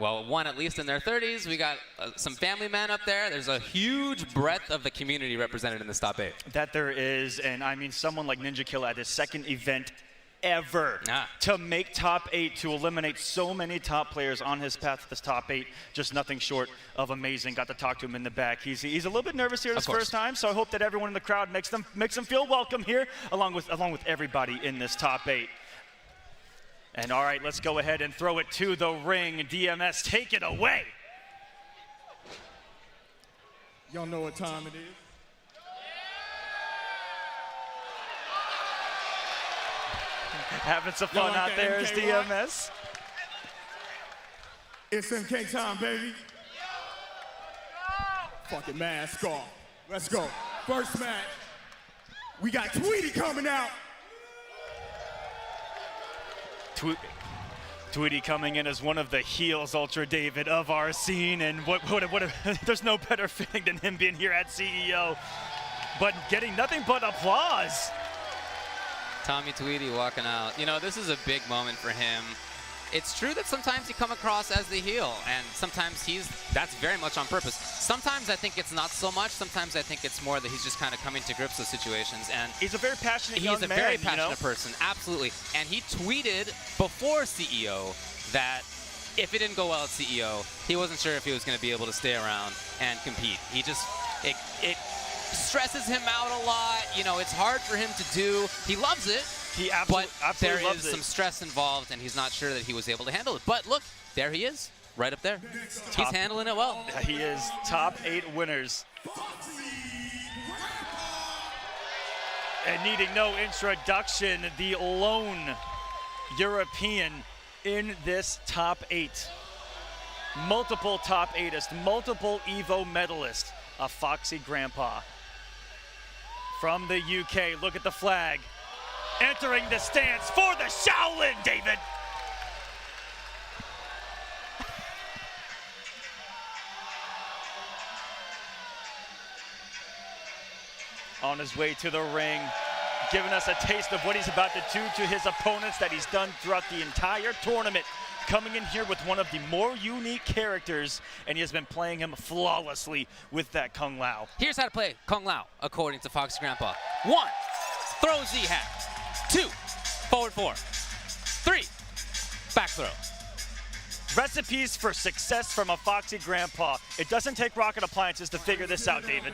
Well, one at least in their 30s. We got some family men up there. There's a huge breadth of the community represented in this top 8. That there is, and I mean, someone like Ninja Killa at his second event ever to make top 8, to eliminate so many top players on his path to this top 8, just nothing short of amazing. Got to talk to him in the back. He's a little bit nervous here this first time, so I hope that everyone in the crowd makes them feel welcome here, along with everybody in this top 8. And all right, let's go ahead and throw it to the ring. DMS, take it away. Y'all know what time it is? Having some fun out there is DMS. It's MK time, baby. Fucking mask off. Let's go. First match. We got Tweety coming out. Tweety coming in as one of the heels, Ultra David, of our scene, and there's no better fitting than him being here at CEO, but getting nothing but applause. Tommy Tweety walking out. You know, this is a big moment for him. It's true that sometimes you come across as the heel, and sometimes that's very much on purpose. Sometimes I think it's not so much. Sometimes I think it's more that he's just kind of coming to grips with situations. And he's a very passionate young man. He's a very passionate person, absolutely. And he tweeted before CEO that if it didn't go well at CEO, he wasn't sure if he was going to be able to stay around and compete. He just, it stresses him out a lot. You know, it's hard for him to do. He loves it. He absolutely there loves is some stress involved, and he's not sure that he was able to handle it. But look, there he is, right up there. He's handling it well. He is top 8 winners. And needing no introduction, the lone European in this top 8. Multiple top 8ist, multiple EVO medalist, a Foxy Grandpa. From the UK, look at the flag. Entering the stance for the Shaolin, David. On his way to the ring, giving us a taste of what he's about to do to his opponents that he's done throughout the entire tournament. Coming in here with one of the more unique characters, and he has been playing him flawlessly with that Kung Lao. Here's how to play Kung Lao, according to Foxy Grandpa. 1, throw Z-hat. 2, forward 4. 3, back throw. Recipes for success from a Foxy Grandpa. It doesn't take rocket appliances to figure this out, David.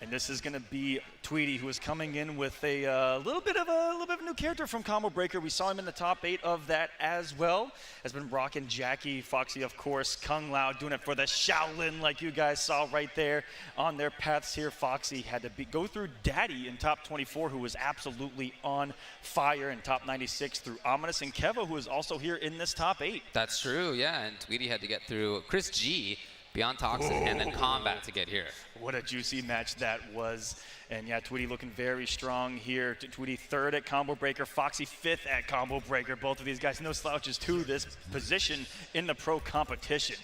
And this is going to be Tweety, who is coming in with a little bit of a new character from Combo Breaker. We saw him in the top 8 of that as well. Has been rocking Jackie, Foxy, of course, Kung Lao, doing it for the Shaolin, like you guys saw right there on their paths here. Foxy had to go through Daddy in top 24, who was absolutely on fire, in top 96 through Ominous, and Kevo, who is also here in this top 8. That's true, yeah. And Tweety had to get through Chris G, Beyond Toxic, and then Kombat to get here. What a juicy match that was. And yeah, Tweety looking very strong here. Tweety 3rd at Combo Breaker, Foxy 5th at Combo Breaker. Both of these guys, no slouches to this position in the pro competition.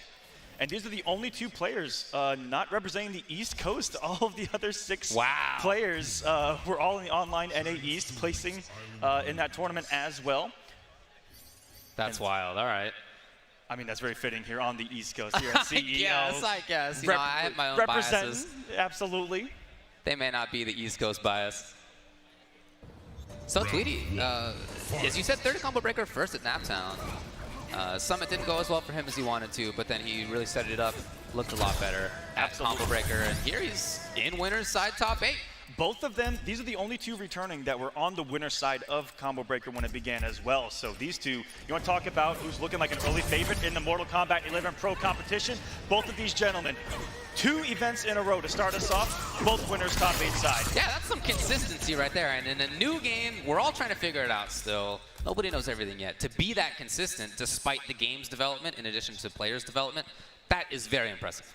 And these are the only 2 players not representing the East Coast. All of the other 6 players were all in the online NA East, placing in that tournament as well. That's wild, all right. I mean, that's very fitting here on the East Coast, here at CEO. I guess. You know, I have my own biases. Absolutely. They may not be the East Coast bias. So Tweety, as you said, 3rd at Combo Breaker, 1st at Naptown. Summit didn't go as well for him as he wanted to, but then he really set it up, looked a lot better at Combo Breaker. And here he's in winner's side top 8. Both of them, these are the only 2 returning that were on the winner's side of Combo Breaker when it began as well. So these 2, you want to talk about who's looking like an early favorite in the Mortal Kombat 11 Pro competition? Both of these gentlemen, 2 events in a row to start us off, both winners top 8 side. Yeah, that's some consistency right there. And in a new game, we're all trying to figure it out still. Nobody knows everything yet. To be that consistent despite the game's development, in addition to players' development, that is very impressive.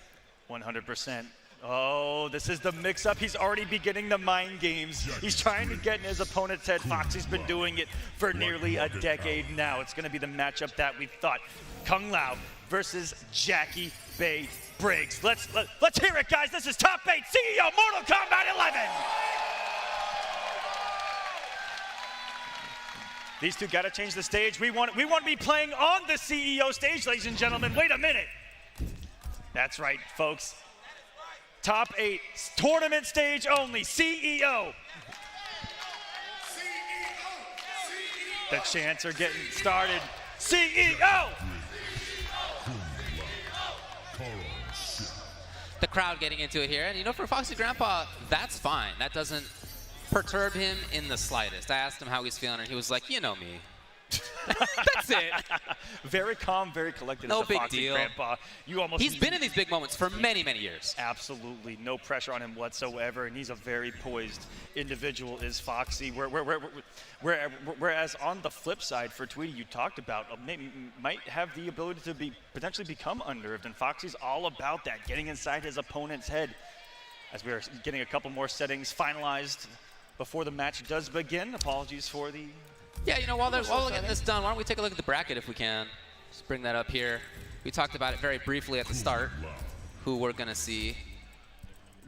100%. Oh, this is the mix-up. He's already beginning the mind games. He's trying to get in his opponent's head. Foxy's been doing it for nearly a decade now. It's going to be the matchup that we thought. Kung Lao versus Jackie Bay Briggs. Let's hear it, guys. This is top 8 CEO Mortal Kombat 11. These two got to change the stage. We want to be playing on the CEO stage, ladies and gentlemen. Wait a minute. That's right, folks. Top 8, tournament stage only, CEO. The chants are getting started. CEO! The crowd getting into it here. And you know, for Foxy Grandpa, that's fine. That doesn't perturb him in the slightest. I asked him how he's feeling, and he was like, you know me. That's it. Very calm, very collected. No as a big Foxy deal. Grandpa. He's been in these big moments for many, many years. Absolutely, no pressure on him whatsoever, and he's a very poised individual. Is Foxy? Whereas on the flip side, for Tweety, you talked about might have the ability to potentially become unnerved, and Foxy's all about that, getting inside his opponent's head. As we are getting a couple more settings finalized before the match does begin. Apologies for the. Yeah, you know, while we're getting this done, why don't we take a look at the bracket if we can? Just bring that up here. We talked about it very briefly at the start, who we're going to see.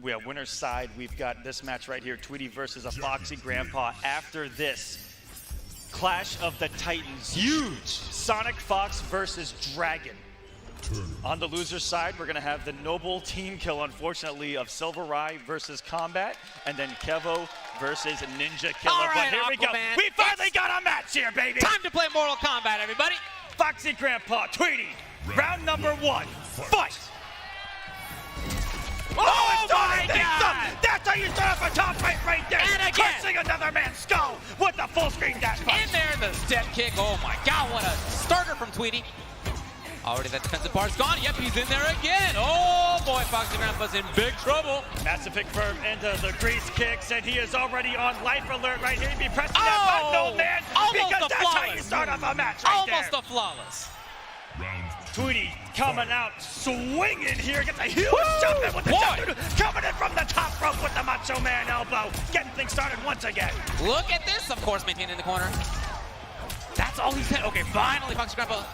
We have winner's side. We've got this match right here, Tweety versus a Foxy Grandpa. After this, Clash of the Titans, huge Sonic Fox versus Dragon. On the loser's side, we're going to have the noble team kill, unfortunately, of Silver Rai versus Kombat, and then Kevo versus Ninja Killer. All right, but here we go. Aquaman. We finally got a match here, baby. Time to play Mortal Kombat, everybody. Foxy Grandpa, Tweety, round number 1, fight. Oh my God! That's how you start off a top right there. And again. Crushing another man's skull with the full screen dash punch. In there, the step kick. Oh my God, what a starter from Tweety. Already that defensive bar's gone. Yep, he's in there again. Oh boy, Foxy Grandpa's in big trouble. Massive firm into the grease kicks, and he is already on life alert right here. He'd be pressing that button, old man, because that's how you start off a match right Almost there. a flawless. Tweety coming out swinging here, gets a huge jump in with the jump, coming in from the top rope with the Macho Man elbow, getting things started once again. Look at this, of course, maintained in the corner. That's all he's hit. Okay, finally, Foxy Grandpa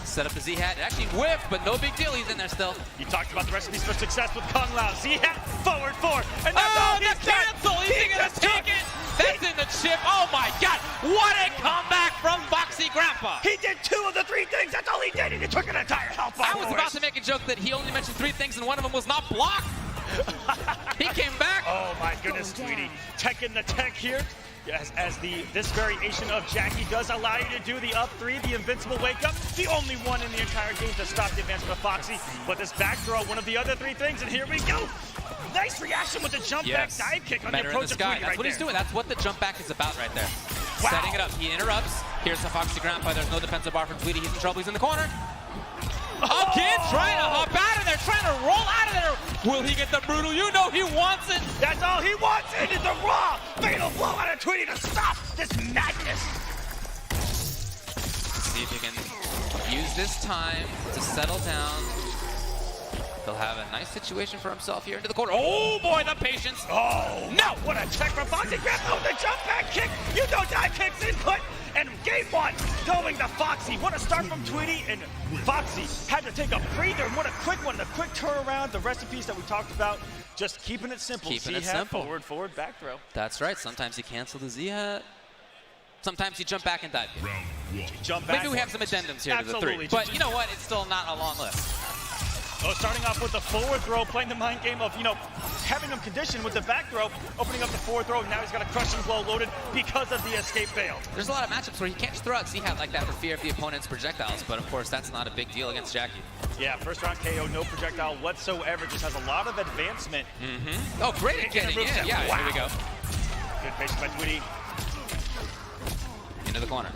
set up the Z-Hat. It actually whiffed, but no big deal. He's in there still. You talked about the recipes for success with Kung Lao. Z-Hat, forward four, and that's all he's got. Cancel! He's gonna take it! That's in the chip. Oh my God! What a comeback from Foxy Grandpa! He did 2 of the 3 things. That's all he did. He took an entire health bar. I was about to make a joke that he only mentioned 3 things and one of them was not blocked. He came back. Oh my goodness, Tweety. Tech in the tech here. As this variation of Jackie does allow you to do the up 3, the invincible wake up, the only one in the entire game to stop the advancement of Foxy. But this back throw, one of the other 3 things, and here we go. Nice reaction with the jump back dive kick on the approach of Tweety. That's what he's doing. That's what the jump back is about right there. Wow. Setting it up. He interrupts. Here's the Foxy Grandpa. There's no defensive bar for Tweety. He's in trouble. He's in the corner. Again, trying to hop out of there, trying to roll out of there. Will he get the brutal? You know he wants it. That's all he wants. It is a raw, fatal blow out of Tweety to stop this madness. See if he can use this time to settle down. He'll have a nice situation for himself here into the corner. Oh boy, the patience. Oh no! What a check from Foxy Grandpa. The jump back kick. You know dive kicks input. And game 1 going to Foxy. What a start from Tweety, and Foxy had to take a breather. And what a quick one, the quick turnaround, the recipes that we talked about, just keeping it simple. Keeping it simple. Forward, back throw. That's right. Sometimes you cancel the Z-Hat. Sometimes you jump back and dive kick. Jump back. Maybe we have some addendums here Absolutely. to the 3. But you know what? It's still not a long list. Oh, starting off with the forward throw, playing the mind game of, having him conditioned with the back throw, opening up the forward throw. Now he's got a crushing blow loaded because of the escape failed. There's a lot of matchups where he can't just throw out Z-Hat like that for fear of the opponent's projectiles, but of course that's not a big deal against Jackie. Yeah, first round KO, no projectile whatsoever, just has a lot of advancement. Oh, great at getting in. Yeah, wow. Here we go. Good patience by Tweety. Into the corner.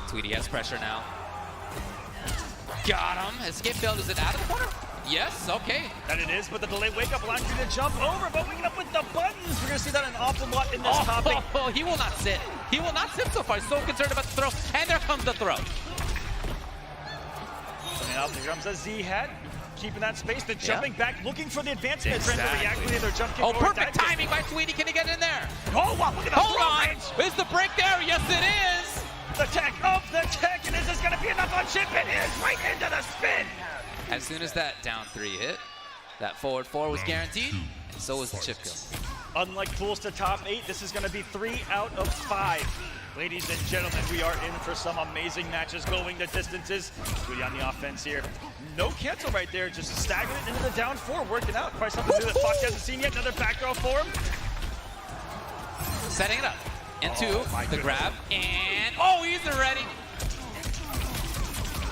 Tweety has pressure now. Got him. Escape failed. Is it out of the corner? Yes, okay. That it is, but the delayed wake-up allows you to jump over, but waking up with the buttons. We're going to see that an awful lot in this topic. Oh, he will not sit. He will not sit so far. He's so concerned about the throw, and there comes the throw. Coming out, here comes a Z-Hat. Keeping that space, the jumping back, looking for the advancement. Exactly. Their jump kick. Oh, perfect timing by Tweety. Can he get in there? Oh, wow, look at the throw range. Is the break there? Yes, it is. The tech of the tech, and is this going to be enough on chip? It is right into the spin. As soon as that down 3 hit, that forward 4 was guaranteed, and so was the chip kill. Unlike pools to top 8, this is going to be 3 out of 5. Ladies and gentlemen, we are in for some amazing matches going the distances. Tweety on the offense here. No cancel right there, just staggered it into the down 4, working out. Probably something to do that Fox hasn't seen yet. Another back throw for him. Setting it up into the grab, and he's ready.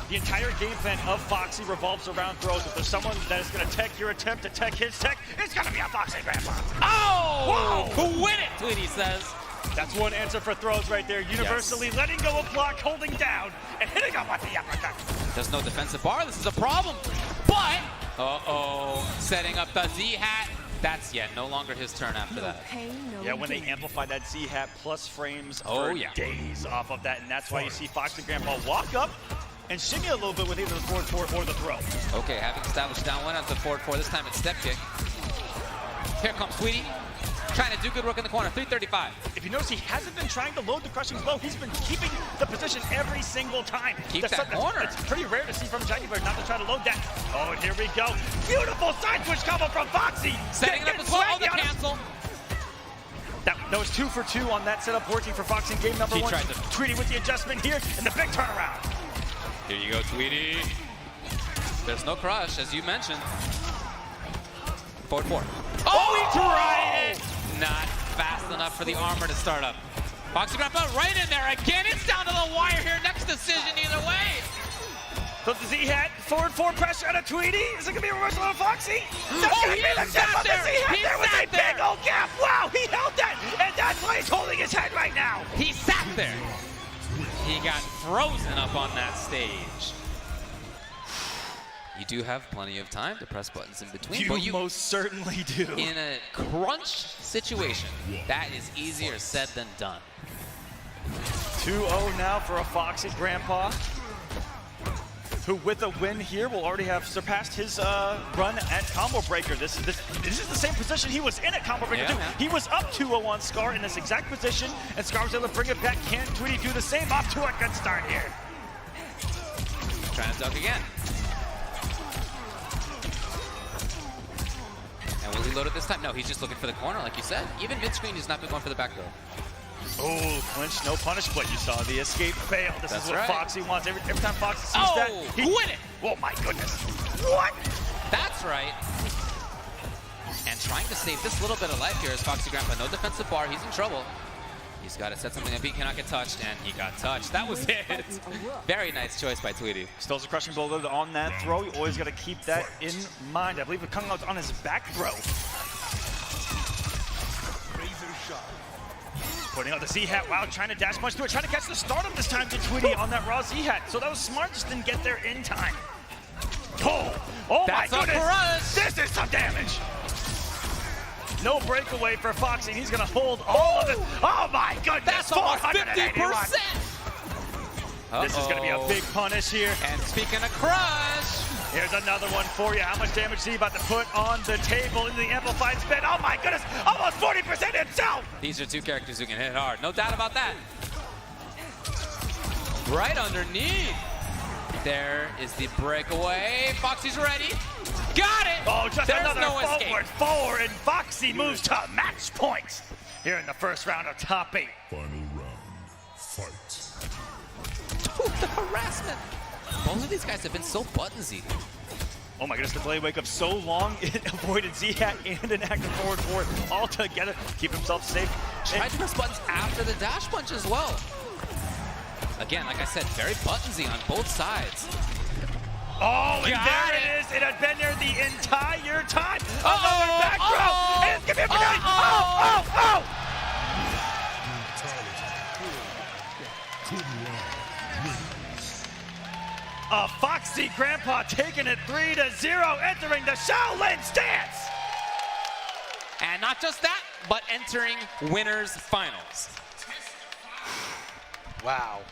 The entire game plan of Foxy revolves around throws. If there's someone that is going to tech your attempt to tech his tech, it's going to be a Foxy Grandpa. Oh! Whoa! Win it, Tweety says. That's one answer for throws right there. Universally letting go of block, holding down, and hitting him with the uppercut. There's no defensive bar. This is a problem. But, setting up the Z-hat. That's, no longer his turn after that. Yeah, when they amplify that Z-hat plus frames for days off of that, and that's why you see Foxy Grandpa walk up and shimmy a little bit with either the forward 4 or the throw. Okay, having established down 1 as the forward 4. This time it's step kick. Here comes Tweety. Trying to do good work in the corner, 335. If you notice, he hasn't been trying to load the crushing blow. He's been keeping the position every single time. Keep that corner. It's pretty rare to see from Shiny Bird not to try to load that. Oh, and here we go. Beautiful side switch combo from Foxy. Setting it up as well. The cancel. That was 2 for 2 on that setup, working for Foxy in game number 1. Tweety with the adjustment here, and the big turnaround. Here you go, Tweety. There's no crush, as you mentioned. Forward 4. He tried it! Not fast enough for the armor to start up. Foxy Grandpa right in there again. It's down to the wire here. Next decision either way. So the Z-hat, forward 4 pressure out of Tweety. Is it going to be a reversal on Foxy? That's going to be the tip of the Z-hat. There was a big old gap. Wow, he held that. And that's why he's holding his head right now. He sat there. He got frozen up on that stage. You do have plenty of time to press buttons in between. You most certainly do. In a crunch situation, that is easier said than done. 2-0 now for a Foxy Grandpa, who with a win here will already have surpassed his run at Combo Breaker. This is the same position he was in at Combo Breaker too. He was up 2-0 on Scar in this exact position, and Scar was able to bring it back. Can Tweety do the same? Off to a good start here. Trying to duck again. And will he load it this time? No, he's just looking for the corner, like you said. Even mid-screen, he's not been going for the back row. Oh, clinch, no punish, but you saw the escape fail. This is what Foxy wants. Every time Foxy sees that, he win it! Oh my goodness. What? That's right. And trying to save this little bit of life here is Foxy Grandpa. No defensive bar, he's in trouble. He's got to set something up. He cannot get touched, and he got touched. That was it. Very nice choice by Tweety. Still has a crushing blow loaded on that throw. You always got to keep that in mind. I believe the Kung Lao's on his back throw. Putting out the Z-hat. Wow, trying to dash punch through it. Trying to catch the stardom this time to Tweety on that raw Z-hat. So that was smart, just didn't get there in time. Oh my goodness. This is some damage. No breakaway for Foxy. He's going to hold all of it. Oh my goodness. That's almost 50%. This is going to be a big punish here. And speaking of crush, here's another one for you. How much damage is he about to put on the table into the amplified spin? Oh my goodness, almost 40% himself. These are two characters who can hit hard. No doubt about that. Right underneath. There is the breakaway. Foxy's ready. Got it! Oh, just There's another no forward, and Foxy moves to match point here in the first round of top 8. Final round, fight. The harassment. Both of these guys have been so buttonsy. Oh my goodness, the delay wake up so long, it avoided Z-hat and an active forward 4 all together. Keep himself safe. Tried to press buttons after the dash punch as well. Again, like I said, very buttonsy on both sides. Oh, and there it is. It had been there the entire time. Another back throw. And it's going to be a penalty. A Foxy Grandpa taking it 3-0, entering the Shaolin stance. And not just that, but entering winners finals. Wow.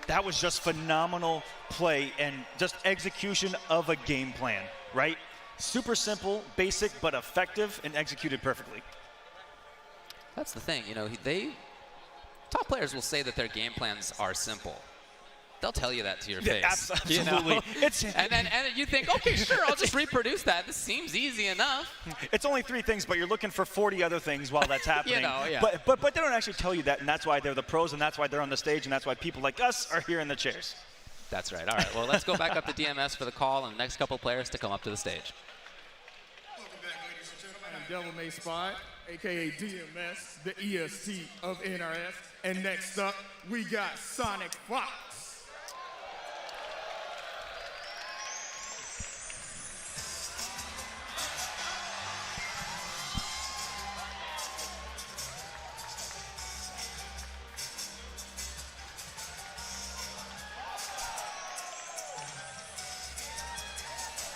That was just phenomenal play and just execution of a game plan, right? Super simple, basic, but effective and executed perfectly. That's the thing, you know, top players will say that their game plans are simple. they'll tell you that to your face. Absolutely. You know? and you think, okay, sure, I'll just reproduce that. This seems easy enough. It's only 3 things, but you're looking for 40 other things while that's happening. You know, yeah. But they don't actually tell you that, and that's why they're the pros, and that's why they're on the stage, and that's why people like us are here in the chairs. That's right. All right, well, let's go back up to DMS for the call and the next couple players to come up to the stage. Welcome back, ladies and gentlemen. I'm Devil May Spy, a.k.a. DMS, the EST of NRS. And next up, we got Sonic Fox.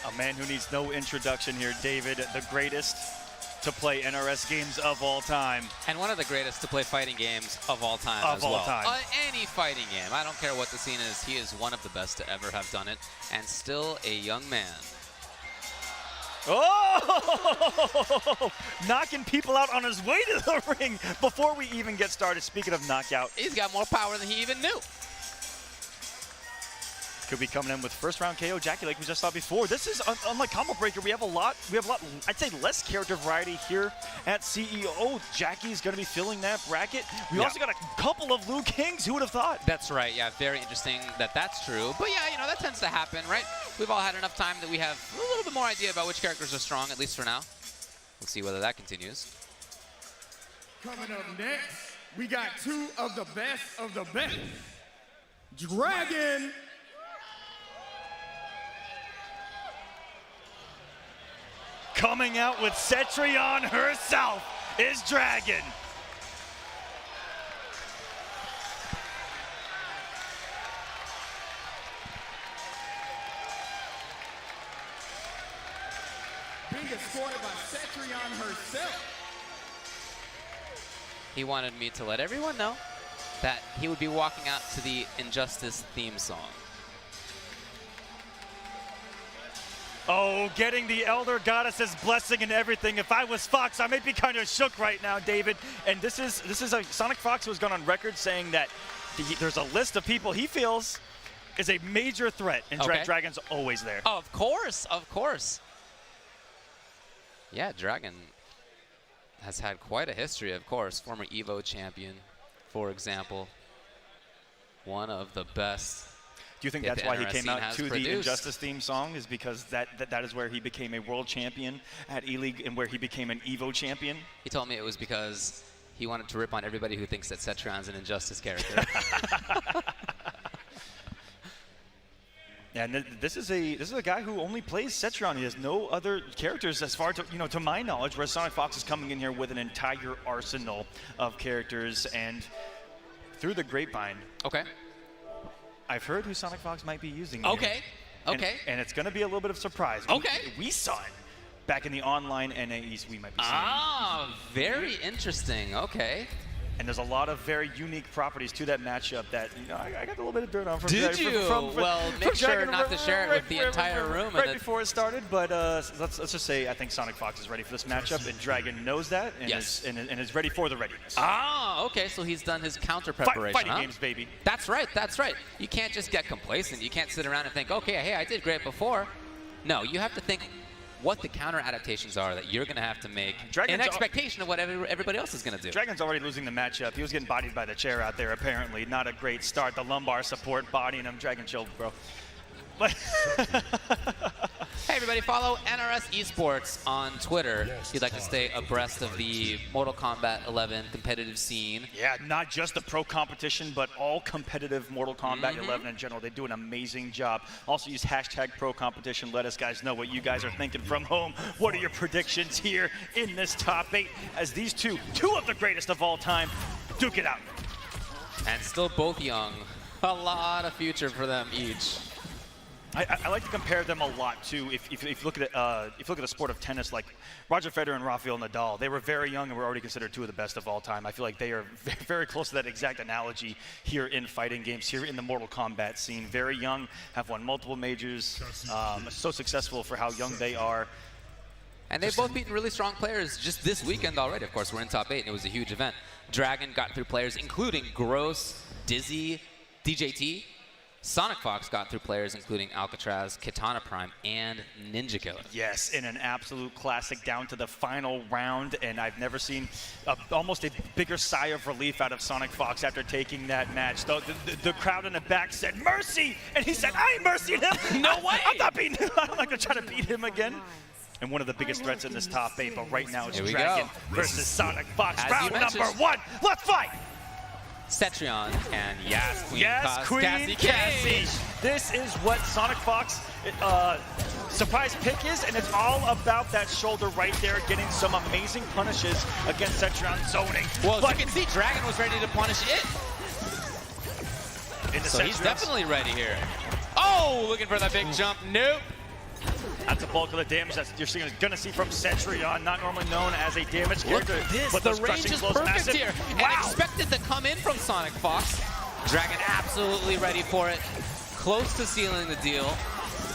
A man who needs no introduction here, David, the greatest to play NRS games of all time. And one of the greatest to play fighting games of all time Of all time. Any fighting game. I don't care what the scene is. He is one of the best to ever have done it, and still a young man. Oh! Knocking people out on his way to the ring before we even get started. Speaking of knockout. He's got more power than he even knew. Could be coming in with first round KO Jackie like we just saw before. This is unlike Combo Breaker. We have a lot, I'd say less character variety here at CEO. Jackie's going to be filling that bracket. We also got a couple of Liu Kings. Who would have thought? That's right. Yeah, very interesting that that's true. But yeah, you know, that tends to happen, right? We've all had enough time that we have a little bit more idea about which characters are strong, at least for now. We'll see whether that continues. Coming up next, we got 2 of the best. Dragon. Coming out with Cetrion herself is Dragon. Being escorted by Cetrion herself. He wanted me to let everyone know that he would be walking out to the Injustice theme song. Oh, getting the Elder Goddess's blessing and everything. If I was Fox, I might be kind of shook right now, David. And this is a Sonic Fox who has gone on record saying that there's a list of people he feels is a major threat, and Dragon's always there. Oh, of course, of course. Yeah, Dragon has had quite a history, of course. Former EVO champion, for example. One of the best. Do you think that's why he came out to the Injustice theme song, is because that is where he became a world champion at E-League and where he became an EVO champion? He told me it was because he wanted to rip on everybody who thinks that Cetrion's an Injustice character. And this is a guy who only plays Cetrion. He has no other characters as far to my knowledge, where Sonic Fox is coming in here with an entire arsenal of characters. And through the grapevine, I've heard who Sonic Fox might be using. Okay. And it's going to be a little bit of surprise. We saw it back in the online NAEs we might be seeing. Ah, very interesting. Okay. And there's a lot of very unique properties to that matchup that, you know, I got a little bit of dirt on from. Did you? Well, make sure not to share it with the entire room. Right before it started, but let's just say I think Sonic Fox is ready for this matchup, and Dragon knows that, and, is ready for the readiness. Ah, okay, so he's done his counter preparation, Fighting games, baby. That's right, that's right. You can't just get complacent. You can't sit around and think, okay, hey, I did great before. No, you have to think what the counter adaptations are that you're going to have to make in expectation of what everybody else is going to do. Dragon's already losing the matchup. He was getting bodied by the chair out there, apparently. Not a great start. The lumbar support bodying him. Dragon chilled, bro. But hey, everybody, follow NRS Esports on Twitter if you'd like to stay abreast of the Mortal Kombat 11 competitive scene. Yeah, not just the pro competition, but all competitive Mortal Kombat 11 in general. They do an amazing job. Also use hashtag pro competition. Let us guys know what you guys are thinking from home. What are your predictions here in this top 8 as these two of the greatest of all time, duke it out. And still both young. A lot of future for them each. I like to compare them a lot too. If you look at the sport of tennis, like Roger Federer and Rafael Nadal, they were very young and were already considered 2 of the best of all time. I feel like they are very close to that exact analogy here in fighting games, here in the Mortal Kombat scene. Very young, have won multiple majors, so successful for how young they are. And they've both beaten really strong players just this weekend already. Of course, we're in top 8, and it was a huge event. Dragon got through players including Gross, Dizzy, DJT. Sonic Fox got through players including Alcatraz, Katana Prime, and Yugioh. Yes, in an absolute classic down to the final round, and I've never seen almost a bigger sigh of relief out of Sonic Fox after taking that match. The crowd in the back said, "Mercy!" And he said, "I ain't mercying him." No way! I'm not beating him. I'm not going to try to beat him again. And one of the biggest threats in this top 8, but right now it's Dragon versus Sonic Fox. Round number 1. Let's fight! Cetrion and Queen Cassie. This is what Sonic Fox surprise pick is, and it's all about that shoulder right there, getting some amazing punishes against Cetrion zoning. Well, as you can see, Dragon was ready to punish it. So he's definitely ready here. Oh, looking for that big jump. Nope. That's the bulk of the damage that you're going to see from Cetrion, not normally known as a damage character. But the range is perfect here. And expected to come in from Sonic Fox. Dragon absolutely ready for it. Close to sealing the deal.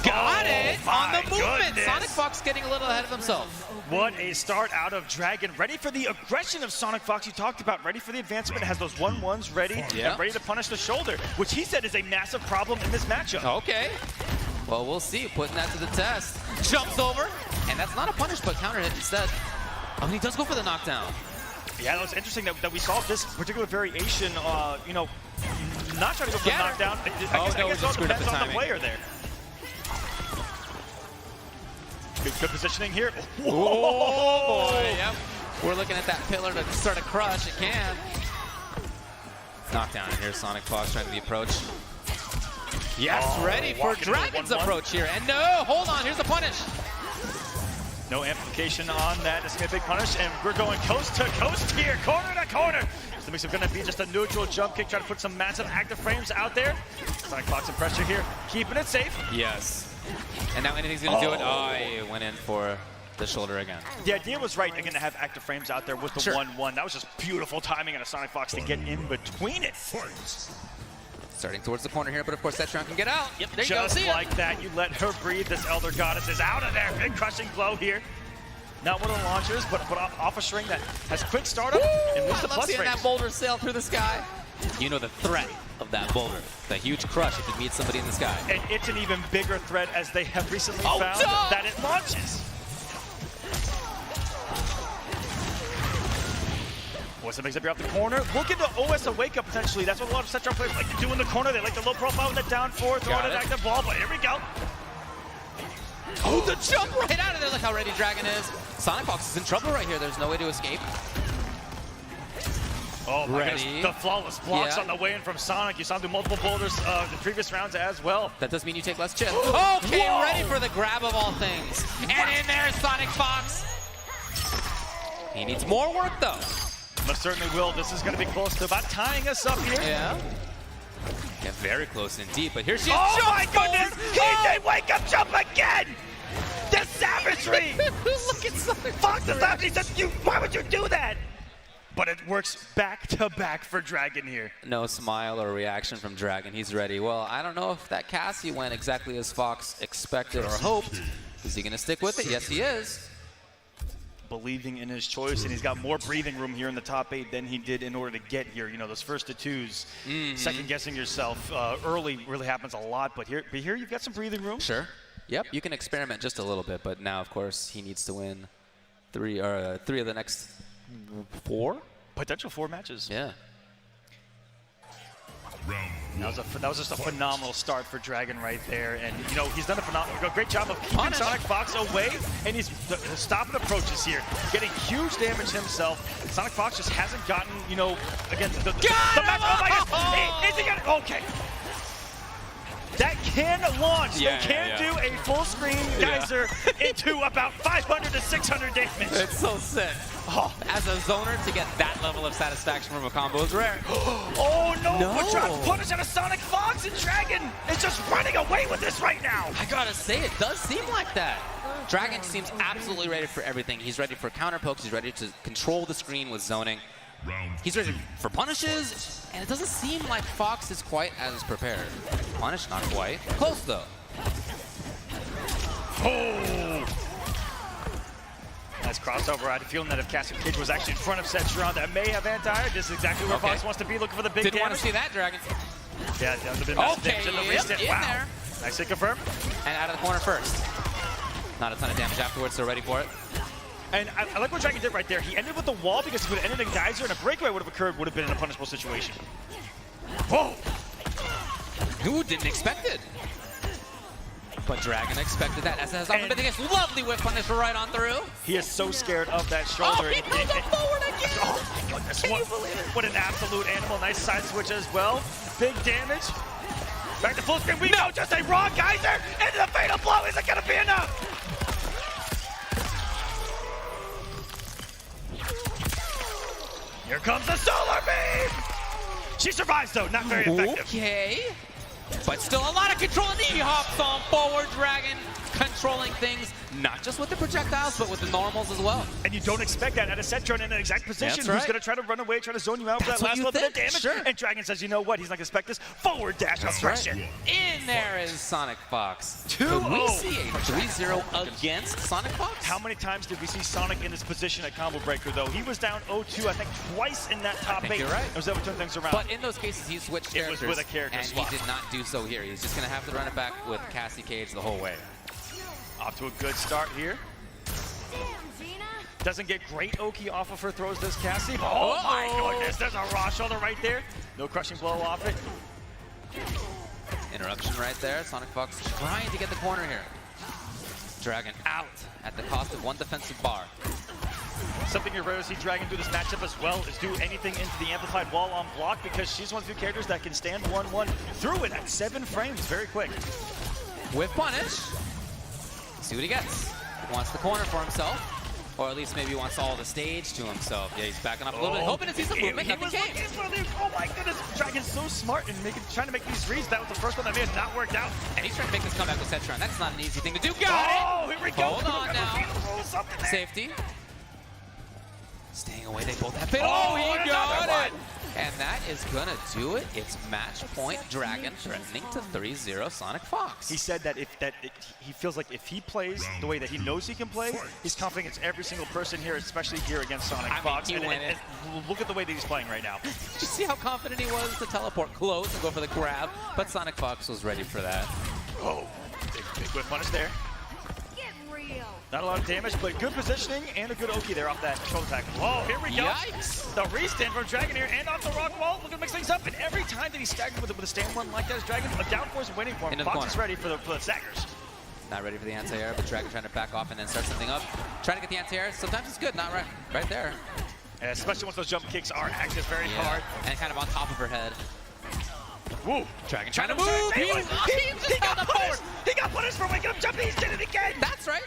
Got it on the movement. Sonic Fox getting a little ahead of himself. What a start out of Dragon. Ready for the aggression of Sonic Fox you talked about. Ready for the advancement. Has those 1-1s ready and ready to punish the shoulder, which he said is a massive problem in this matchup. Okay. Well, we'll see. Putting that to the test. Jumps over. And that's not a punish, but counter hit instead. Oh, and he does go for the knockdown. Yeah, that was interesting that we saw this particular variation, you know, not trying to go for the knockdown. I guess it all depends on the player there. Good positioning here. Oh, boy. Yep. We're looking at that pillar to start a crush. It can. Knockdown. And here's Sonic Fox trying to the approach. Yes, ready for Dragon's approach here. And no, hold on. Here's the punish. No amplification on that. It's going to be a big punish. And we're going coast to coast here, corner to corner. So this is going to be just a neutral jump kick, trying to put some massive active frames out there. Sonic Fox in pressure here, keeping it safe. Yes. And now anything's going to do it. Oh, he went in for the shoulder again. The idea was right, again, to have active frames out there with the 1-1. That was just beautiful timing on a Sonic Fox to get in between it. Starting towards the corner here, but of course Cetrion can get out. Yep, there you go. Just like that, you let her breathe. This Elder Goddess is out of there. Big crushing blow here. Not one of the launchers, but off a string that has quick startup and moves the plus seeing that boulder sail through the sky. You know the threat of that boulder. The huge crush if it meets somebody in the sky. And it's an even bigger threat as they have recently found that it launches. What's the mix up here off the corner? We'll give the OS a wake up potentially. That's what a lot of Cetrion players like to do in the corner. They like the low profile with the down four, throwing an active ball, but here we go. Oh, the jump right out of there. Look how ready Dragon is. Sonic Fox is in trouble right here. There's no way to escape. Oh my goodness, the flawless blocks on the way in from Sonic. You saw him do multiple boulders the previous rounds as well. That does mean you take less chip. Okay, ready for the grab of all things. And in there, Sonic Fox. He needs more work though. Most certainly will. This is going to be close to about tying us up here. Yeah, very close indeed. But here she is. Oh my goodness! He did wake up jump again! The savagery! Look at Sonic Fox is laughing. He says, why would you do that? But it works back to back for Dragon here. No smile or reaction from Dragon. He's ready. Well, I don't know if that Cassie went exactly as Fox expected or hoped. Is he going to stick with it? Yes, he is. Believing in his choice, and he's got more breathing room here in the top 8 than he did in order to get here. You know, those first to twos, second guessing yourself early really happens a lot, but here you've got some breathing room. Sure. Yep, you can experiment just a little bit, but now, of course, he needs to win three of the next 4? Potential 4 matches. Yeah. That was just a phenomenal start for Dragon right there, and you know he's done a great job of keeping Sonic Fox away, and he's stopping approaches here, getting huge damage himself. Sonic Fox just hasn't gotten, you know, again the match. Oh my God! Is he gonna? Okay. That can launch. They can do a full screen geyser into about 500 to 600 damage. It's so sick. Oh, as a zoner, to get that level of satisfaction from a combo is rare. Oh no! We're trying to punish out of Sonic Fox, and Dragon is just running away with this right now. I gotta say, it does seem like that. Dragon seems absolutely ready for everything. He's ready for counter pokes. He's ready to control the screen with zoning. He's ready for punishes, and it doesn't seem like Fox is quite as prepared. Punish, not quite. Close, though. Oh! Nice crossover. I had a feeling that if Cassie Cage was actually in front of Cetrion, that may have anti-aired. This is exactly where Fox wants to be, looking for the big damage. Didn't want to see that, Dragon. Yeah, that would have been nice. Okay, In the yep, reset. in Wow. there. Nicely confirmed. And out of the corner first. Not a ton of damage afterwards, so ready for it. And I like what Dragon did right there. He ended with the wall because if he would have ended in Geyser and a breakaway would have occurred, would have been in a punishable situation. Whoa! Who didn't expect it? But Dragon expected that, as has often been the case. Lovely whip punish right on through. He is so scared of that shoulder. Oh, he goes up forward again! Oh my goodness, Can you believe it? What an absolute animal. Nice side switch as well. Big damage. Back to full screen we go. Just a raw Geyser into the fatal blow. Is it going to be enough? Here comes the solar beam! She survives though, not very effective. Okay. But still a lot of control, and he hops on forward. Dragon controlling things, not just with the projectiles, but with the normals as well. And you don't expect that at a set turn in an exact position. That's Who's right. going to try to run away, try to zone you out for That's that what last you little bit of think, damage? sure. And Dragon says, you know what? He's not going to expect this. Forward dash aggression. In there is Sonic Fox. 2-0. Could we see a 3-0 against Sonic Fox? How many times did we see Sonic in this position at Combo Breaker, though? He was down 0-2, I think, twice in that top 8. You're right. It was able to turn things around. But in those cases, he switched It was characters. with a character and swap. he did not do so here. He's just going to have to run it back with Cassie Cage the whole way. Off to a good start here. Doesn't get great Oki off of her throws, does Cassie? Oh my goodness, there's a raw shoulder right there. No crushing blow off it. Interruption right there. Sonic Fox trying to get the corner here. Dragon out at the cost of one defensive bar. Something you're rare to see Dragon do this matchup as well is do anything into the amplified wall on block because she's one of the few characters that can stand 1-1 through it at 7 frames very quick. With punish. See what he gets. He wants the corner for himself. Or at least maybe he wants all the stage to himself. Yeah, he's backing up a little bit, hoping to see some movement. Nothing came. Oh my goodness, Dragon's so smart in trying to make these reads. That was the first one that may have not worked out. And he's trying to make this comeback with Setron. That's not an easy thing to do. Got Oh, it! here we go. Hold on now. Safety. Staying away, they both have fatal. Oh, he got it! And that is gonna do it. It's match point Dragon threatening to 3-0 Sonic Fox. He said that he feels like if he plays the way that he knows he can play, he's confident against every single person here, especially here against Sonic Fox. he went in. And look at the way that he's playing right now. Did you see how confident he was to teleport close and go for the grab? But Sonic Fox was ready for that. Oh, big whip punish there. Not a lot of damage, but good positioning and a good Oki there off that shoulder attack. Oh, here we go. Yikes. The restand from Dragon here and off the rock wall. Looking to mix things up. And every time that he's staggered with a stand one like that, is Dragon, a down force waiting for him. Fox is ready for the staggers. Not ready for the anti-air, but Dragon trying to back off and then start something up. Trying to get the anti-air. Sometimes it's good, not right there. And especially once those jump kicks are active very hard. And kind of on top of her head. Woo. Dragon trying to move. He got punished for waking up jumping. He did it again. That's right.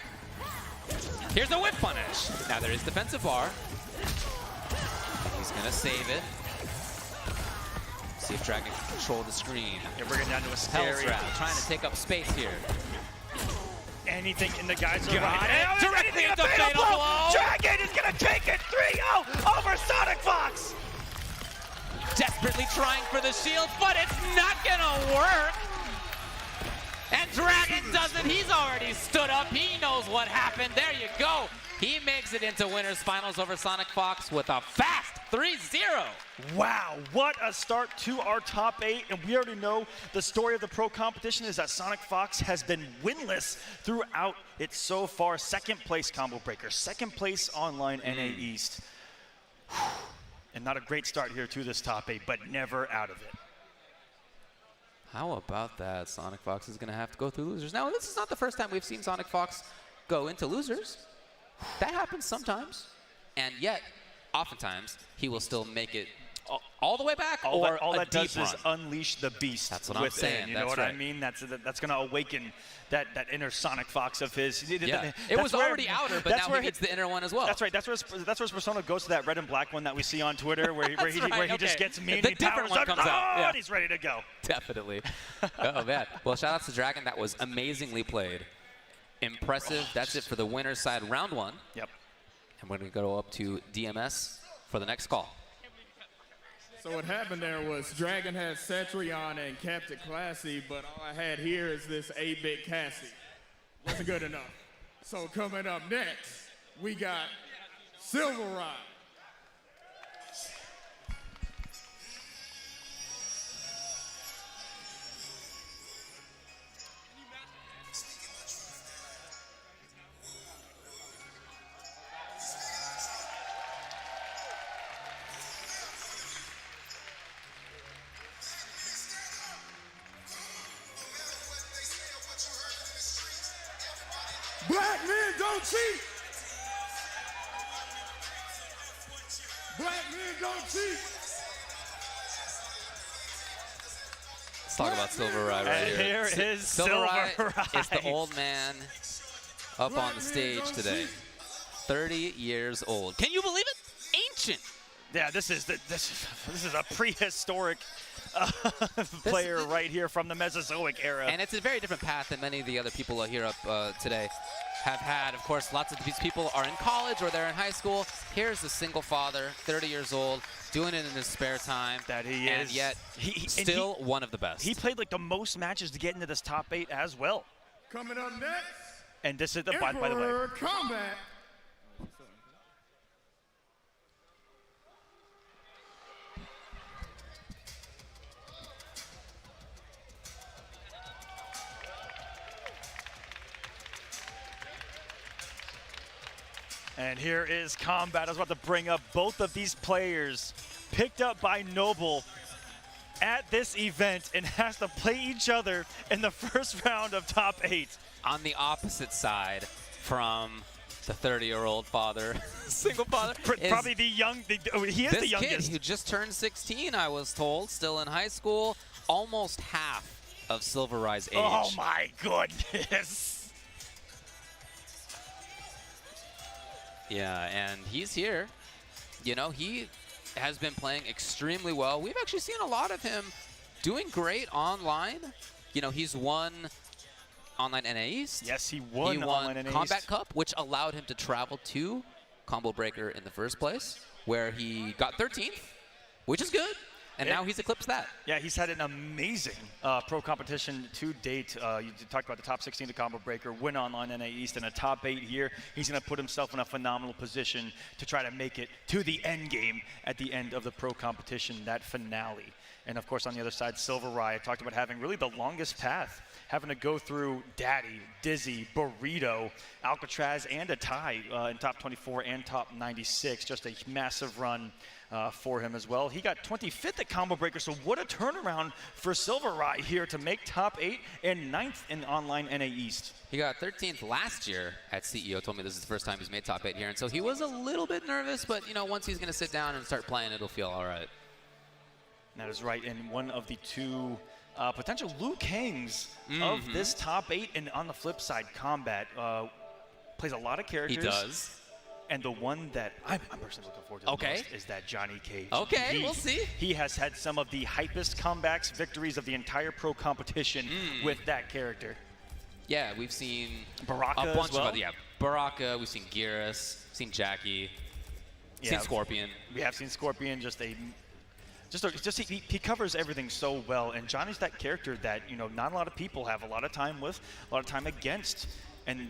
Here's the whip punish. Now there is defensive bar. He's gonna save it. See if Dragon can control the screen. You're bringing down to a scary. Hell's Wrath, trying to take up space here. Anything in the guys are Got right. it. Directly into fatal blow. Dragon is gonna take it 3-0 over Sonic Fox. Desperately trying for the shield, but it's not gonna work. And Dragon does it. He's already stood up. He knows what happened. There you go. He makes it into winners finals over Sonic Fox with a fast 3-0. Wow, what a start to our top 8. And we already know the story of the pro competition is that Sonic Fox has been winless throughout it so far. Second place Combo Breaker, second place online NA East. And not a great start here to this top 8, but never out of it. How about that? Sonic Fox is going to have to go through losers. Now, this is not the first time we've seen Sonic Fox go into losers. That happens sometimes. And yet, oftentimes, he will still make it all the way back all that deep does run. is unleash the beast. That's what I'm saying. You know what I mean? That's going to awaken that inner Sonic Fox of his. Yeah. It was already outer, but now he needs the inner one as well. That's right. That's where his persona goes to that red and black one that we see on Twitter, where he just gets mean. The different one comes out. And he's ready to go. Definitely. Oh man. Well, shout out to Dragon. That was amazingly played. Impressive. That's it for the winner's side, round 1. Yep. And we're going to go up to DMS for the next call. So what happened there was Dragon had Cetrion and kept it classy, but all I had here is this 8-bit Cassie. Wasn't good enough. So coming up next, we got Silver Rod. Black men don't cheat. Black men don't cheat. Let's talk about Silver Rye right and here. here is Silver Rye Rye. is the old man up on the stage today. 30 years old. Can you believe it? Ancient. Yeah, this is a prehistoric player right here from the Mesozoic era. And it's a very different path than many of the other people here up today have had. Of course, lots of these people are in college or they're in high school. Here's a single father, 30 years old, doing it in his spare time. That he and is. Yet, still one of the best. He played like the most matches to get into this top 8 as well. Coming up next. And this is the by the way. Kombat. And here is Kombat. I was about to bring up both of these players picked up by Noble at this event and has to play each other in the first round of top 8. On the opposite side from the 30-year-old father, single father. Probably the young, he is the youngest. This kid who just turned 16, I was told, still in high school, almost half of Silver Rye's age. Oh my goodness. Yeah, and he's here. You know, he has been playing extremely well. We've actually seen a lot of him doing great online. You know, he's won Online NA East. Yes, he won Online NA Kombat East. Cup, which allowed him to travel to Combo Breaker in the first place, where he got 13th, which is good. And now he's eclipsed that. Yeah, he's had an amazing pro competition to date. You talked about the top 16 to Combo Breaker, win Online NA East, and a top 8 here. He's going to put himself in a phenomenal position to try to make it to the end game at the end of the pro competition, that finale. And of course, on the other side, Silver Rye talked about having really the longest path, having to go through Daddy, Dizzy, Burrito, Alcatraz, and a tie in top 24 and top 96. Just a massive run for him as well. He got 25th at Combo Breaker, so what a turnaround for Silver Rye here to make top 8 and 9th in Online NA East. He got 13th last year at CEO. Told me this is the first time he's made top 8 here, and so he was a little bit nervous, but you know, once he's going to sit down and start playing, it'll feel all right. That is right, and one of the two potential Liu Kangs of this top 8, and on the flip side, Kombat plays a lot of characters. He does. And the one that I'm personally looking forward to the most is that Johnny Cage. Okay, we'll see. He has had some of the hypest comebacks, victories of the entire pro competition with that character. Yeah, we've seen Baraka a bunch as well. of Baraka, we've seen Geras, seen Jackie, seen Scorpion. We have seen Scorpion, he covers everything so well, and Johnny's that character that, you know, not a lot of people have a lot of time with, a lot of time against, and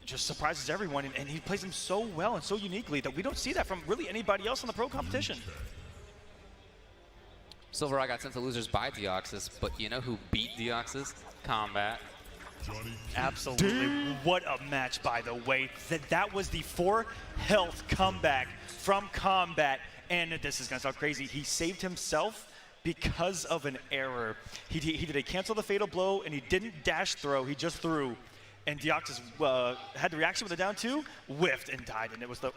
just surprises everyone, and he plays him so well and so uniquely that we don't see that from really anybody else in the pro competition. Silver Rye got sent to losers by Deoxys, but you know who beat Deoxys? Kombat. Absolutely. What a match, by the way. That was the 4 health comeback from Kombat, and this is going to sound crazy. He saved himself because of an error. He did a cancel the fatal blow, and he didn't dash throw. He just threw. And Deoxys had the reaction with the down 2, whiffed and died, and it was the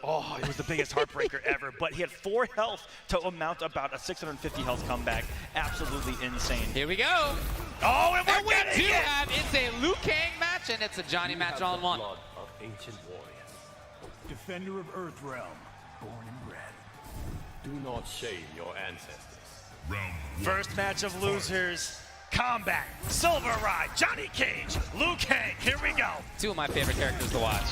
biggest heartbreaker ever. But he had 4 health to amount about a 650 health comeback. Absolutely insane. Here we go. Oh, and we do have it's a Liu Kang match, and it's a Johnny match all in one. Blood of ancient warriors, defender of Earthrealm, born and bred. Do not shame your ancestors. First match of losers. Kombat, Silver Rye, Johnny Cage, Liu Kang, here we go. 2 of my favorite characters to watch.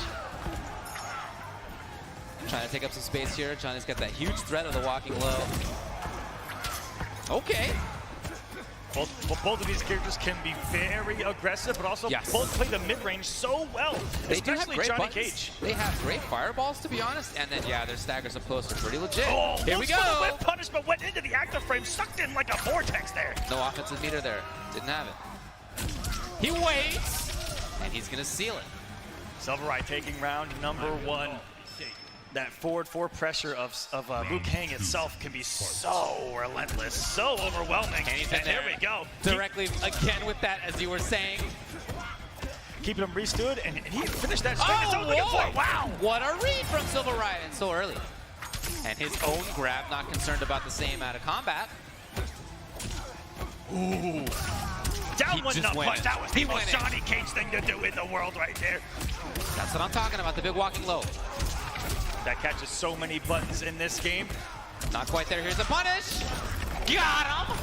Trying to take up some space here. Johnny's got that huge threat of the walking low. Okay. Both of these characters can be very aggressive, but also both play the mid-range so well. They do have great Johnny buttons. Cage. They have great fireballs, to be honest. And then, their staggers up close are pretty legit. Oh, here we go. The whip punishment went into the active frame, sucked in like a vortex there. No offensive meter there. Didn't have it. He waits, and he's going to seal it. Silver Rye taking round number 1. That forward 4 pressure of Liu Kang itself can be so relentless, so overwhelming. And he's in there we go. Directly again with that, as you were saying. keeping him restood, and he finished that string. That's what I was looking for. Wow! What a read from Silver Riot so early. And his own grab, not concerned about the same out of combat. Ooh. Down one nut punch. That was the most Johnny Cage thing to do in the world right there. That's what I'm talking about, the big walking low. That catches so many buttons in this game. Not quite there. Here's the punish. Got him.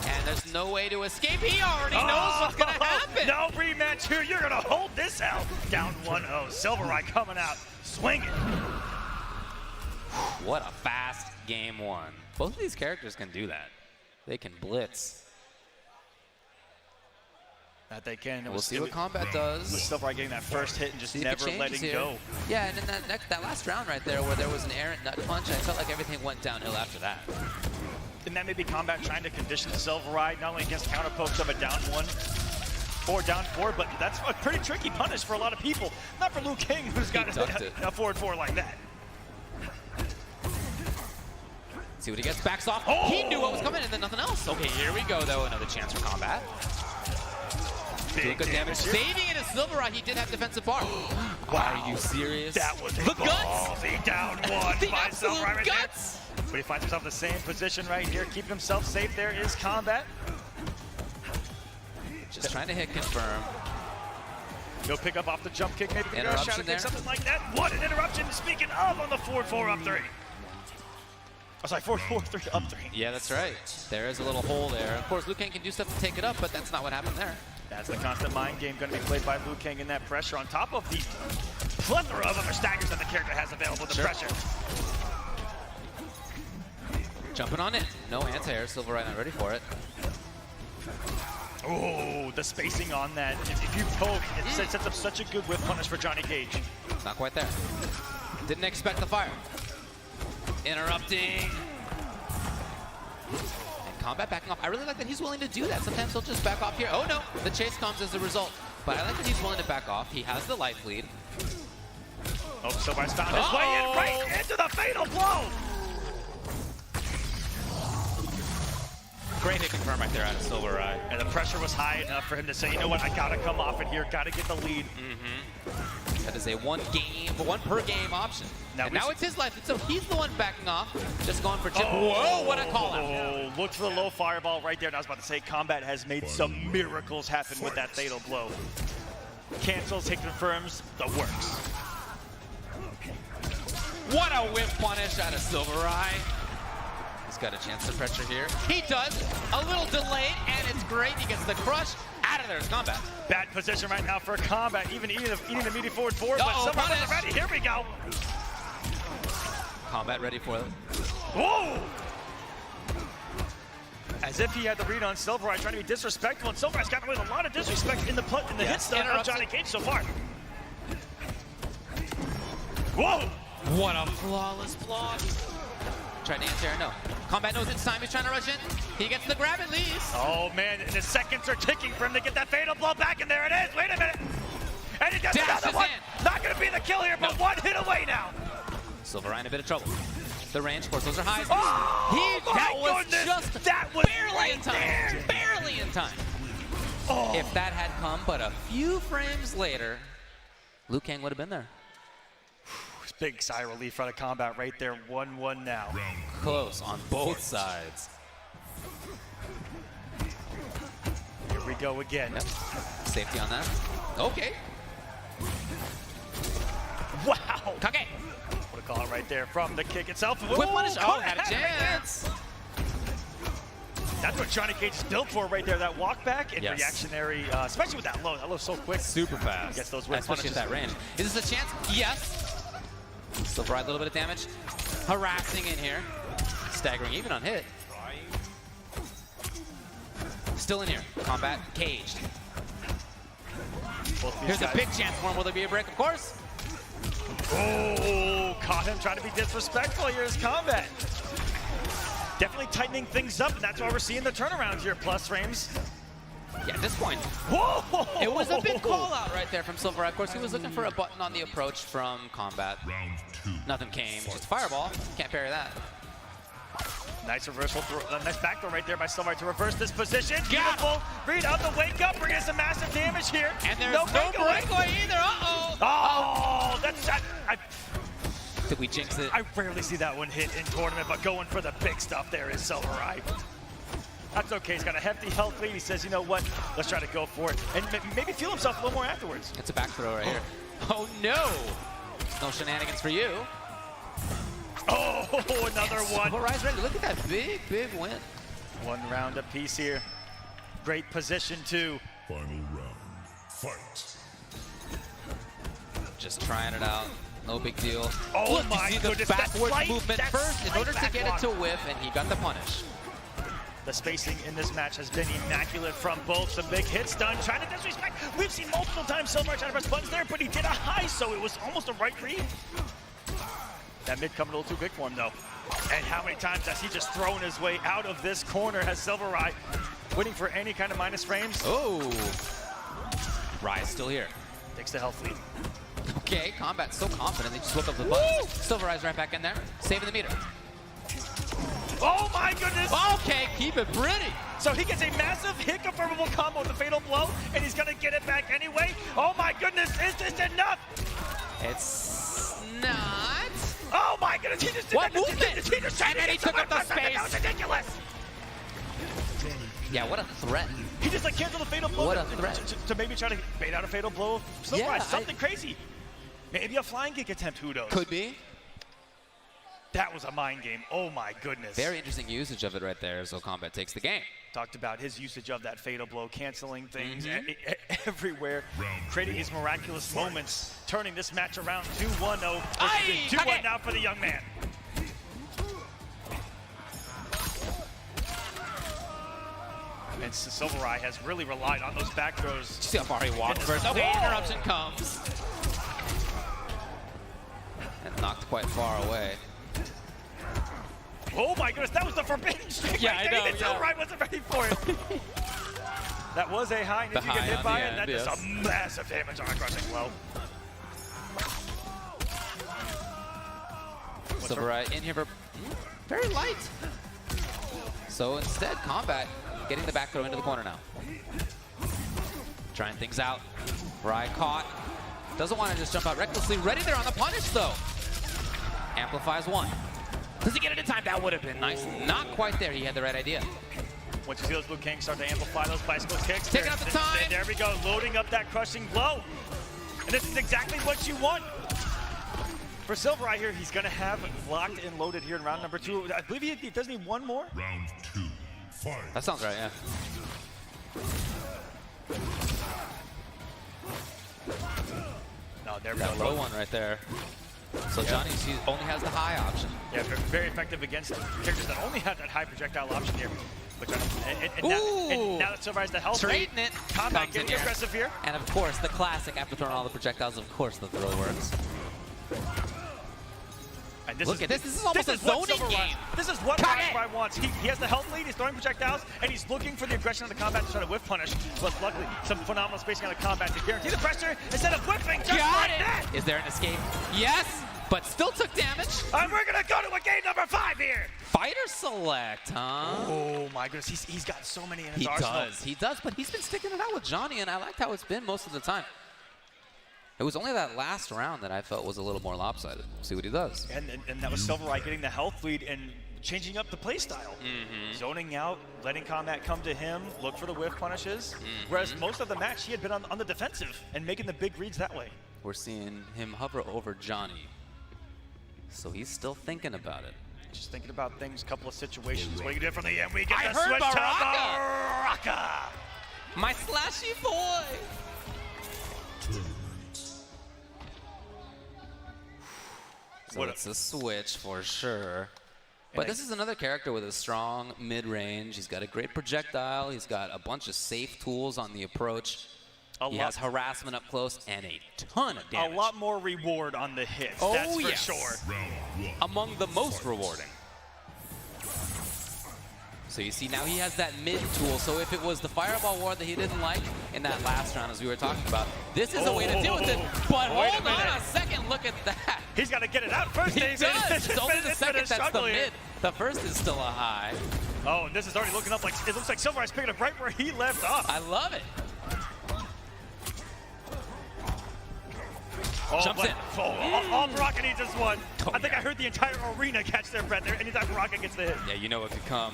And there's no way to escape. He already knows what's going to happen. No rematch here. You're going to hold this out. Down 1-0. Silver Riot coming out, swinging. What a fast game one. Both of these characters can do that. They can blitz. That they can. We'll see what Kombat does. Silver Riot getting that first hit and just never letting go. Yeah, and in that last round right there where there was an errant nut punch, I felt like everything went downhill after that. And that may be Kombat trying to condition Silver Riot not only against counter pokes of a down 1 or down 4, but that's a pretty tricky punish for a lot of people. Not for Liu Kang, who's got a forward 4 like that. See what he gets, backs off. Oh! He knew what was coming and then nothing else. Okay, here we go though, another chance for Kombat. Big good damage. Saving it as Silver Riot, he did have defensive bar. Wow. Are you serious? That was the guts. The down 1 the by Silver Riot right guts. There. But he finds himself in the same position right here, keeping himself safe. There is Kombat. Just trying to hit confirm. He'll pick up off the jump kick, maybe interruption there. Something like that. What an interruption! Speaking of, on the 4-4 up 3. Oh, sorry, 4-4-3 up 3. Yeah, that's right. There is a little hole there. Of course, Liu Kang can do stuff to take it up, but that's not what happened there. That's the constant mind game going to be played by Liu Kang in that pressure on top of the plethora of other staggers that the character has available to pressure. Jumping on it. No anti-air. Silver Riot not ready for it. Oh, the spacing on that. If you poke, it sets up such a good whip punish for Johnny Cage. It's not quite there. Didn't expect the fire. Interrupting. And Kombat backing off. I really like that he's willing to do that. Sometimes he'll just back off here. Oh no, the chase comes as a result. But I like that he's willing to back off. He has the life lead. Oh, Silver Riot's found his way in right into the fatal blow. Great hit confirm right there out of Silver Riot. And the pressure was high enough for him to say, you know what, I gotta come off it here, gotta get the lead. That is a one per game option. Now it's his life, so he's the one backing off, just going for chip. Whoa, what a call out. Oh, looked for the low fireball right there, and I was about to say, Kombat has made some miracles happen with that fatal blow. Cancels, hit confirms, the works. What a whip punish out of Silver Riot. He's got a chance to pressure here. He does. A little delayed, and it's great. He gets the crush. Out of there is Kombat. Bad position right now for Kombat. Even eating the meaty forward four, but someone wasn't ready. Here we go. Kombat ready for it. Whoa! As if he had the read on Silver Riot, trying to be disrespectful, and Silver Riot's gotten away with a lot of disrespect in the hit stun of Johnny Cage so far. Whoa! What a flawless block. Trying to answer, no. Kombat knows it's time, he's trying to rush in. He gets the grab at least. Oh man, the seconds are ticking for him to get that fatal blow back, and there it is. Wait a minute. And he gets another one. Not gonna be the kill here, but one hit away now. Silver Riot in a bit of trouble. The range, of course, those are high. Oh, that was just barely in time. There. Barely in time. Oh. If that had come but a few frames later, Liu Kang would have been there. Big sigh of relief out of Kombat right there. 1-1 now. Close on both sides. Here we go again. Yep. Safety on that. Okay. Wow. Kage. What a call right there from the kick itself. Whip punish. Oh, had a chance. That's what Johnny Cage is built for right there. That walk back and reactionary, especially with that low. That low's so quick. Super fast. Gets those whip especially punishes. at that range. Is this a chance? Yes. Silver Riot, a little bit of damage. Harassing in here. Staggering even on hit. Still in here. Kombat caged. Here's a big chance for him. Will there be a break? Of course. Oh, caught him trying to be disrespectful. Here's Kombat. Definitely tightening things up, and that's why we're seeing the turnaround here. Plus frames. Yeah, at this point, whoa! It was a big call out right there from Silver Riot. Of course, he was looking for a button on the approach from Kombat. Round 2. Nothing came. Just a fireball. Can't parry that. Nice reversal, nice back throw right there by Silver to reverse this position. Beautiful. Read out the wake up, bringing some massive damage here. And there's no breakaway either. Uh-oh. Oh, that's... Did we jinx it? I rarely see that one hit in tournament, but going for the big stuff there is Silver. That's okay. He's got a hefty health lead. He says, you know what? Let's try to go for it. And maybe feel himself a little more afterwards. It's a back throw right here. Oh, no. No shenanigans for you. Oh, another one. Silverrise ready. Look at that big, big win. One round apiece here. Great position, too. Final round. Fight. Just trying it out. No big deal. Oh, look, my you see goodness. the backward movement that first in order to get it to block. whiff, and he got the punish. The spacing in this match has been immaculate from both. Some big hits done, trying to disrespect. We've seen multiple times Silver trying to press buttons there, but he did a high, so it was almost a right read. That mid coming a little too big for him, though. And how many times has he just thrown his way out of this corner? Has Silver waiting for any kind of minus frames? Oh. Rise still here. Takes the health lead. Okay, Kombat so confident. They just look up the buttons. Silverrise right back in there, saving the meter. Oh my goodness! Okay, keep it pretty. So he gets a massive hit confirmable combo with the fatal blow, and he's gonna get it back anyway. Oh my goodness, is this enough? It's not. Oh my goodness, he just did What that. movement? He just And then he took up the space. That was ridiculous. Yeah, what a threat. He just like canceled the fatal blow. What a threat. To maybe try to bait out a fatal blow. Yeah, something crazy. Maybe a flying kick attempt, who knows? Could be. That was a mind game. Oh my goodness. Very interesting usage of it right there, so Kombat takes the game. Talked about his usage of that fatal blow, canceling things everywhere, creating these miraculous moments, turning this match around 2-1-0. 2-1 now for the young man. And Silverai has really relied on those back throws. See how far he walked first. Okay, interruption comes. And knocked quite far away. Oh my goodness, that was the forbidden streak right there. Even Silverai wasn't ready for it. That was a high, and if you get hit by it, that does some massive damage on a crushing blow. Silverai in here for very light. So instead, Kombat getting the back throw into the corner now. Trying things out. Rai caught. Doesn't want to just jump out recklessly. Ready there on the punish, though. Amplifies one. Does he get it in time? That would have been nice. Not quite there. He had the right idea. Once you see those Liu Kang start to amplify those bicycle kicks. Taking out the time. There we go, loading up that crushing blow. And this is exactly what you want. For Silver right here, he's going to have locked and loaded here in round number 2. I believe he does need one more. Round 2. Fight. That sounds right, yeah. No, there we That go. low one right there. So Johnny only has the high option. Yeah, very effective against characters that only have that high projectile option here. Which and now that Silver has the health rate, Trading it. Kombat getting aggressive here. And of course, the classic, after throwing all the projectiles, of course the throw works. And this Look at this. This is almost a zoning game. This is what Rai wants. He has the health lead, he's throwing projectiles, and he's looking for the aggression of the Kombat to try to whiff punish. But luckily, some phenomenal spacing on the Kombat to guarantee the pressure instead of whipping just like that. Is there an escape? Yes, but still took damage. And we're going to go to a game number 5 here. Fighter select, huh? Oh my goodness, he's got so many in his arsenal. He does, but he's been sticking it out with Johnny, and I liked how it's been most of the time. It was only that last round that I felt was a little more lopsided. See what he does. And that was Silverai getting the health lead and changing up the play style. Zoning out, letting Kombat come to him, look for the whiff punishes. Whereas most of the match, he had been on the defensive and making the big reads that way. We're seeing him hover over Johnny. So he's still thinking about it. Just thinking about things, couple of situations. What do you do from the end? We get I the heard switch to Baraka! Baraka! My slashy boy! So it's a switch for sure. But this is another character with a strong mid-range. He's got a great projectile. He's got a bunch of safe tools on the approach. He has harassment up close and a ton of damage. A lot more reward on the hits, oh, that's for yes. sure. Among the most rewarding. So you see now he has that mid tool. So if it was the fireball ward that he didn't like in that last round as we were talking about, this is a way to deal with it. But hold on a second, look at that. He's got to get it out first. He does. It's only the second that's the mid. The first is still a high. Oh, and this is already looking up like, it looks like Silvereyes picking up right where he left off. I love it. Oh, Jumps in. All Baraka needs is one. Oh, I think yeah. I heard the entire arena catch their breath there anytime Baraka gets the hit. Yeah, you know it could come.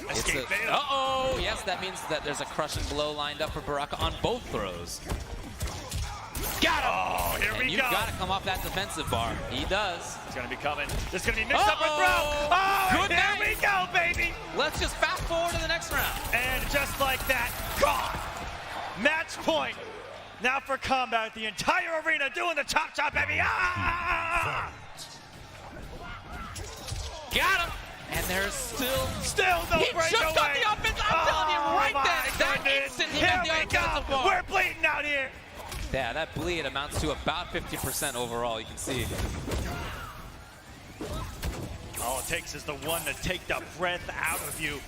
Escape fail. Uh-oh! Yes, that means that there's a crushing blow lined up for Baraka on both throws. Got him! Oh, here we go. You've got to come off that defensive bar. He does. It's going to be coming. This is going to be mixed up with throw. Oh, Good and night. here we go, baby. Let's just fast forward to the next round. And just like that, gone. Match point. Now for Kombat, the entire arena doing the chop, baby. Ah! Got him! And there's still no he breakaway. just got the offense. I'm telling you right my there. That goodness. instant he Here got the we offensive go. bar. We're bleeding out here. Yeah, that bleed amounts to about 50% overall, you can see. All it takes is the one to take the breath out of you.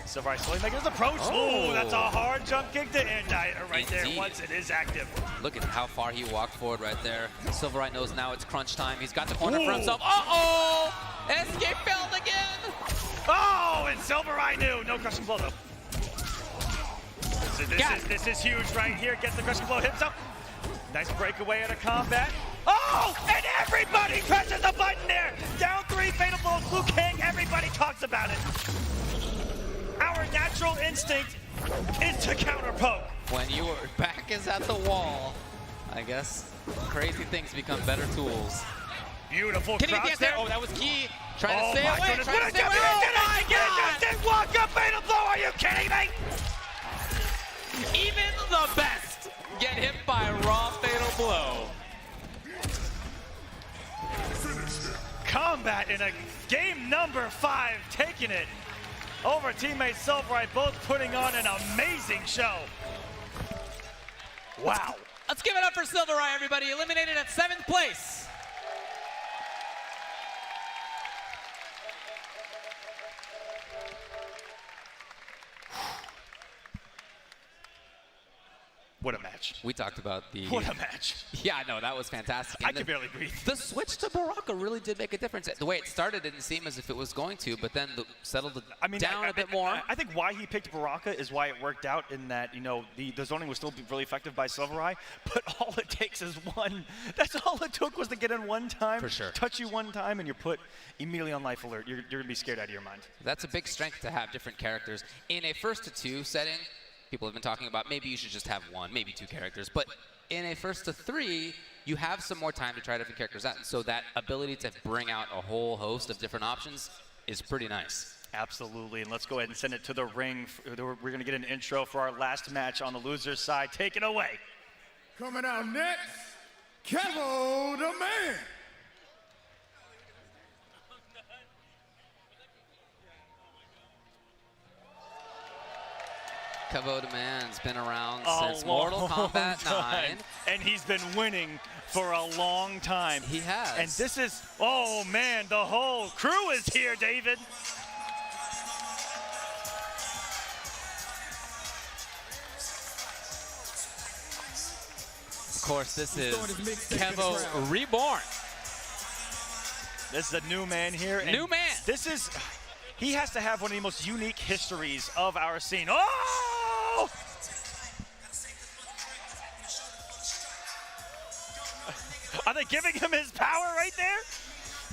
Silvereyes slowly making his approach. Oh, that's a hard jump kick to end right Indeed. there once it is active. Look at how far he walked forward right there. Silvereyes knows now it's crunch time. He's got the corner for himself. Uh-oh! Escape failed again! Oh, and Silvereyes knew. No crushing blow, though. So this is huge right here. Gets the crushing blow himself. Nice breakaway out of Kombat. Oh, and everybody presses the button there. Down 3 fatal blows. Liu Kang, everybody talks about it. Our natural instinct is to counter poke. When your back is at the wall, I guess crazy things become better tools. Beautiful Can he cross get there. there? Oh, that was key. Trying to stay my away. goodness. Trying to stay away. Oh my God! God. Did walk up fatal blow. Are you kidding me? Even the best get hit by a raw fatal blow. Kombat in a game number 5, taking it over teammate Silvereyes, both putting on an amazing show. Wow. Let's give it up for Silvereyes, everybody. Eliminated at 7th place. What a match. We talked about the... What a match. Yeah, I know, that was fantastic. I And can barely breathe. The switch to Baraka really did make a difference. The way it started didn't seem as if it was going to, but then settled down a bit more. I think why he picked Baraka is why it worked out in that, you know, the zoning was still really effective by Silvereyes, but all it takes is one. That's all it took was to get in one time, For sure. touch you one time, and you're put immediately on life alert. You're going to be scared out of your mind. That's a big strength to have different characters. In a 1-2 setting, people have been talking about maybe you should just have 1, maybe 2 characters. But in a 1-3, you have some more time to try different characters out. And so that ability to bring out a whole host of different options is pretty nice. Absolutely, and let's go ahead and send it to the ring. We're going to get an intro for our last match on the loser's side. Take it away. Coming out next, Kevo the Man. Kevo the Man's been around A since Mortal long Kombat 9. time. And he's been winning for a long time. He has. And this is, oh man, the whole crew is here, David. Of course, this is Kevo Reborn. This is a new man here. And New man. This is, he has to have one of the most unique histories of our scene. Oh! Are they giving him his power right there?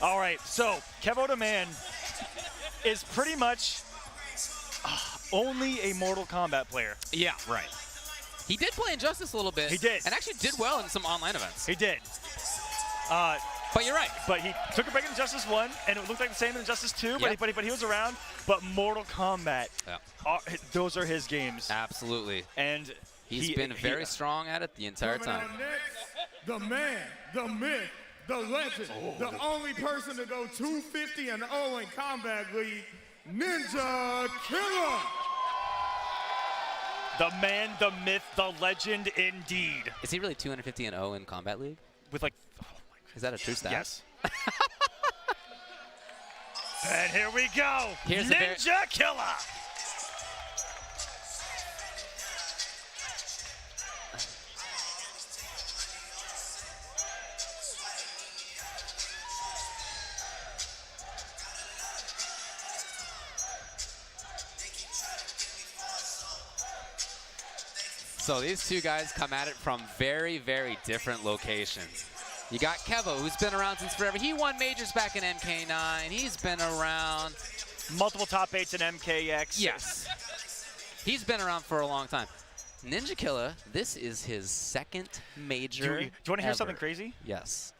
All right, so Kevo the Man is pretty much only a Mortal Kombat player. Yeah, right. He did play Injustice a little bit. He did. And actually did well in some online events. He did. But you're right. But he took a break in Injustice 1, and it looked like the same in Injustice 2, Yep. but he was around. But Mortal Kombat, those are his games. Absolutely. And He's been very strong at it the entire Coming time. out next, the man, the myth, the legend, the only person to go 250-0 in Combat League, Ninja Killer. The man, the myth, the legend, indeed. Is he really 250-0 in Combat League? With like, Is that a true stat? yes. And here we go. Here's a Ninja Killer. So these two guys come at it from very, very different locations. You got Kevo, who's been around since forever. He won majors back in MK9. He's been around. Multiple top 8s in MKX. Yes. He's been around for a long time. Ninjakilla, this is his second major. Do you want to hear something crazy? Yes.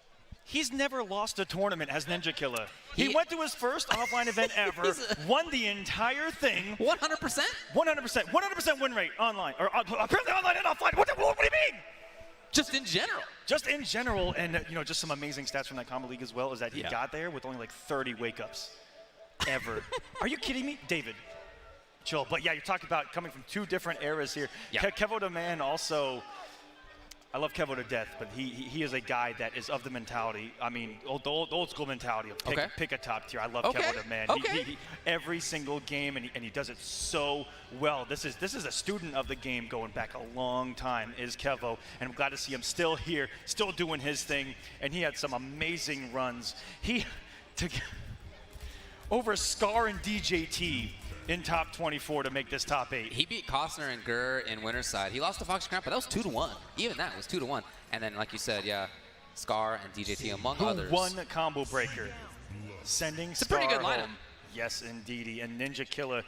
He's never lost a tournament as Ninjakilla. He went to his first offline event ever, won the entire thing. 100%? 100%. 100% win rate online. Or apparently online and offline. What do you mean? Just in general. Just in general, and you know, just some amazing stats from that Combo League as well is that he got there with only like 30 wake-ups ever. Are you kidding me? David, chill. But yeah, you're talking about coming from two different eras here. Yeah. Kevo the Man also, I love Kevo to death, but he is a guy that is of the mentality. I mean, the old school mentality of pick a top tier. I love Kevo the Man. He, every single game, and he does it so well. This is a student of the game going back a long time, is Kevo, and I'm glad to see him still here, still doing his thing, and he had some amazing runs. He took over Scar and DJT in top 24 to make this top 8. He beat Costner and Gurr in winner's side. He lost to Fox Cramp, but that was 2-1. Even that was 2-1. And then, like you said, yeah, Scar and DJT among others. Who won the Combo Breaker? Sending it's a pretty good lineup. Home. Yes, indeedy. And Ninjakilla,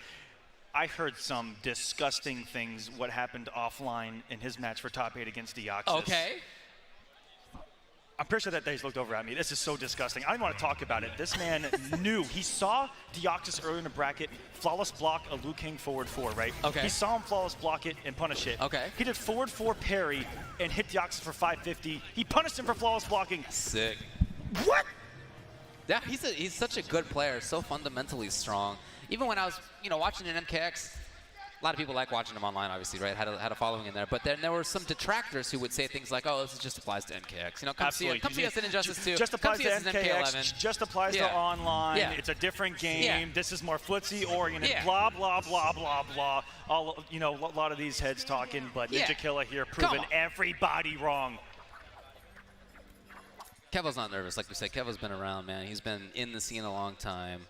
I heard some disgusting things what happened offline in his match for top 8 against Deoxys. Okay. I'm pretty sure that he's looked over at me. This is so disgusting. I don't want to talk about it. This man knew. He saw Deoxys early in the bracket, flawless block a Liu Kang forward 4, right? Okay. He saw him flawless block it and punish it. Okay. He did forward 4 parry and hit Deoxys for 550. He punished him for flawless blocking. Sick. What? Yeah, he's such a good player, so fundamentally strong. Even when I was, watching in MKX, a lot of people like watching him online, obviously, right? Had a following in there. But then there were some detractors who would say things like, "Oh, this just applies to MKX." Come see us in Injustice 2. Just applies to MK11. MKX. Just applies to online. Yeah. It's a different game. Yeah. This is more footsie oriented. Yeah. Blah blah blah blah blah. All a lot of these heads talking, but Ninjakilla here proving everybody wrong. Kevo's not nervous, like we said. Kevo's been around, man. He's been in the scene a long time.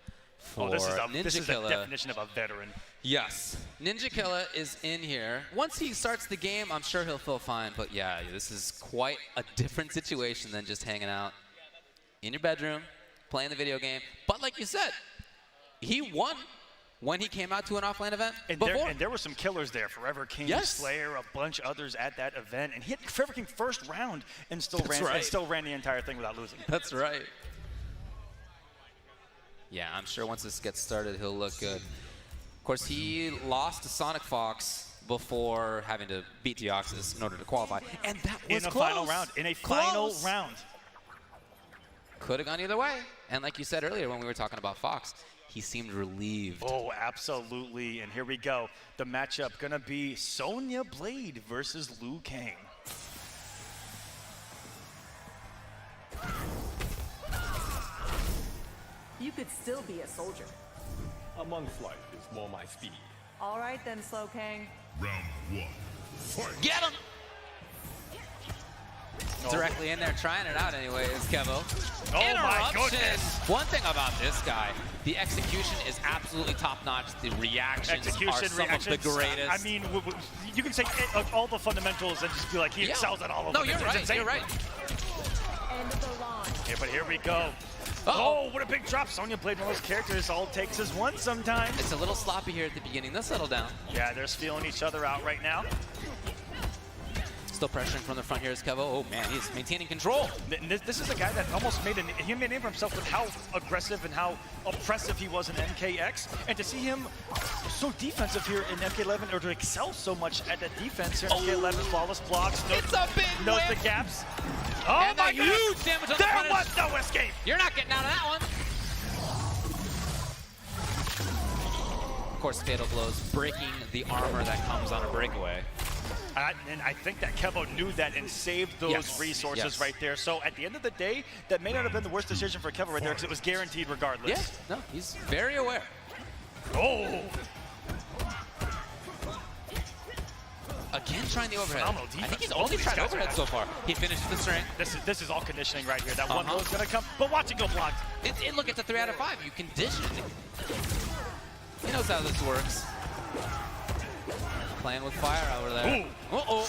This is the definition of a veteran. Yes. Ninjakilla is in here. Once he starts the game, I'm sure he'll feel fine. But yeah, this is quite a different situation than just hanging out in your bedroom, playing the video game. But like you said, he won when he came out to an offline event before. And there were some killers there. Forever King, Slayer, a bunch of others at that event. And he hit Forever King first round and still ran the entire thing without losing. That's right. Yeah, I'm sure once this gets started, he'll look good. Of course, he lost to Sonic Fox before having to beat Deoxys in order to qualify. And that was in a final round. In a final round. Could have gone either way. And like you said earlier when we were talking about Fox, he seemed relieved. Oh, absolutely. And here we go. The matchup going to be Sonya Blade versus Liu Kang. You could still be a soldier. Amongst life is more my speed. All right then, Slow Kang. Round 1. Fight. Get him! Directly in there, trying it out anyway, is Kevo. Oh my goodness! One thing about this guy, the execution is absolutely top-notch. The reactions are some of the greatest. I mean, you can say all the fundamentals and just be like, he excels at all of them. No, you're right, you're right. End of the line. Yeah, but here we go. Oh, what a big drop. Sonya Blade, one of those characters, all it takes is one sometimes. It's a little sloppy here at the beginning. They'll settle down. Yeah, they're feeling each other out right now. Still pressuring from the front here is Kevo. Oh man, he's maintaining control. This is a guy that almost made a name for himself with how aggressive and how oppressive he was in MKX. And to see him so defensive here in MK11, or to excel so much at the defense here in MK11, flawless blocks. It's a big knows whip. The gaps. Oh my God! Huge damage on the There was no escape. You're not getting out of that one. Of course, fatal blows, breaking the armor that comes on a breakaway. And I think that Kevo knew that and saved those resources right there. So at the end of the day, that may not have been the worst decision for Kevo right there because it was guaranteed regardless. Yeah, no, he's very aware. Oh! Again, trying the overhead. Phenomenal I think he's only tried overhead so far. He finished the string. This is all conditioning right here. That one blow is going to come, but watch it go blocked. Look, it's a 3 out of 5. You condition it. He knows how this works. playing with fire over there. Ooh. Uh-oh.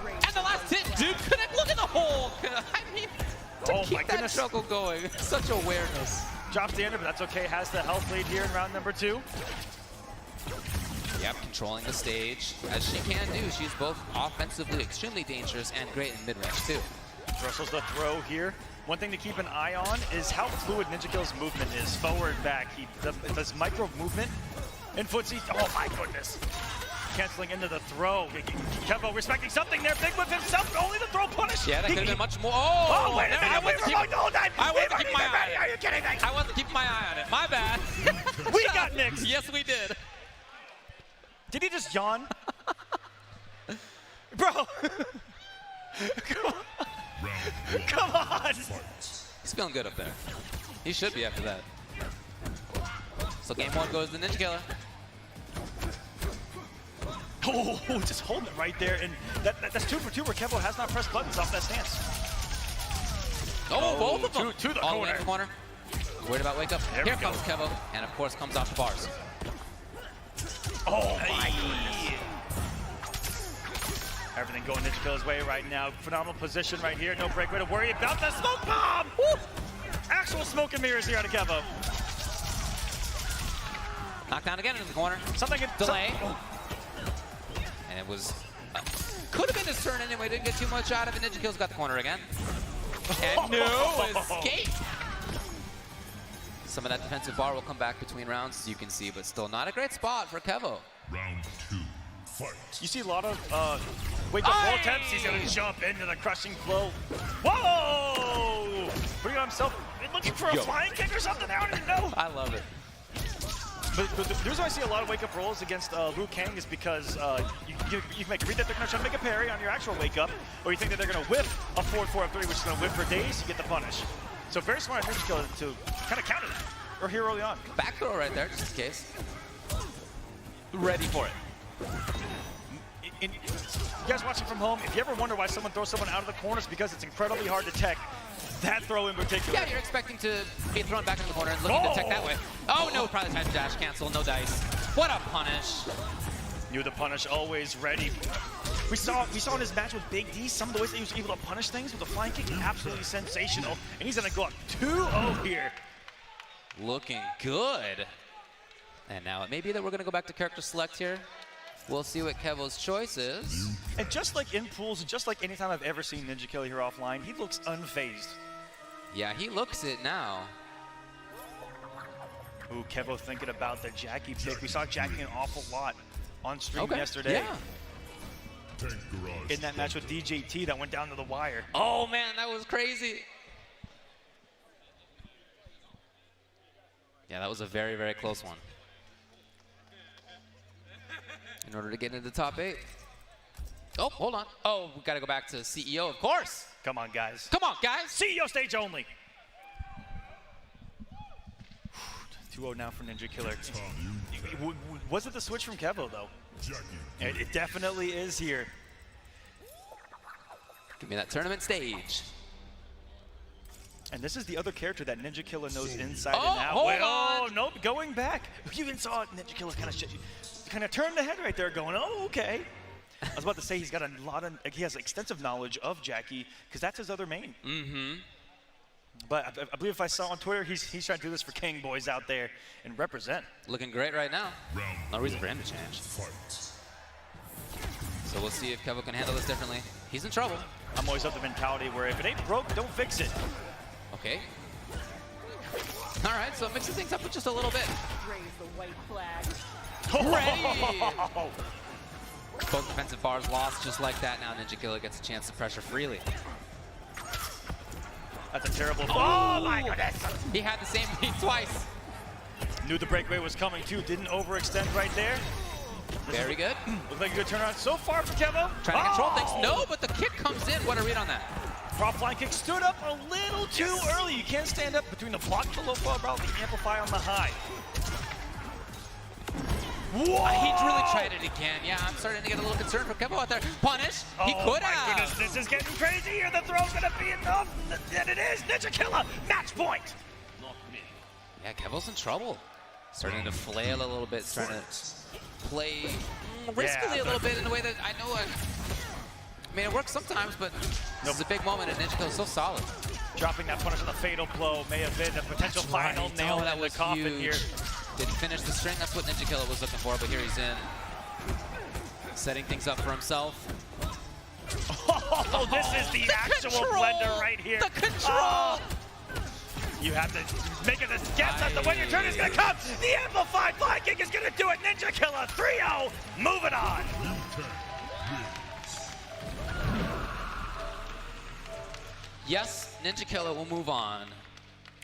And the last hit, dude, couldn't look at the hole. I mean, to keep that struggle going, such awareness. Drops the ender, but that's okay. Has the health lead here in round number 2. Yep, controlling the stage, as she can do. She's both offensively extremely dangerous and great in mid-range, too. Wrestles the throw here. One thing to keep an eye on is how fluid Ninjakill's movement is, forward, back. He does micro movement in footsie. Oh my goodness. Canceling into the throw. Kevo respecting something there. Big whip himself, only the throw punish. Yeah, that could have been much more. Oh, wait a minute. I wasn't keeping my eye on it. Are you kidding me? I wasn't keeping my eye on it. My bad. We got nixed. Yes, we did. Did he just yawn? Bro. Come on. He's feeling good up there. He should be after that. So game 1 goes to Ninja Killer. Oh, just holding it right there. And that's 2 for 2 where Kevo has not pressed buttons off that stance. Oh, both of them. To the all corner. the way in the corner. Worried about wake up. There Here we comes go. Kevo. And of course comes off the bars. Oh my goodness. Everything going Ninja Killer's way right now. Phenomenal position right here. No breakaway to worry about. The smoke bomb! Woo! Actual smoke and mirrors here out of Kevo. Knockdown again into the corner. Something Delay. And it was, could have been his turn anyway. Didn't get too much out of it. Ninja Kill's got the corner again. And no escape. Some of that defensive bar will come back between rounds, as you can see, but still not a great spot for Kevo. Round 2, fight. You see a lot of wake-up roll attempts. He's going to jump into the crushing blow. Whoa! Putting on himself, looking for a flying kick or something. I don't even know. I love it. But the reason I see a lot of wake-up rolls against Liu Kang is because you can read that they're going to try to make a parry on your actual wake-up, or you think that they're going to whip a forward 4-3, which is going to whip for days, you get the punish. So very smart Ninja Killer to kind of counter that, or here early on. Back throw right there, just in case. Ready for it. You guys watching from home, if you ever wonder why someone throws someone out of the corner, it's because it's incredibly hard to tech. That throw in particular. Yeah, you're expecting to be thrown back into the corner and looking to tech that way. Oh no, probably tried to dash cancel, no dice. What a punish. Knew the punish, always ready. We saw in his match with Big D, some of the ways that he was able to punish things with a flying kick, absolutely sensational. And he's gonna go up 2-0 here. Looking good. And now it may be that we're gonna go back to character select here. We'll see what Kevo's choice is. And just like in pools, and just like anytime I've ever seen Ninja Killer here offline, he looks unfazed. Yeah, he looks it now. Ooh, Kevo thinking about the Jackie pick. We saw Jackie an awful lot on stream yesterday. Yeah. In that match with DJT that went down to the wire. Oh man, that was crazy. Yeah, that was a very, very close one. In order to get into the top 8. Oh, hold on. Oh, we gotta go back to CEO, of course. Come on, guys. Come on, guys. CEO stage only. 2-0 now for Ninja Killer. Was it the switch from Kevo, though? It definitely is here. Give me that tournament stage. And this is the other character that Ninja Killer knows inside and out. Hold on. Oh, nope, going back. You even saw Ninja Killer kind of turn the head right there going, oh, okay. I was about to say he has extensive knowledge of Jackie because that's his other main. Mm-hmm. But I believe if I saw on Twitter, he's trying to do this for King boys out there and represent. Looking great right now. No reason for him to change. So we'll see if Kevo can handle this differently. He's in trouble. I'm always of the mentality where if it ain't broke, don't fix it. Okay. All right, so mixing things up with just a little bit. Raise the white flag. Ready! Both defensive bars lost just like that. Now Ninja Killer gets a chance to pressure freely. That's a terrible. Oh my goodness! He had the same beat twice. Knew the breakaway was coming too. Didn't overextend right there. Very good. Looks like a good turnaround so far for Kevo. Trying to control things. No, but the kick comes in. What a read on that. Prop flying kick stood up a little too early. You can't stand up between the block and the low bar, the amplify on the high. Whoa! He really tried it again. Yeah, I'm starting to get a little concerned for Kevo out there. Punish. He could have. Goodness, this is getting crazy here. The throw's gonna be enough, and it is. Ninja Killer, match point. Yeah, Kevo's in trouble. Starting to flail a little bit, starting to play riskily a little bit in a way that I know. I mean, it works sometimes, but this is a big moment, and Yugioh is so solid. Dropping that punish on the fatal blow may have been a potential final nail in the coffin here. Didn't finish the string. That's what Yugioh was looking for, but here he's in. Setting things up for himself. Oh, this is the actual blender right here. The control! Oh. You have to make a guess as to when your turn is going to come. The amplified fly kick is going to do it. Yugioh 3-0. Moving on. Yes, Yugioh will move on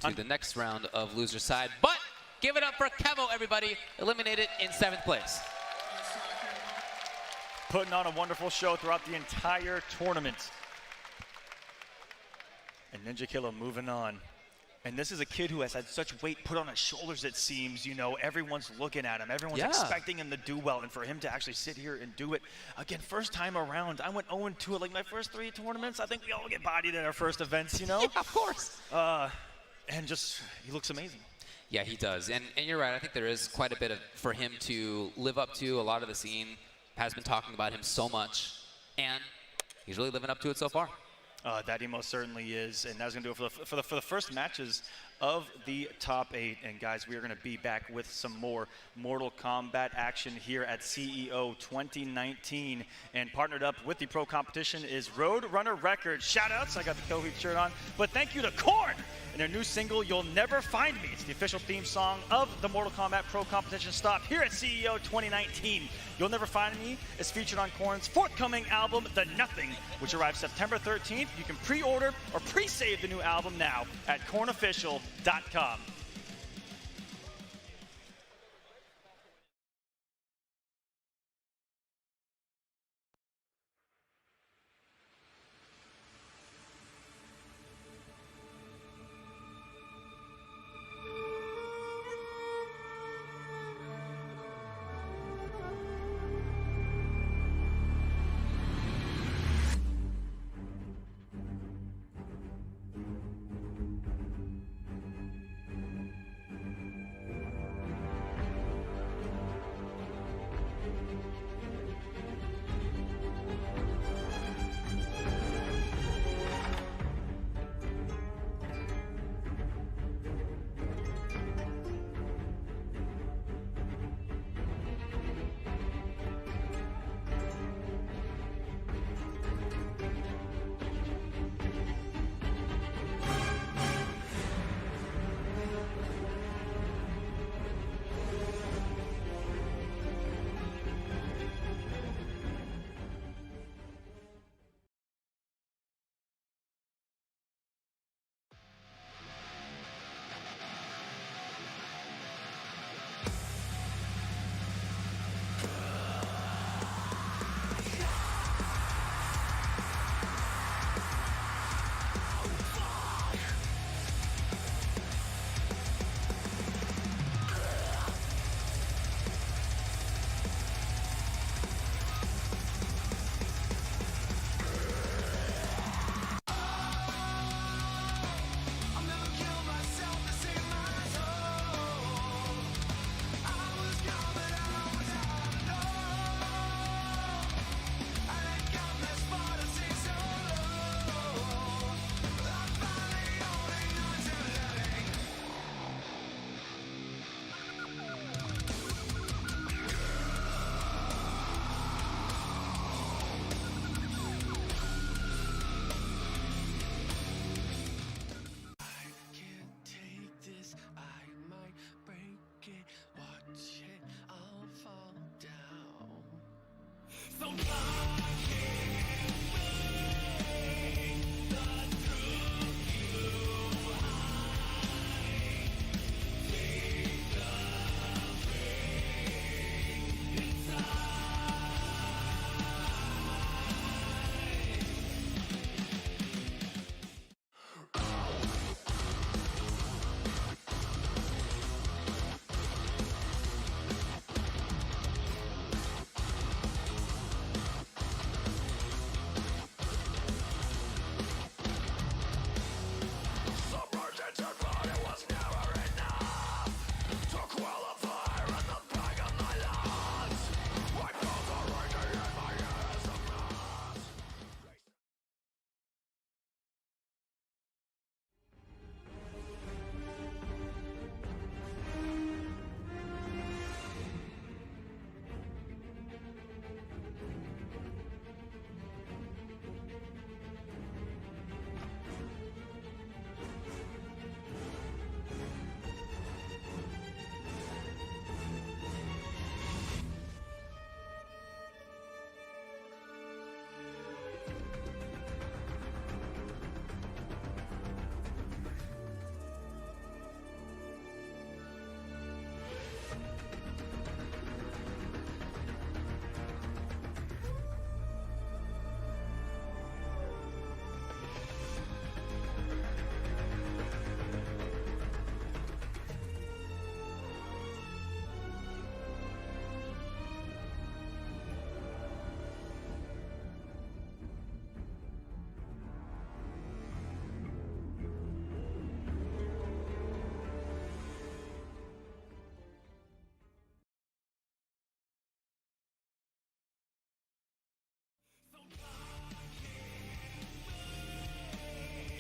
to the next round of loser side, but give it up for Kevo, everybody. Eliminated in 7th place. Putting on a wonderful show throughout the entire tournament. And Yugioh moving on. And this is a kid who has had such weight put on his shoulders, it seems. You know, everyone's looking at him. Everyone's expecting him to do well. And for him to actually sit here and do it, again, first time around. I went 0-2 at like my first 3 tournaments. I think we all get bodied at our first events, you know? Yeah, of course. And just, he looks amazing. Yeah, he does. And you're right. I think there is quite a bit for him to live up to. A lot of the scene has been talking about him so much. And he's really living up to it so far. That he most certainly is, and that's going to do it for the first matches of the top 8. And guys, we are going to be back with some more Mortal Kombat action here at CEO 2019. And partnered up with the pro competition is Roadrunner Records. Shout outs, I got the Kohi shirt on, but thank you to Korn and their new single, You'll Never Find Me. It's the official theme song of the Mortal Kombat pro competition stop here at CEO 2019. You'll Never Find Me is featured on Korn's forthcoming album, The Nothing, which arrives September 13th. You can pre-order or pre-save the new album now at kornofficial.com.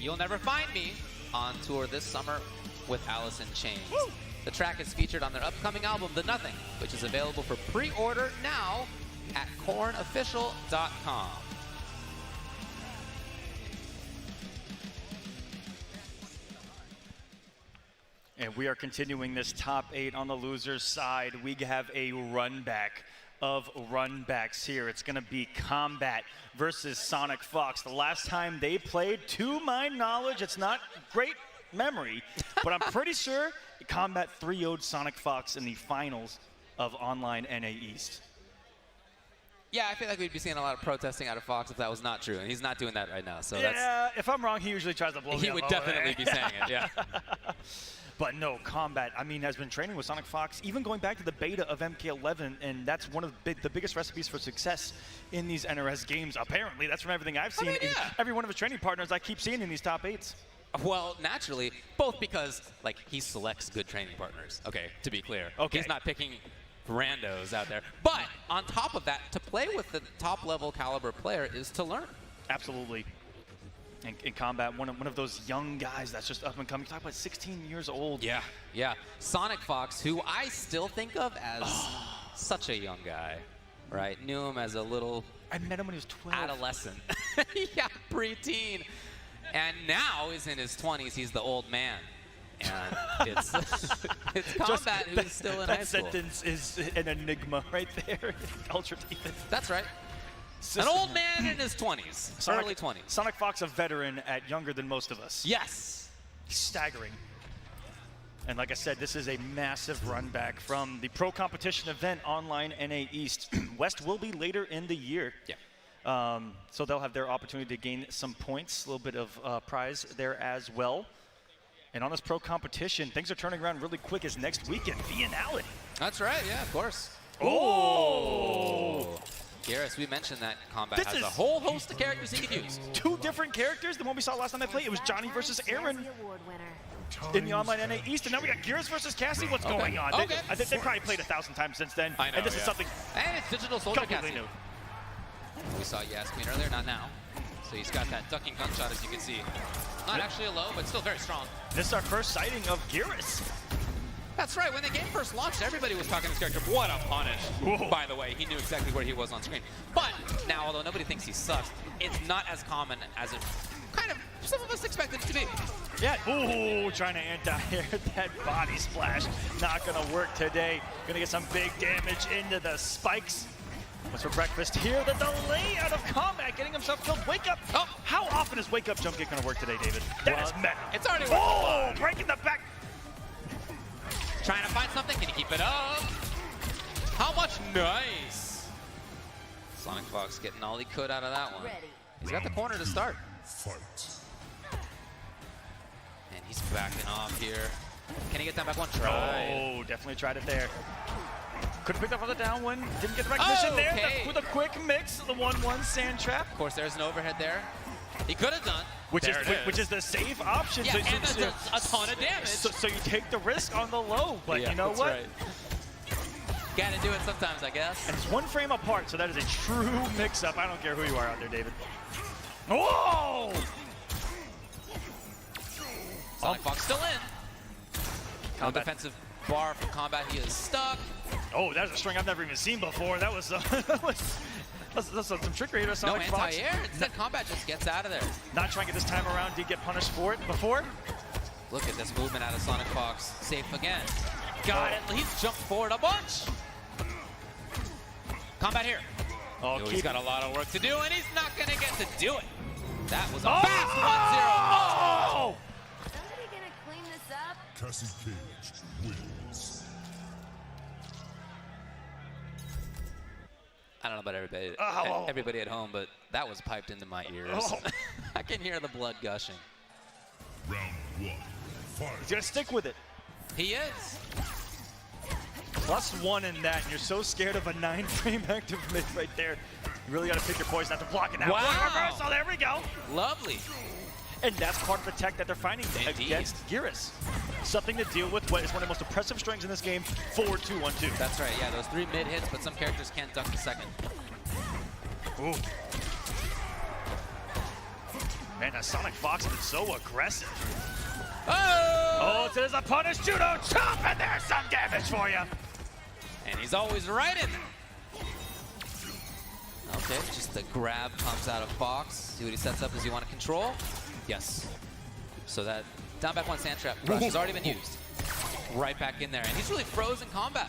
You'll Never Find Me on tour this summer with Alice in Chains. Woo! The track is featured on their upcoming album, The Nothing, which is available for pre-order now at cornofficial.com. And we are continuing this top 8 on the losers side. We have a run back of run backs here. It's going to be Kombat versus Sonic Fox. The last time they played, to my knowledge, it's not great memory, but I'm pretty sure Kombat 3-0'd Sonic Fox in the finals of Online NA East. Yeah, I feel like we'd be seeing a lot of protesting out of Fox if that was not true, and he's not doing that right now. So yeah, if I'm wrong, he usually tries to blow me up. He would definitely be saying it, yeah. But no, Kombat, I mean, has been training with Sonic Fox, even going back to the beta of MK11, and that's one of the biggest recipes for success in these NRS games, apparently. That's from everything I've seen. I mean, yeah. Every one of his training partners I keep seeing in these top 8s. Well, naturally, both because, like, he selects good training partners, okay, to be clear. Okay. He's not picking randos out there. But on top of that, to play with the top-level caliber player is to learn. Absolutely. In Kombat, one of those young guys that's just up and coming. Talk about 16 years old. Yeah, yeah. Sonic Fox, who I still think of as such a young guy, right? Knew him as a little... I met him when he was 12. Adolescent. Yeah, preteen. And now he's in his 20s. He's the old man. And it's Kombat who's still in high school. That sentence is an enigma right there. Ultra Demon. That's right. An old man in his 20s, early 20s. Sonic Fox, a veteran at younger than most of us. Yes. Staggering. And like I said, this is a massive run back from the pro competition event Online NA East. West will be later in the year. Yeah. So they'll have their opportunity to gain some points, a little bit of prize there as well. And on this pro competition, things are turning around really quick as next weekend, Finality. That's right, yeah, of course. Oh! Garrus, we mentioned that Kombat has a whole host of characters he could use. 2 different characters. The one we saw last time they played, it was Johnny versus Aaron in the Online NA East, and now we got Garrus versus Cassie. What's going on? I think they probably played 1,000 times since then. I know, and this is something and it's Digital Soldier completely Cassie. new. We saw Yasmin earlier, not now. So he's got that ducking gunshot, as you can see. Not actually a low, but still very strong. This is our first sighting of Garrus. That's right. When the game first launched, everybody was talking this character. What a punish. Whoa. By the way, he knew exactly where he was on screen. But now, although nobody thinks he sucks, it's not as common as it kind of some of us expected it to be. Yeah. Ooh, trying to anti-air that body splash. Not going to work today. Going to get some big damage into the spikes. What's for breakfast here? The delay out of Kombat, getting himself killed. Wake up. Oh, how often is wake up jump kick going to work today, David? That is meta. It's already working. Oh, breaking the back. Trying to find something. Can he keep it up? How much? Nice. Sonic Fox getting all he could out of that one. He's got the corner to start. Fight. And he's backing off here. Can he get that back one? Try. Oh, definitely tried it there. Could have picked up on the down one. Didn't get the recognition there. With a quick mix, the 1-1 sand trap. Of course, there's an overhead there. He could have done. Which is the safe option. Yeah, and that's a ton of damage. So you take the risk on the low, but yeah, you know what? Right. Gotta do it sometimes, I guess. And it's 1 frame apart, so that is a true mix-up. I don't care who you are out there, David. Whoa! Sonic Fox still in. No defensive bar from Kombat. He is stuck. Oh, that is a string I've never even seen before. That was that's some trickery to Sonic Fox. No anti-air. Instead, Kombat just gets out of there. Not trying to get this time around. Did get punished for it before. Look at this movement out of Sonic Fox. Safe again. Got it. He's jumped forward a bunch. Kombat here. Oh, he's got a lot of work to do, and he's not going to get to do it. That was a fast 1-0. Oh! Somebody gonna clean this up? Cassie Cage wins. I don't know about everybody at home, but that was piped into my ears. Oh. I can hear the blood gushing. Round 1. Fight. He's gonna stick with it. He is. +1 in that, and you're so scared of a 9-frame active mid right there. You really gotta pick your poison not to block it now. Wow. So there we go. Lovely. And that's part of the tech that they're finding against Garrus. Something to deal with what is one of the most oppressive strings in this game, forward 2-1-2. That's right, yeah, those 3 mid hits, but some characters can't duck the second. Ooh. Man, that Sonic Fox has been so aggressive. Oh! Oh, there's a punish judo chop, and there's some damage for you. And he's always right in there. Okay, just the grab comes out of Fox. See what he sets up. Does he want to control? Yes. So that down back one sand trap rush has already been used. Right back in there. And he's really frozen combat.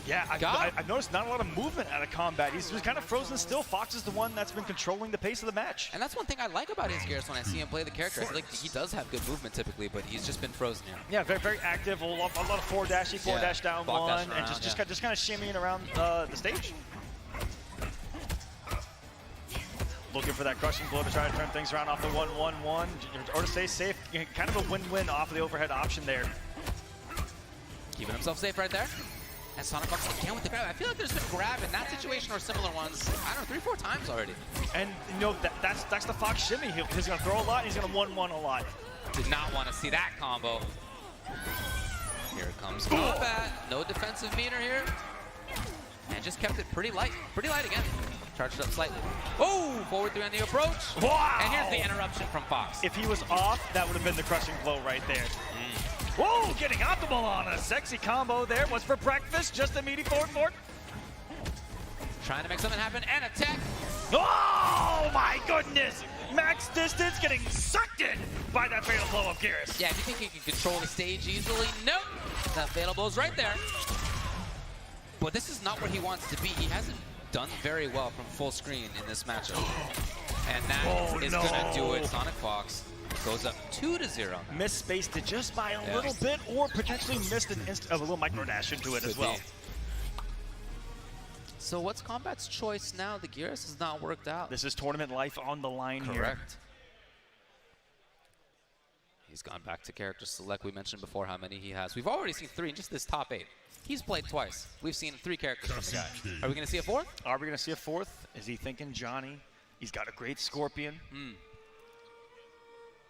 Yeah, I've noticed not a lot of movement out of Kombat. He's just kind of frozen still. Fox is the one that's been controlling the pace of the match. And that's one thing I like about his Gears when I see him play the character. I feel like he does have good movement typically, but he's just been frozen here. Yeah, very, very active. A lot of forward dashy, forward dash down one, and just kind of shimmying around the stage. Looking for that crushing blow to try to turn things around off the 1-1-1, or to stay safe. Kind of a win-win off of the overhead option there. Keeping himself safe right there. And Sonic Fox again with the grab. I feel like there's been grab in that situation or similar ones, I don't know, 3-4 times already. And you know, that's the Fox shimmy. He's going to throw a lot, and he's going to 1-1 a lot. Did not want to see that combo. Here comes Kombat. No defensive meter here. And just kept it pretty light. Pretty light again. Charged it up slightly. Oh, forward three on the approach. Wow. And here's the interruption from Fox. If he was off, that would have been the crushing blow right there. Whoa, getting optimal on a sexy combo there. What's for breakfast? Just a meaty forward. Trying to make something happen and attack. Oh my goodness! Max distance getting sucked in by that fatal blow of Geras. Yeah, if you think he can control the stage easily, nope. That fatal blow's right there. But this is not where he wants to be. He hasn't done very well from full screen in this matchup. And that is gonna do it. Sonic Fox goes up 2-0. Misspaced it just by a little bit, or potentially missed a little micro dash into it as well. So what's Kombat's choice now? The Geras has not worked out. This is tournament life on the line here. Correct. He's gone back to character select. We mentioned before how many he has. We've already seen 3 in just this top 8. He's played twice. We've seen 3 characters from the guy. Are we going to see a 4th? Are we going to see a 4th? Is he thinking Johnny? He's got a great Scorpion.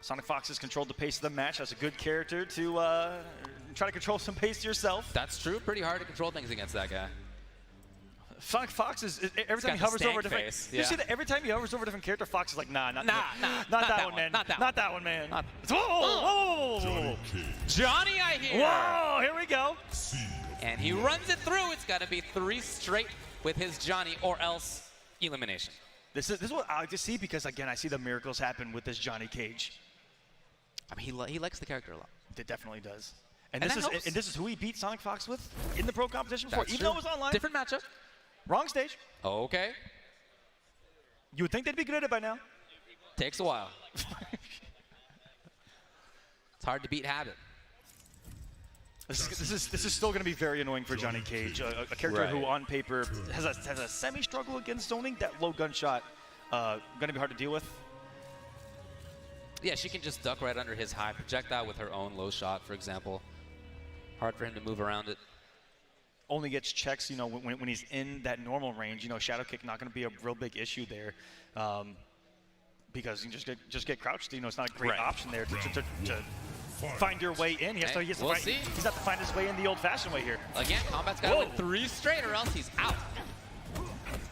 Sonic Fox has controlled the pace of the match. Has a good character to try to control some pace yourself. That's true. Pretty hard to control things against that guy. Sonic Fox is every time he hovers over a different. You see that every time he hovers over a different character, Fox is like, not that one, man. Not that one, man. Whoa! Johnny, I hear. Whoa! Here we go. And he runs it through. It's got to be 3 straight with his Johnny, or else elimination. This is what I like to see, because again, I see the miracles happen with this Johnny Cage. I mean, he likes the character a lot. It definitely does. And this is who he beat Sonic Fox with in the pro competition before, even though it was online. Different matchup. Wrong stage. Okay. You would think they'd be good at it by now. Takes a while. It's hard to beat habit. This is still going to be very annoying for Johnny Cage, a character who on paper has a semi-struggle against zoning. That low gunshot going to be hard to deal with. Yeah, she can just duck right under his high projectile with her own low shot, for example. Hard for him to move around it. Only gets checks, you know, when he's in that normal range. You know, shadow kick not going to be a real big issue there, because you just get crouched. You know, it's not a great option there to find your way in. He has to he's got to find his way in the old-fashioned way here. Again, Kombat's got to win 3 straight, or else he's out.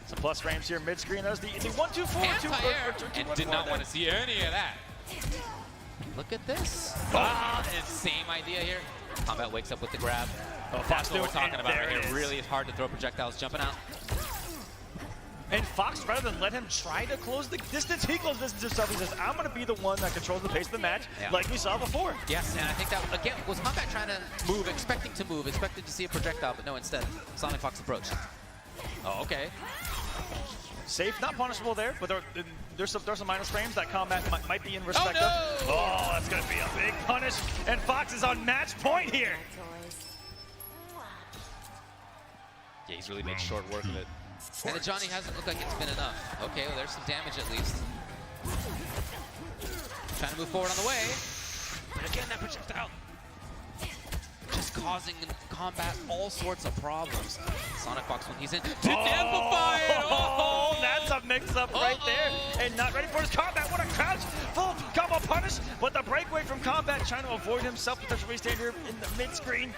Some plus frames here mid-screen. There's the 1-2-4 and did not want to see any of that. Look at this. Same idea here. Kombat wakes up with the grab. That's what we're talking about right here. Really hard to throw projectiles jumping out. And Fox, rather than let him try to close the distance, he closes distance himself. He says, I'm going to be the one that controls the pace of the match, like we saw before. Yes, and I think that, again, was Kombat trying to move, expecting to see a projectile, but no, instead, Sonic Fox approached. Oh, okay. Safe, not punishable there, but there's some minus frames that Kombat might be in respect of. Oh, that's going to be a big punish, and Fox is on match point here. Yeah, he's really made short work of it. And the Johnny hasn't looked like it's been enough. Okay, well, there's some damage at least. Trying to move forward on the way. But again, that projectile just causing Kombat all sorts of problems. Sonic Fox, when he's in, didn't amplify it! Oh, that's a mix-up right there. And not ready for his Kombat. What a crouch! Full combo punish, but the breakaway from Kombat, trying to avoid himself. Potentially stand here in the mid-screen.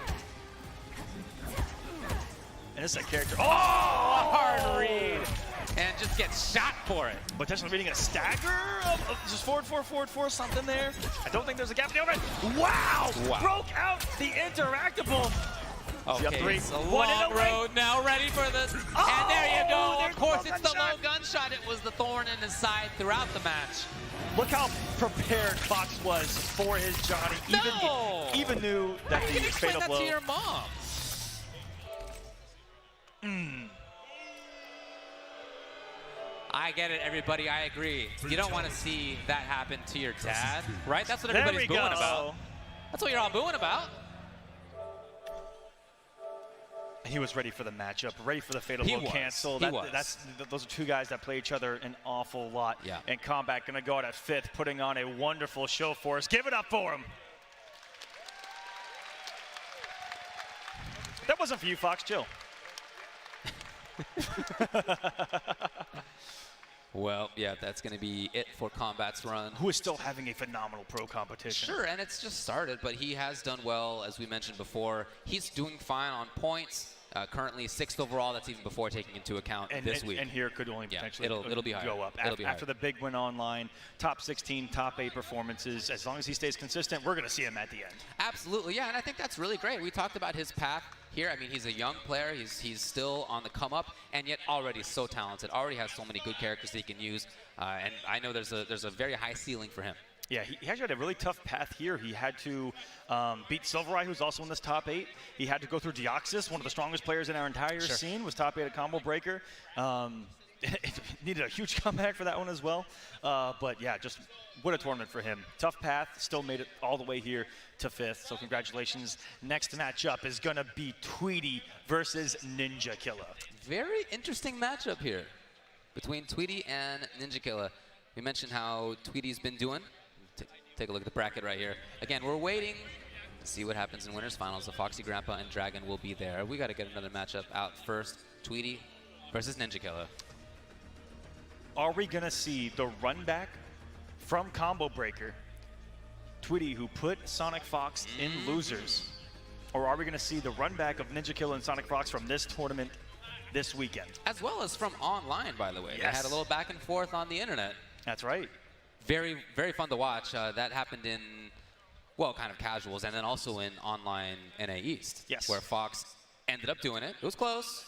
And this is a character. Oh, a hard read. And just gets shot for it. Potentially reading a stagger of just forward, something there. I don't think there's a gap in the overhead. Wow! Broke out the interactable. Okay, three. it's a long road now, ready for this. And there you go. Of course, it's the low gunshot. It was the thorn in his side throughout the match. Look how prepared Fox was for his Johnny. Even knew that the fatal blow. That to your mom. I get it, everybody. I agree. You don't want to see that happen to your dad, right? That's what everybody's booing about. That's what you're all booing about. He was ready for the matchup, ready for the fatal blow cancel. Those are two guys that play each other an awful lot. Yeah. And Kombat going to go out at 5th, putting on a wonderful show for us. Give it up for him. That wasn't for you, Fox. Chill. Well, yeah, that's going to be it for Kombat's run. Who is still having a phenomenal pro competition. Sure, and it's just started, but he has done well, as we mentioned before. He's doing fine on points. Currently 6th overall. That's even before taking into account this week. And here could only potentially it'll be higher. Go up. After the big win online, top 16, top 8 performances. As long as he stays consistent, we're going to see him at the end. Absolutely, yeah, and I think that's really great. We talked about his path here. I mean, he's a young player. He's still on the come up, and yet already so talented. Already has so many good characters that he can use, and I know there's a very high ceiling for him. Yeah, he actually had a really tough path here. He had to beat Silvereye, who's also in this top 8. He had to go through Deoxys, one of the strongest players in our entire scene, was top 8 at Combo Breaker. It needed a huge comeback for that one as well. But yeah, just what a tournament for him. Tough path, still made it all the way here to 5th. So congratulations. Next matchup is going to be Tweety versus Ninja Killer. Very interesting matchup here between Tweety and Ninja Killer. We mentioned how Tweety's been doing. Take a look at the bracket right here. Again, we're waiting to see what happens in winners finals. The Foxy Grandpa and Dragon will be there. We got to get another matchup out first. Tweety versus Ninja Killer. Are we going to see the run back from Combo Breaker, Tweety, who put Sonic Fox in losers? Or are we going to see the run back of Ninja Killer and Sonic Fox from this tournament this weekend? As well as from online, by the way. Yes. They had a little back and forth on the internet. That's right. Very, very fun to watch. That happened in, well, kind of casuals, and then also in online NA East. Yes. Where Fox ended up doing it. It was close.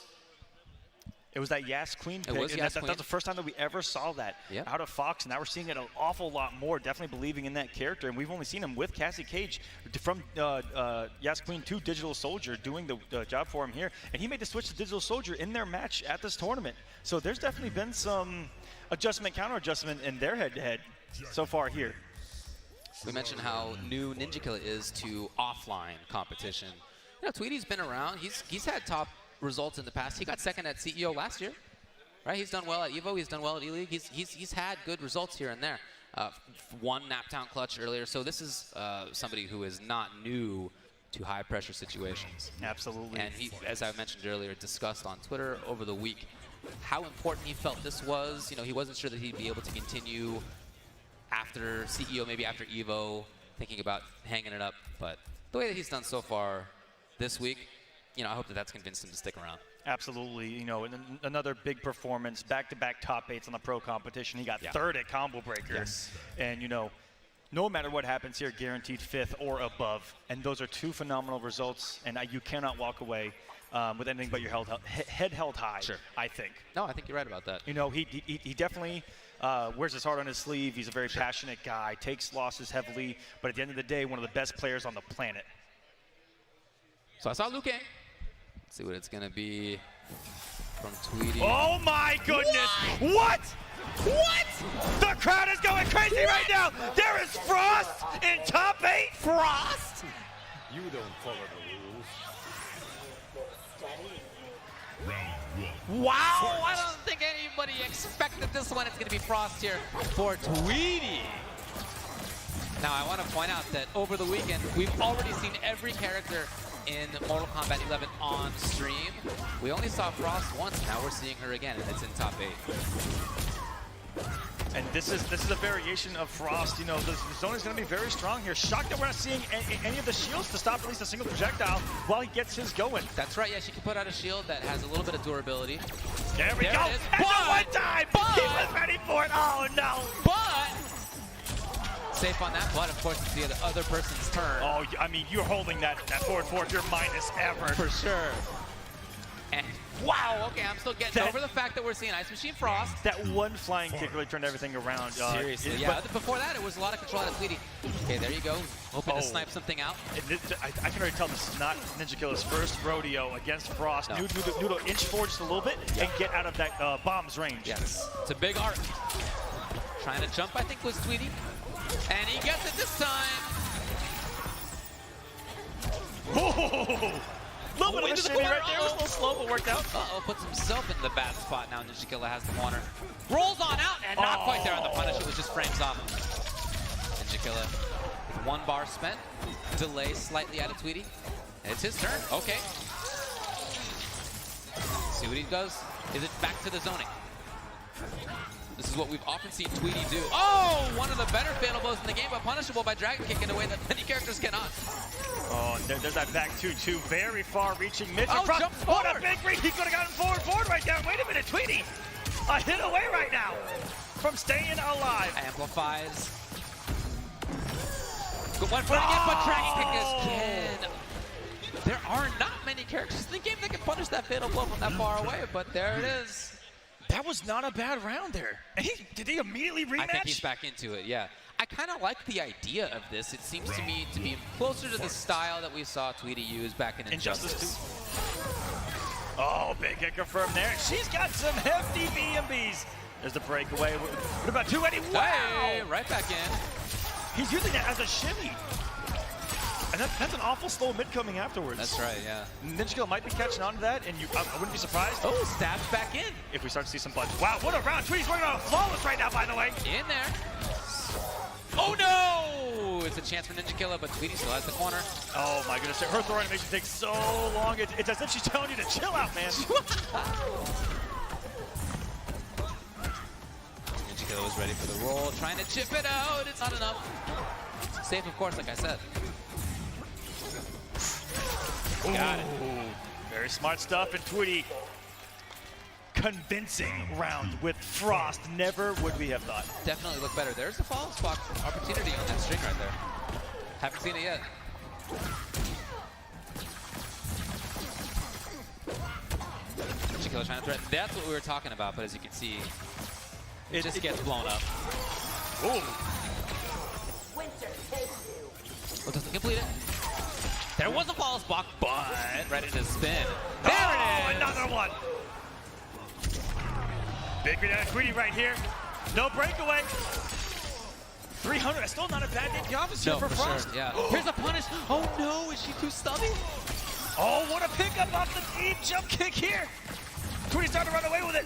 It was that Yas Queen pick. It was Yas Queen. That's the first time that we ever saw that out of Fox, and now we're seeing it an awful lot more, definitely believing in that character. And we've only seen him with Cassie Cage from Yas Queen to Digital Soldier doing the job for him here. And he made the switch to Digital Soldier in their match at this tournament. So there's definitely been some adjustment, counter-adjustment in their head-to-head so far here. We mentioned how new Ninja Killer is to offline competition. You know, Tweety's been around. He's had top results in the past. He got 2nd at CEO last year, right? He's done well at EVO. He's done well at E-League. He's had good results here and there. Won Naptown Clutch earlier. So this is somebody who is not new to high pressure situations. Absolutely. And he, as I mentioned earlier, discussed on Twitter over the week how important he felt this was. You know, he wasn't sure that he'd be able to continue after CEO, maybe after EVO, thinking about hanging it up. But the way that he's done so far this week, you know, I hope that that's convinced him to stick around. Absolutely. You know, another big performance, back-to-back top 8s on the pro competition. He got 3rd at Combo Breaker. Yes. And, you know, no matter what happens here, guaranteed 5th or above. And those are 2 phenomenal results, and you cannot walk away with anything but your head held high, I think. No, I think you're right about that. You know, he definitely wears his heart on his sleeve. He's a very passionate guy, takes losses heavily, but at the end of the day, one of the best players on the planet. So I saw Liu Kang. Let's see what it's going to be from Tweety. Oh my goodness! What? What? The crowd is going crazy right now! There is Frost in top 8! Frost? You don't follow the rules. Wow! I don't think anybody expected this one. It's going to be Frost here for Tweety. Now, I want to point out that over the weekend, we've already seen every character in Mortal Kombat 11 on stream. We only saw Frost once, now we're seeing her again, and it's in top 8. And this is a variation of Frost. You know, the zone is going to be very strong here. Shocked that we're not seeing any of the shields to stop at least a single projectile while he gets his going. That's right, yeah, she can put out a shield that has a little bit of durability. There we go! And the one time! for it. Oh, no. But safe on that, but of course it's the other person's turn. Oh, I mean, you're holding that forward four if you're minus ever. For sure. And wow, okay, I'm still getting over the fact that we're seeing Ice Machine Frost. That one flying kick really turned everything around. Seriously, yeah. Before that, it was a lot of control out of Tweety. Okay, there you go. Hoping to snipe something out. I can already tell this is not Ninja Killer's first rodeo against Frost. No. Noodle inch forward just a little bit and get out of that bomb's range. Yes, it's a big arc. Trying to jump, I think, was Tweety. And he gets it this time. Oh! A little bit of a shimmy right there. It was a little slow, but worked out. Uh-oh, puts himself in the bad spot now. Ninja Killer has the corner. Rolls on out, and not quite there on the punish. It was just frames off. Ninja Killer with 1 bar spent. Delay slightly out of Tweety. It's his turn. Okay. See what he does. Is it back to the zoning? This is what we've often seen Tweety do. Oh, one of the better fatal blows in the game, but punishable by Dragon Kick in a way that many characters cannot. Oh, there's that back 2-2, very far-reaching mid. Oh, jump forward. What a big reach! He could have gotten forward right there. Wait a minute, Tweety, a hit away right now from staying alive. Amplifies. Good one for it again, but Dragon Kick is again. There are not many characters in the game that can punish that fatal blow from that far away, but there it is. That was not a bad round there. And did he immediately rematch? I think he's back into it, yeah. I kind of like the idea of this. It seems to me to be closer to the style that we saw Tweety use back in Injustice. Oh, big hit confirmed there. She's got some hefty B&Bs. There's the breakaway. What about 280? Wow! Hey, right back in. He's using that as a shimmy. And that's an awful slow mid coming afterwards. That's right, yeah. Ninja Kill might be catching on to that, and I wouldn't be surprised. Oh, stabs back in. If we start to see some punch. Wow, what a round. Tweety's working on a flawless right now, by the way. In there. Oh no! It's a chance for Ninja Killer, but Tweety still has the corner. Oh my goodness, her throw animation takes so long. It's as if she's telling you to chill out, man. Ninja Killer was ready for the roll, trying to chip it out. It's not enough. Safe, of course, like I said. Got it. Very smart stuff, and Tweety convincing round with Frost. Never would we have thought. Definitely look better. There's the follow spot opportunity on that string right there. Haven't seen it yet. Ninja Killer trying to threaten. That's what we were talking about, but as you can see, it just gets blown up. Ooh. Well, doesn't complete it. There was a follow block, but right into spin. There it is! Another one! Big read out of Tweety right here. No breakaway. 300, still not a bad day at the office here for Frost. Sure, yeah. Here's a punish. Oh no, is she too stubby? Oh, what a pickup off the deep jump kick here. Tweety's starting to run away with it.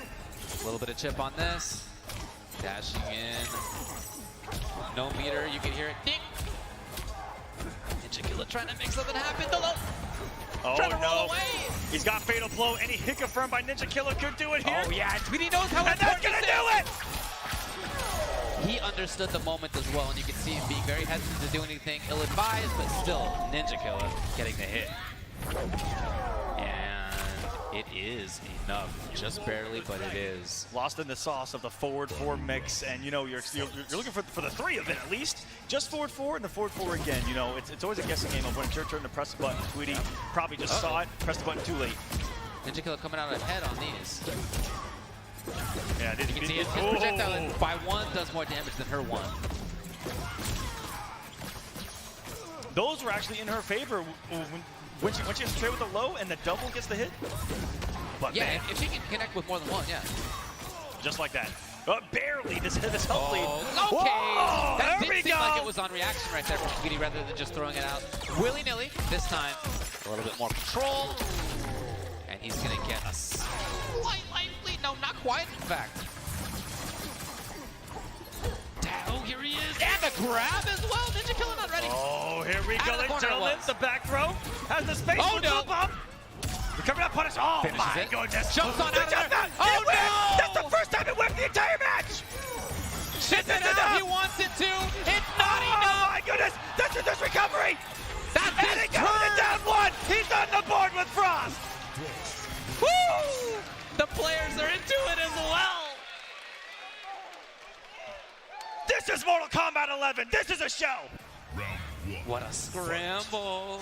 A little bit of chip on this. Dashing in. No meter, you can hear it. Ding! Ninja Killer trying to make something happen. Oh trying to roll no. away. He's got fatal blow. Any hit confirmed by Ninja Killer could do it here. Oh yeah, Tweety knows how and that's gonna do it! He understood the moment as well, and you can see him being very hesitant to do anything ill-advised, but still, Ninja Killer getting the hit. And it is enough. Just barely, but it is. Lost in the sauce of the forward four mix, and you know, you're looking for the 3 of it at least. Just forward 4 and the forward 4 again. You know, it's always a guessing game of when it's your turn to press the button. Tweety probably just saw it, pressed the button too late. Ninja Killer coming out ahead on these. Yeah, you can see it. His projectile by 1 does more damage than her 1. Those were actually in her favor when she has to trade with the low and the double gets the hit. But yeah, man, if she can connect with more than 1, yeah. Just like that. Barely this health lead. Okay, whoa, that there we did seem go. like it was on reaction right there from Tweety rather than just throwing it out willy-nilly. This time, a little bit more control. And he's gonna get a slight lead. No, not quite, in fact. Oh, here he is. And the grab as well. Ninja Killer not ready. Oh, here we go, Out of the ladies and corner gentlemen. it was. The back throw has the space for the bump. We're coming up punish. Oh Finishes my it. goodness. Jumps on out of there. Oh no! That's the first time it whipped the entire match. Shits it out. He wants it to. It's not enough. Oh my goodness. That's his recovery. That's And he counted it down 1. He's on the board with Frost. Woo! The players are into it as well. This is Mortal Kombat 11. This is a show. Round 1. What a scramble.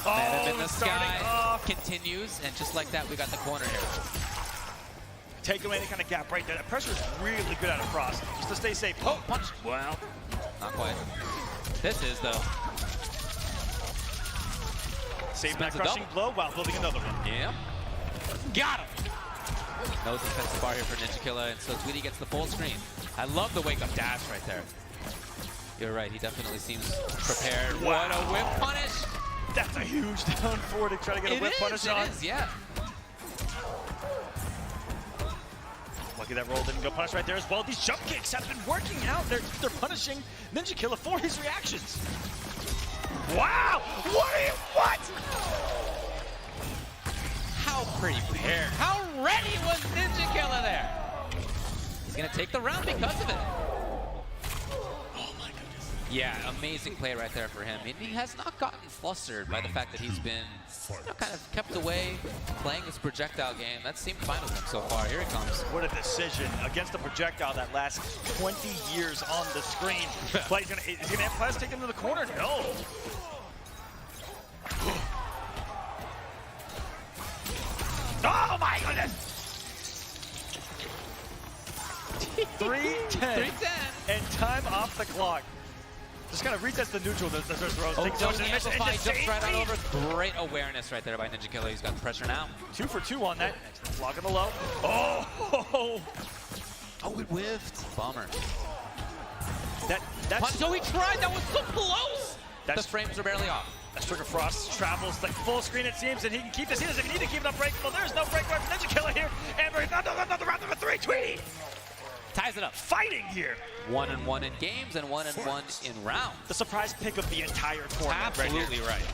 Oh, Venom in the starting sky off. continues, and just like that, we got the corner here. Take away any kind of gap right there. That pressure is really good out of Frost. Just to stay safe. Oh, punch. Wow. Not quite. This is, though. Save that Spins a crushing double. blow while building another one. Yeah. Got him. No defensive bar here for Ninjakilla, and so Tweety gets the full screen. I love the wake-up dash right there. You're right, he definitely seems prepared. Wow. What a whip punish! That's a huge down forward to try to get a whip punish on. It is, yeah. Lucky that roll didn't go punish right there as well. These jump kicks have been working out. They're punishing Ninjakilla for his reactions. Wow! What? How prepared, how ready was Ninjakilla there? He's gonna take the round because of it. Oh my goodness. Yeah, amazing play right there for him. And he has not gotten flustered by the fact that he's been kind of kept away playing this projectile game. That seemed fine with him so far. Here it comes. What a decision against a projectile that lasts 20 years on the screen. Is he gonna have Class take him to the corner? No. Oh my goodness! 3-10. 3-10. And time off the clock. Just kind of resets the neutral. The throws. Oh, Takes don't the mission, amplify, and just jumps right on save over. Great awareness right there by Ninjakilla. He's got the pressure now. 2 for 2 on that. Block on the low. Oh! Oh, it whiffed. Bummer. That's So he tried. That was so close. The That's- frames are barely off. That's Trigger Frost travels like full screen, it seems, and he can keep this. He doesn't need to keep it unbreakable. There's no breakaway from Ninjakilla here. And we're another round number 3. Tweety Ties it up. fighting here. 1-1 in games and 1-1 in rounds. The surprise pick of the entire tournament. Right here. Absolutely right.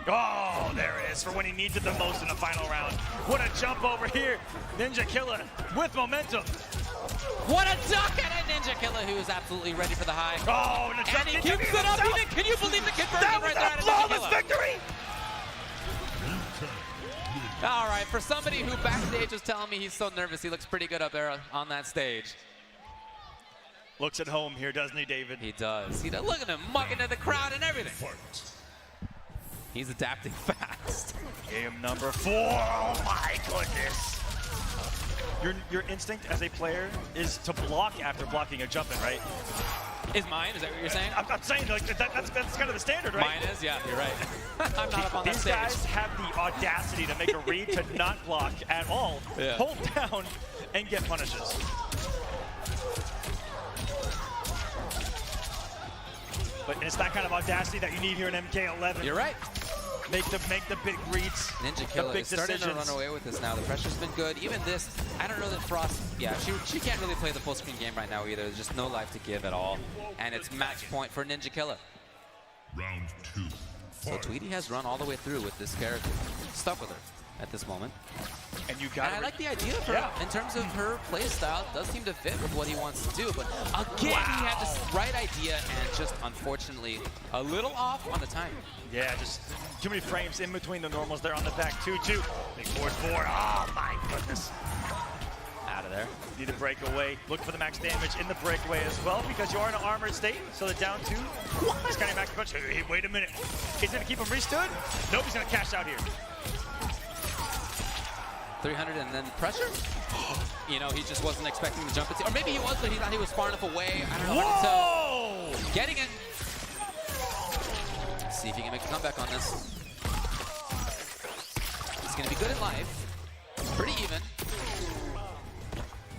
Oh, there it is for when he needs it the most in the final round. What a jump over here. Ninjakilla with momentum. What a duck at a Ninjakilla who is absolutely ready for the high. Oh, and, And he keeps it up. Even, can you believe the conversion that was right there a at flawless Ninjakilla? victory. All right, for somebody who backstage was telling me he's so nervous, he looks pretty good up there on that stage. Looks at home here, doesn't he, David? He does. Look at him mugging at the crowd and everything. He's adapting fast. Game number 4. Oh my goodness. Your instinct as a player is to block after blocking a jump in, right? Is mine? Is that what you're saying? I'm not saying like that's kind of the standard, right? Mine is? Yeah, you're right. I'm not up on that These stage. guys have the audacity to make a read to not block at all, Yeah. hold down, and get punishes. But it's that kind of audacity that you need here in MK11. You're right. Make the big reads. Ninjakilla big is starting to decisions. run away with this now. The pressure's been good. Even this, I don't know that Frost, she can't really play the full screen game right now either. There's just no life to give at all. And it's match point for Ninjakilla. Round 2. So Tweety has run all the way through with this character. Stuck with her at this moment. And you got And I like the idea for Yeah. in terms of her play style. It does seem to fit with what he wants to do. But again, he had the right idea and just unfortunately a little off on the timing. Yeah, just too many frames in between the normals there on the back. 2-2. Big forward 4. Oh my goodness. Out of there. Need to break away. Look for the max damage in the breakaway as well because you are in an armored state. So the down 2 is kind of max punch. Hey, wait a minute. Is it going to keep him restood? Nope, he's going to cash out here. 300 and then pressure? You know, he just wasn't expecting the jump. Or maybe he was, but he thought he was far enough away. I don't know. Whoa! So getting it. Let's see if he can make a comeback on this. He's going to be good in life. Pretty even.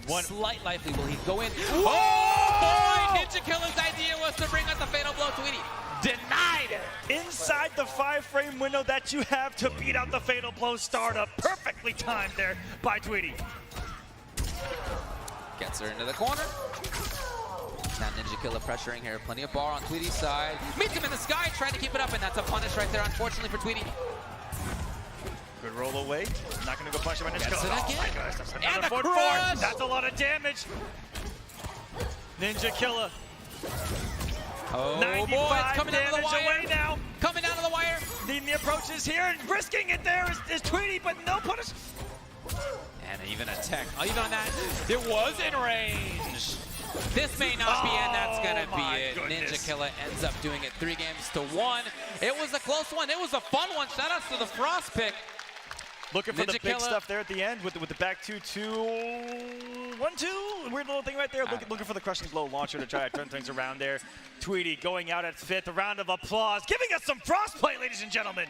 One Slight lively. Will he go in? Oh, boy! Ninjakilla's idea was to bring out the fatal blow. Tweety denied it. inside the 5-frame window that you have to beat out the fatal blow startup. Perfectly timed there by Tweety. Gets her into the corner. Now Ninjakilla pressuring here. Plenty of bar on Tweety's side. Meets him in the sky, trying to keep it up, and that's a punish right there, unfortunately for Tweety. Good roll away. Not going to go punch him by Gets Ninjakilla. it Oh again. my gosh, that's And another the forward crush! 4. That's a lot of damage. Ninjakilla. Oh 95 boy, it's coming down to the damage wire. away now. Coming down to the wire. Needing the approaches here and risking it there is Tweety, but no punish. And even a tech. Oh, even on that, it was in range. This may not be it. That's going to my be it. goodness. Ninja Killer ends up doing it 3-1. It was a close one. It was a fun one. Shout outs to the Frost pick. Looking for Ninja the big Killer. stuff there at the end with the back 2-2, 1-2. Weird little thing right there. Looking for the crushing blow launcher to try to turn things around there. Tweety going out at 5th. A round of applause, giving us some Frost play, ladies and gentlemen.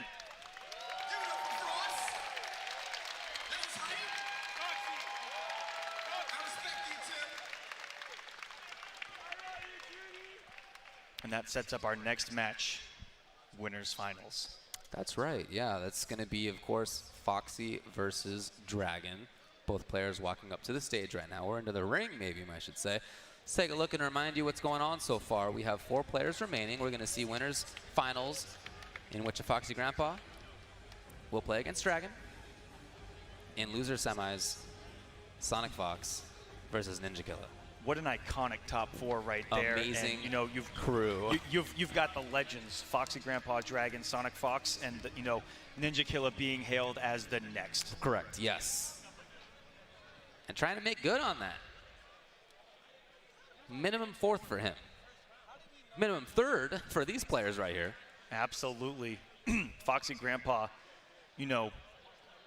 And that sets up our next match, winners finals. That's right. Yeah, that's going to be, of course, Foxy versus Dragon. Both players walking up to the stage right now. Or into the ring, maybe I should say. Let's take a look and remind you what's going on so far. We have 4 players remaining. We're going to see winners finals in which a Foxy Grandpa will play against Dragon. In loser semis, Sonic Fox versus Ninja Killer. What an iconic top 4 right there. Amazing and, you know, crew. You've got the legends, Foxy Grandpa, Dragon, Sonic Fox, and you know, Ninja Killer being hailed as the next. Correct, yes. And trying to make good on that. Minimum 4th for him. Minimum 3rd for these players right here. Absolutely. Foxy Grandpa, you know,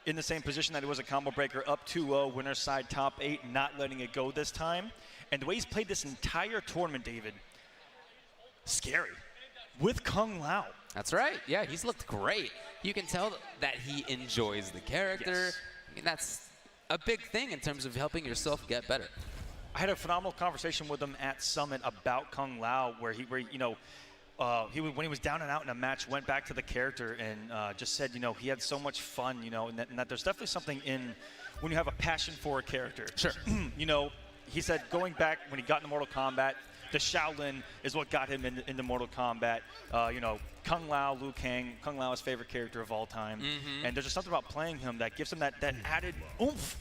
in the same position that he was a combo breaker, up 2-0, winner's side top 8, not letting it go this time. And the way he's played this entire tournament, David, scary. With Kung Lao. That's right. Yeah, he's looked great. You can tell that he enjoys the character. Yes. I mean, that's a big thing in terms of helping yourself get better. I had a phenomenal conversation with him at Summit about Kung Lao, where you know, when he was down and out in a match, went back to the character and just said, you know, he had so much fun, you know, and that there's definitely something in when you have a passion for a character. Sure. You know, he said going back when he got into Mortal Kombat, the Shaolin is what got him into Mortal Kombat. You know, Kung Lao, Liu Kang, Kung Lao, his favorite character of all time. And there's just something about playing him that gives him that added oomph.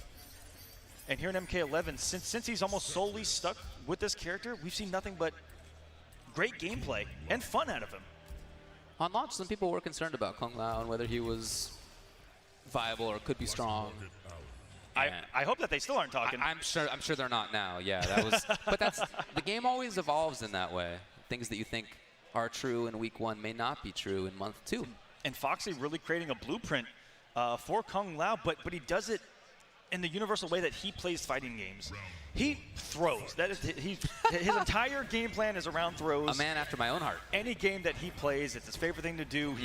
And here in MK11, since he's almost solely stuck with this character, we've seen nothing but great gameplay and fun out of him. On launch, some people were concerned about Kung Lao and whether he was viable or could be strong. I hope that they still aren't talking. I'm sure they're not now. Yeah, that was. But that's the game always evolves in that way. Things that you think are true in week 1 may not be true in month 2. And Foxy really creating a blueprint for Kung Lao, but he does it in the universal way that he plays fighting games. He throws. That is his entire game plan is around throws. A man after my own heart. Any game that he plays, it's his favorite thing to do.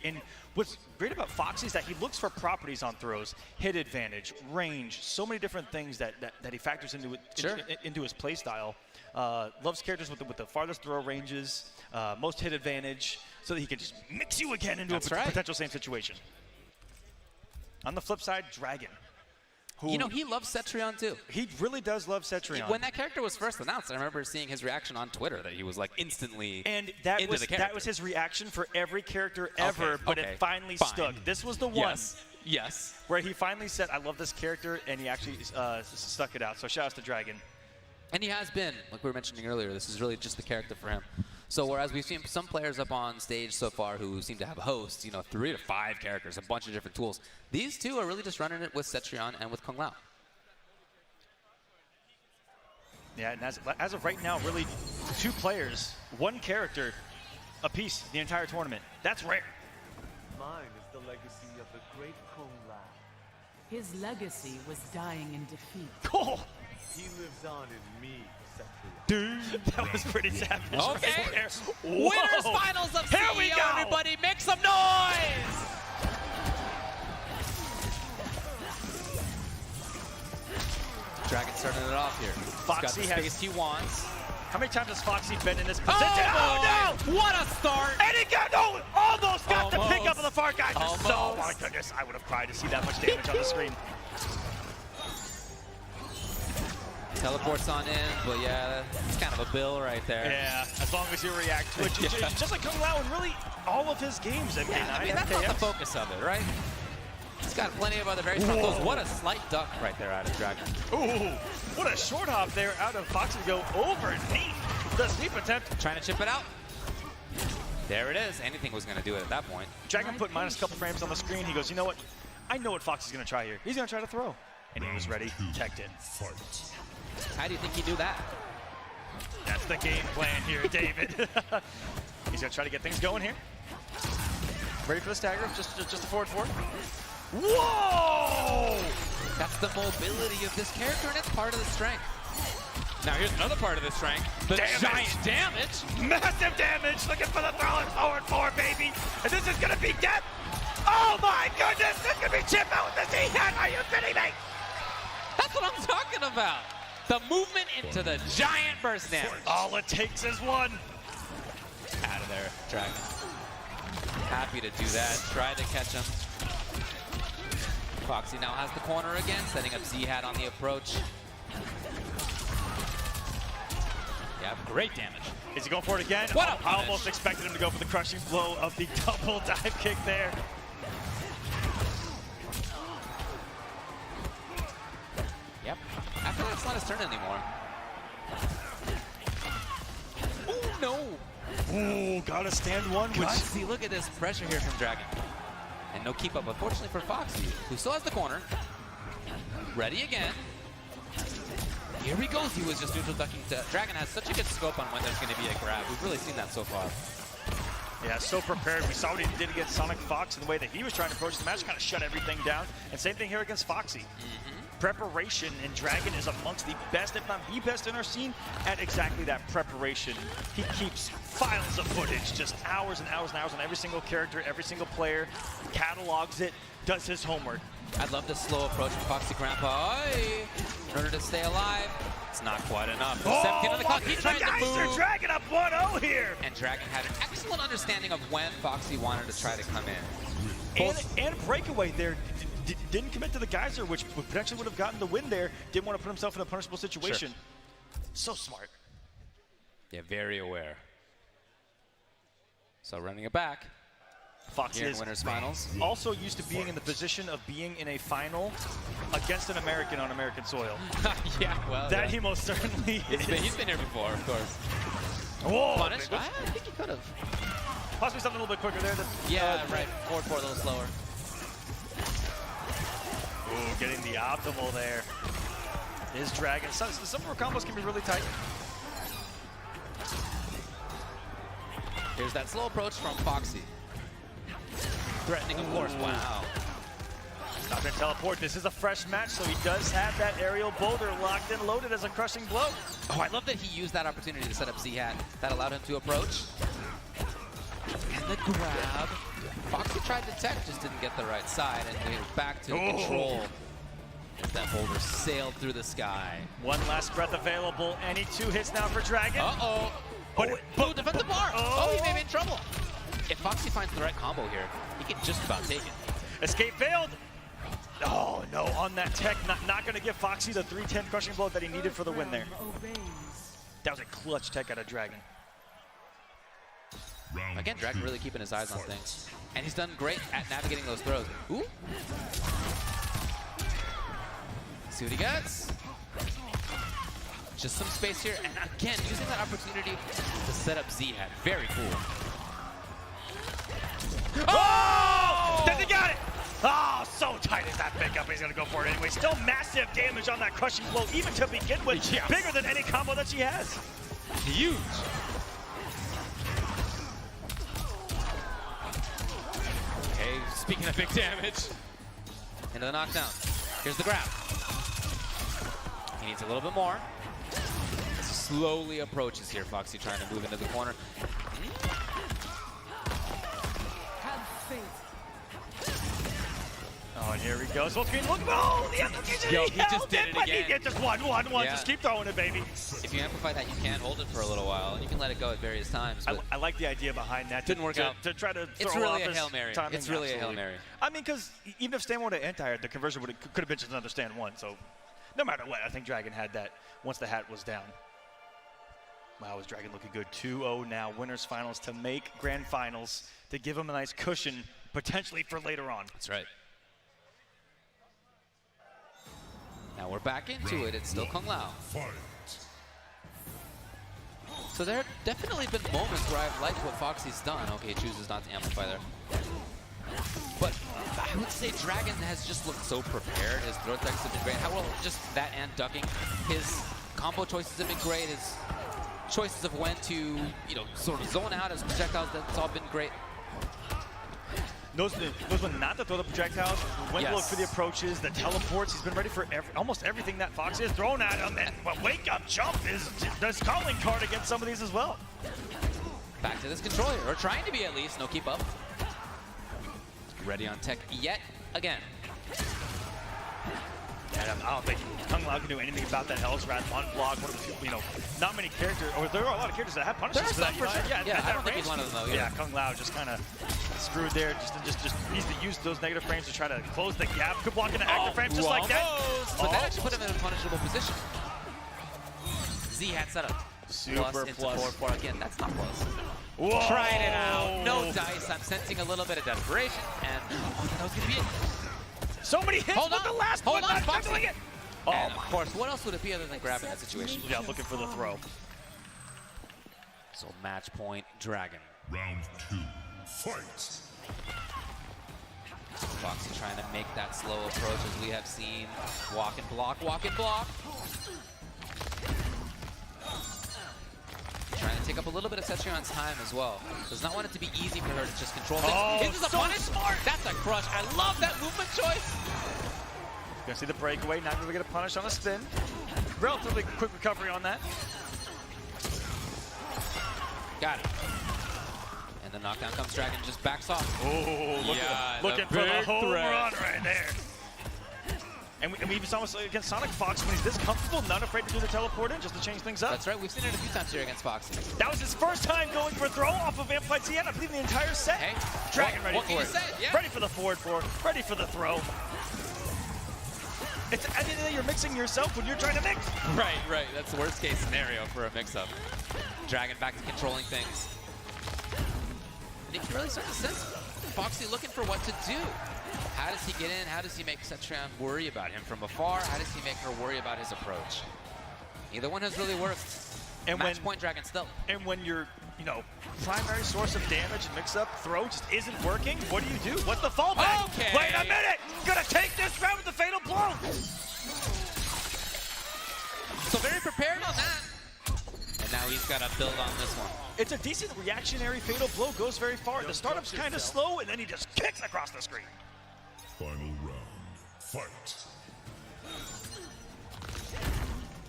And what's great about Foxy is that he looks for properties on throws, hit advantage, range, so many different things that he factors into his play style. Loves characters with the farthest throw ranges, most hit advantage, so that he can just mix you again into a potential same situation. On the flip side, Dragon. You know, he loves Cetrion too. He really does love Cetrion. When that character was first announced, I remember seeing his reaction on Twitter that he was like instantly and that into was the character. That was his reaction for every character ever, but it finally stuck. This was the one where he finally said, I love this character, and he actually stuck it out. So shout out to Dragon. And he has been, like we were mentioning earlier, this is really just the character for him. So whereas we've seen some players up on stage so far who seem to have hosts, you know, 3 to 5 characters, a bunch of different tools, these two are really just running it with Cetrion and with Kung Lao. Yeah, and as of right now, really 2 players, 1 character apiece the entire tournament. That's rare. Mine is the legacy of the great Kung Lao. His legacy was dying in defeat. Cool. He lives on in me, Cetrion. Dude, that was pretty savage. Okay. Right there. Winners finals of Here CEO, we go. everybody. Make some noise. Dragon starting it off here. Foxy He's got the space he wants. How many times has Foxy been in this position? Oh, no! What a start! And he got almost got the pick up of the far guy. Almost. Oh my goodness, I would have cried to see that much damage on the screen. Teleports on in, but yeah, it's kind of a bill right there. Yeah, as long as you react to it. Just like Kung Lao in really all of his games. I mean, that's not the focus of it, right? He's got plenty of other very strong tools. What a slight duck right there out of Dragon. Ooh, what a short hop there out of Foxy to go overneath the sweep attempt. Trying to chip it out. There it is. Anything was going to do it at that point. Dragon put minus a couple frames on the screen. He goes, you know what? I know what Foxy's going to try here. He's going to try to throw. And he was ready, teched in. How do you think he knew that? That's the game plan here, David. He's gonna try to get things going here. Ready for the stagger? Just a forward four. Whoa! That's the mobility of this character, and it's part of the strength. Now here's another part of the strength. The giant damage. Massive damage. Looking for the throwing forward four, baby. And this is gonna be death. Oh my goodness! This could be chip out with the Z-Hat. Are you kidding me? That's what I'm talking about. The movement into the giant burst damage. All it takes is one. Out of there, Dragon. Happy to do that. Try to catch him. Foxy now has the corner again, setting up Z-Hat on the approach. Yeah, great damage. Is he going for it again? What a I almost expected him to go for the crushing blow of the double dive kick there. Yep. After that's not his turn anymore. Oh no! Ooh, gotta stand one. See, look at this pressure here from Dragon. And no keep up, unfortunately for Foxy, who still has the corner. Ready again. Here he goes. He was just neutral ducking. Dragon has such a good scope on when there's going to be a grab. We've really seen that so far. Yeah, so prepared. We saw what he did against Sonic Fox in the way that he was trying to approach the match, kind of shut everything down. And same thing here against Foxy. Preparation, and Dragon is amongst the best, if not the best in our scene at exactly that preparation. He keeps files of footage, just hours and hours and hours on every single character, every single player, catalogs it, does his homework. I'd love the slow approach from Foxy Grandpa. In order to stay alive, it's not quite enough. 17 on the clock. He tried to move. Dragon up 1-0 here. And Dragon had an excellent understanding of when Foxy wanted to try to come in. And breakaway there. Didn't commit to the geyser, which potentially would have gotten the win there. Didn't want to put himself in a punishable situation. Sure. So smart. Yeah, very aware. So running it back. Foxy Here in is winners finals. also used to being in the position of being in a final against an American on American soil. Yeah, well, That he most certainly is. He's been here before, of course. Whoa! Punish? I think he could have. Possibly something a little bit quicker there. Yeah, right. Forward four a little slower. Ooh, getting the optimal there. Is Dragon. Some of our combos can be really tight. Here's that slow approach from Foxy. Threatening, of course. Wow. Not gonna teleport. This is a fresh match, so he does have that aerial boulder locked and loaded as a crushing blow. Oh, I love that he used that opportunity to set up Z-Hat. That allowed him to approach. And the grab. Foxy tried to tech, just didn't get the right side, and we were back to control. As that boulder sailed through the sky. One last breath available. Any 2 hits now for Dragon. Uh-oh. But defensive bar. Oh, he may be in trouble. If Foxy finds the right combo here, he can just about take it. Escape failed. Oh, no, on that tech. Not going to give Foxy the 310 crushing blow that he needed for the win there. That was a clutch tech out of Dragon. Again, Dragon really keeping his eyes on things. And he's done great at navigating those throws. Ooh. See what he gets. Just some space here. And again, using that opportunity to set up Z-Hat. Very cool. Oh! Then he got it! Oh, so tight is that pickup. He's going to go for it anyway. Still massive damage on that crushing blow, even to begin with. Yes. Bigger than any combo that she has. Huge. Okay, speaking of big damage. Into the knockdown. Here's the grab. He needs a little bit more. Slowly approaches here. Foxy trying to move into the corner. Oh, and here he goes. Full screen. Look, oh, the application. Yo, he just did it again. He get just one. Yeah. Just keep throwing it, baby. If you amplify that, you can hold it for a little while, and you can let it go at various times. But I like the idea behind that. Didn't work out. To try to it's throw really off a Hail Mary. Timing. It's really Absolutely. a Hail Mary. I mean, because even if stand one to anti-air, the conversion could have been just another stand one. So no matter what, I think Dragon had that once the hat was down. Wow, is Dragon looking good? 2-0 now. Winners finals to make grand finals to give him a nice cushion potentially for later on. That's right. Now we're back into it. It's still Kung Lao. So there have definitely been moments where I've liked what Foxy's done. Okay, he chooses not to amplify there. But I would say Dragon has just looked so prepared. His throw techs have been great. How well, just that and ducking. His combo choices have been great. His choices of when to, sort of zone out as projectiles. That's all been great. Knows when not to throw the projectiles, when to look for the approaches, the teleports. He's been ready for almost everything that Foxy has thrown at him. And wake up jump is the calling card against some of these as well. Back to this controller, or trying to be at least. No keep up. Ready on tech yet again. And I don't think Kung Lao can do anything about that Hell's Wrath on block. One of the, not many characters, or there are a lot of characters that have punishments for that. For sure. Yeah, I don't think he's one of them though. Yeah, Kung Lao just kind of screwed there. Just needs to use those negative frames to try to close the gap. Could block into active frames just like that. But that actually put him in a punishable position. Z had set up. Super plus. Forward. Again, that's not plus. Whoa. Tried it out. No dice. I'm sensing a little bit of desperation, and that was going to be it. So many hits with the last one, not juggling it. And of course, what else would it be other than grabbing that situation? Yeah, looking for the throw. So match point, Dragon. Round 2, fight. Foxy trying to make that slow approach as we have seen. Walk and block, walk and block. Trying to take up a little bit of Cetrion's time as well. Does not want it to be easy for her to just control things. Is this a punish? Smart. That's a crush. I love that movement choice. Gonna see the breakaway, not gonna get a punish on a spin. Relatively quick recovery on that. Got it. And the knockdown comes, Dragon just backs off. Oh, looking for the home run right there. And we even saw this against Sonic Fox when he's this comfortable, not afraid to do the teleport in just to change things up. That's right, we've seen it a few times here against Fox. That was his first time going for a throw off of Amplified CN, I believe the entire set. Hey, Dragon ready for it. Yeah. Ready for the forward four, ready for the throw. It's at the end of the day, you're mixing yourself when you're trying to mix. Right, that's the worst case scenario for a mix-up. Dragon back to controlling things. And you can really start to sense Foxy looking for what to do. How does he get in? How does he make Cetrion worry about him from afar? How does he make her worry about his approach? Neither one has really worked. And match point Dragon still. And when your, primary source of damage and mix-up throw just isn't working, what do? What's the fallback? Okay. Wait a minute! Gonna take this round with the fatal blow! So very prepared on that. And now he's got to build on this one. It's a decent reactionary fatal blow, goes very far. The startup's kind of slow, and then he just kicks across the screen. Final round, fight.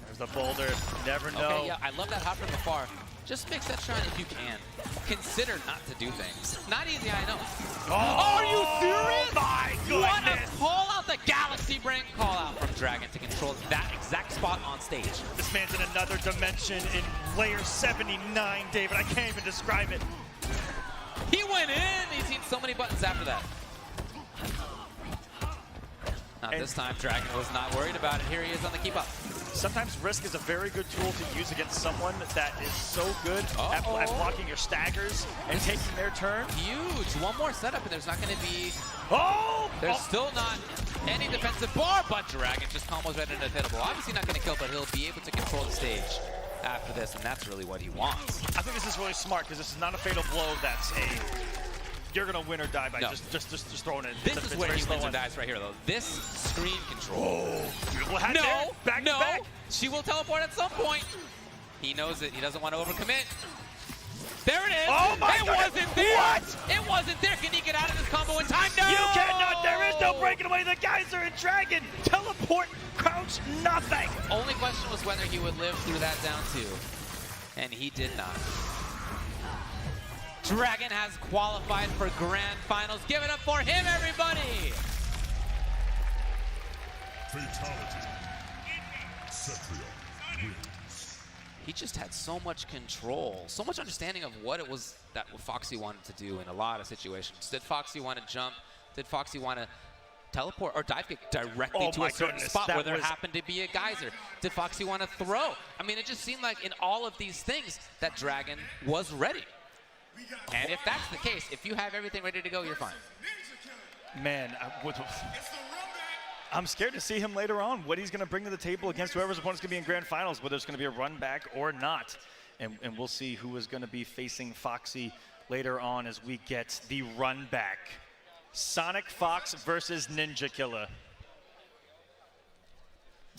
There's the boulder, never know. Okay, yeah, I love that hop from afar. Just mix that shot if you can. Consider not to do things. Not easy, I know. Oh, are you serious? My goodness! What a call out, the Galaxy Brain call out from Dragon to control that exact spot on stage. This man's in another dimension in layer 79, David. I can't even describe it. He went in. He's seen so many buttons after that. Not this time, Dragon was not worried about it. Here he is on the keep up. Sometimes risk is a very good tool to use against someone that is so good at blocking your staggers and taking their turn. Huge. One more setup and there's not going to be... There's still not any defensive bar, but Dragon just combos right into the hittable. Obviously not going to kill, but he'll be able to control the stage after this, and that's really what he wants. I think this is really smart because this is not a fatal blow that's you're gonna win or die by just throwing it. This is where he wins or dies right here, though. This screen control. Beautiful hat there. Back to back. She will teleport at some point. He knows it. He doesn't want to overcommit. There it is. Oh my God. It wasn't there. What? It wasn't there. Can he get out of this combo in time? No. You cannot. There is no breaking away. The guys are in Dragon. Teleport, crouch, nothing. Only question was whether he would live through that down two, and he did not. Dragon has qualified for grand finals. Give it up for him, everybody! Fatality. Cetrion wins. He just had so much control, so much understanding of what it was that Foxy wanted to do in a lot of situations. Did Foxy want to jump? Did Foxy want to teleport or dive kick directly to a certain spot where there happened to be a geyser? Did Foxy want to throw? I mean, it just seemed like in all of these things that Dragon was ready. And if that's the case, if you have everything ready to go, you're fine. Man, I'm scared to see him later on, what he's going to bring to the table against whoever's opponent's going to be in grand finals, whether it's going to be a run back or not. And we'll see who is going to be facing Foxy later on as we get the run back. Sonic Fox versus Ninja Killer.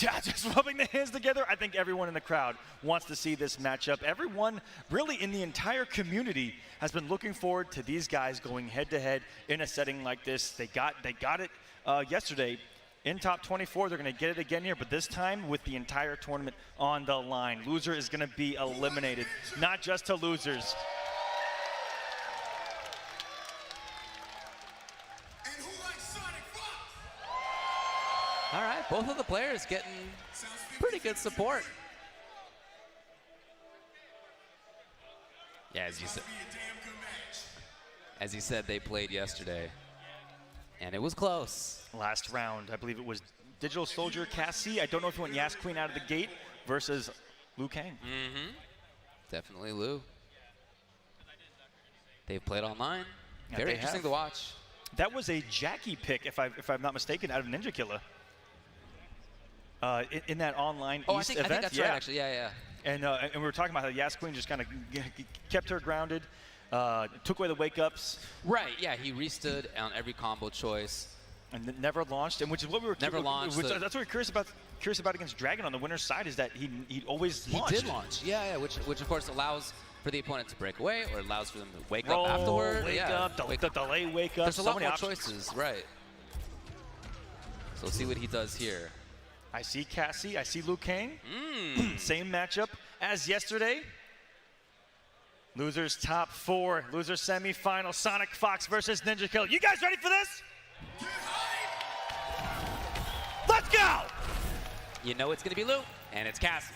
Yeah, just rubbing the hands together. I think everyone in the crowd wants to see this matchup. Everyone really in the entire community has been looking forward to these guys going head-to-head in a setting like this. They got it yesterday in top 24. They're going to get it again here, but this time with the entire tournament on the line. Loser is going to be eliminated, not just to losers. All right, both of the players getting pretty good support. Yeah, as you said, they played yesterday, and it was close. Last round, I believe it was Digital Soldier Cassie. I don't know if you went Yas Queen out of the gate versus Liu Kang. Mm-hmm. Definitely Liu. They've played online. Yeah, Very interesting to watch. That was a Jackie pick, if I'm not mistaken, out of Ninja Killer. In that online East event. I think that's right, actually. Yeah. And we were talking about how Yas Queen just kind of kept her grounded, took away the wake-ups. Right, yeah, he restood on every combo choice. And never launched, and which is what we were never launched. That's what we're curious about against Dragon on the winner's side, is that he always launched. He did launch, yeah, which of course allows for the opponent to break away, or allows for them to wake Roll, up afterward. Wake up, delay wake up. There's a lot more choices, right. So we'll see what he does here. I see Cassie, I see Liu Kang. Same matchup as yesterday. Losers top 4, losers semifinal, Sonic Fox versus Ninja Killer. You guys ready for this? Let's go! You know it's gonna be Liu, and it's Cassie.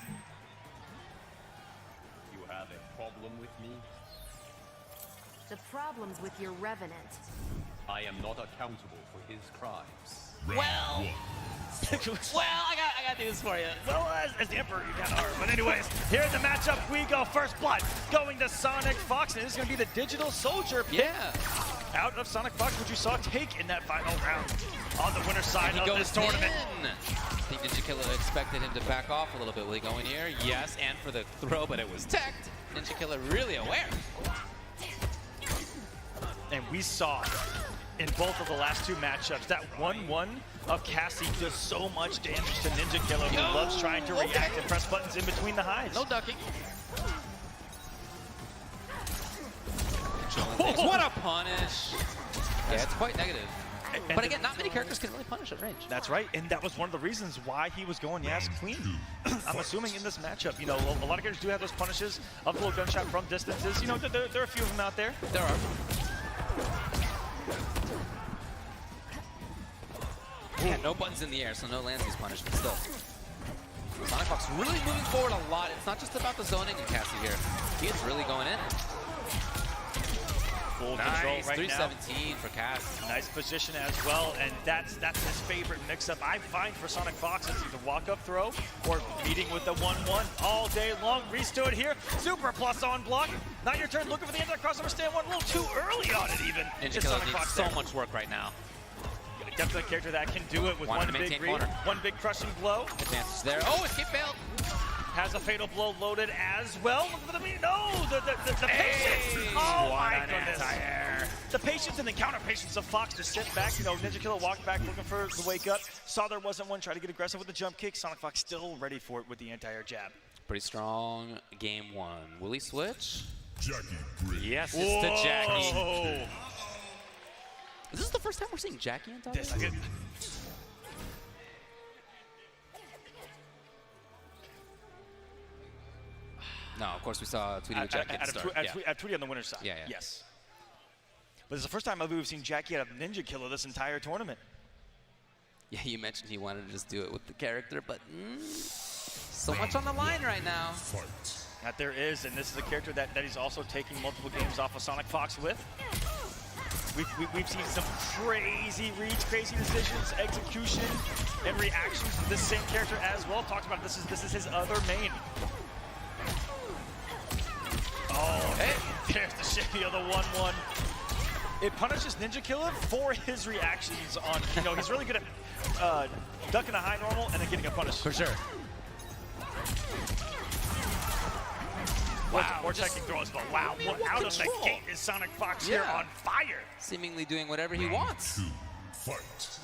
You have a problem with me? The problem's with your Revenant. I am not accountable for his crimes. Well, I got to do this for you. Well, as the Emperor, you kind of are. But anyways, here's the matchup. We go first blood, going to Sonic Fox, and this is going to be the Digital Soldier pick out of Sonic Fox, which you saw take in that final round on the winner's side of this tournament. I think Ninja Killer expected him to back off a little bit. Will he go in here? Yes, and for the throw, but it was teched. Ninja Killer really aware. And we saw in both of the last 2 matchups that 1-1 of Cassie does so much damage to Ninja Killer, who loves trying to react and press buttons in between the highs. No ducking. What a punish. Yeah, it's quite negative. But again, not many characters can really punish at range. That's right, and that was one of the reasons why he was going Yas Queen. I'm assuming in this matchup, you know, a lot of characters do have those punishes of the little gunshot from distances. You know, there are a few of them out there. There are. Yeah, no buttons in the air, so no lands these punishments still. Sonic Fox really moving forward a lot. It's not just about the zoning in Cassie here. He is really going in. Full nice, control right 317 now. for Cassie. Nice position as well, and that's his favorite mix-up. I find for Sonic Fox is either walk-up throw or meeting with the 1-1 all day long. Restood here, super plus on block. Not your turn, looking for the end of the crossover stand one, a little too early on it even. Ninja Killer needs so much work right now. Definitely a character that can do it with one big read, one big crushing blow. Advantage there. Oh, escape failed. Has a fatal blow loaded as well. Look for the patience. Oh my goodness. The patience and the counter patience of Fox to sit back. You know, Ninja Killer walked back looking for the wake up. Saw there wasn't one. Tried to get aggressive with the jump kick. Sonic Fox still ready for it with the anti-air jab. Pretty strong game 1. Will he switch? Jackie Bridge. Yes, it's to Jackie. Is this the first time we're seeing Jackie in top? This No, of course we saw Tweety with Jackie at the start. At Tweety on the winner's side. Yeah. Yes. But it's the first time we've seen Jackie out of Ninja Killer this entire tournament. Yeah, you mentioned he wanted to just do it with the character, but so much on the line right now. That there is, and this is a character that he's also taking multiple games off of Sonic Fox with. We've seen some crazy reads, crazy decisions, execution, and reactions to this same character as well. Talked about this is his other main. Oh, hey, there's the shimmy of the 1-1. It punishes Ninja Killer for his reactions on, you know, he's really good at ducking a high normal and then getting a punish. For sure. Wow, or checking throws, but wow, out of the gate is Sonic Fox here on fire. Seemingly doing whatever he wants. Fight.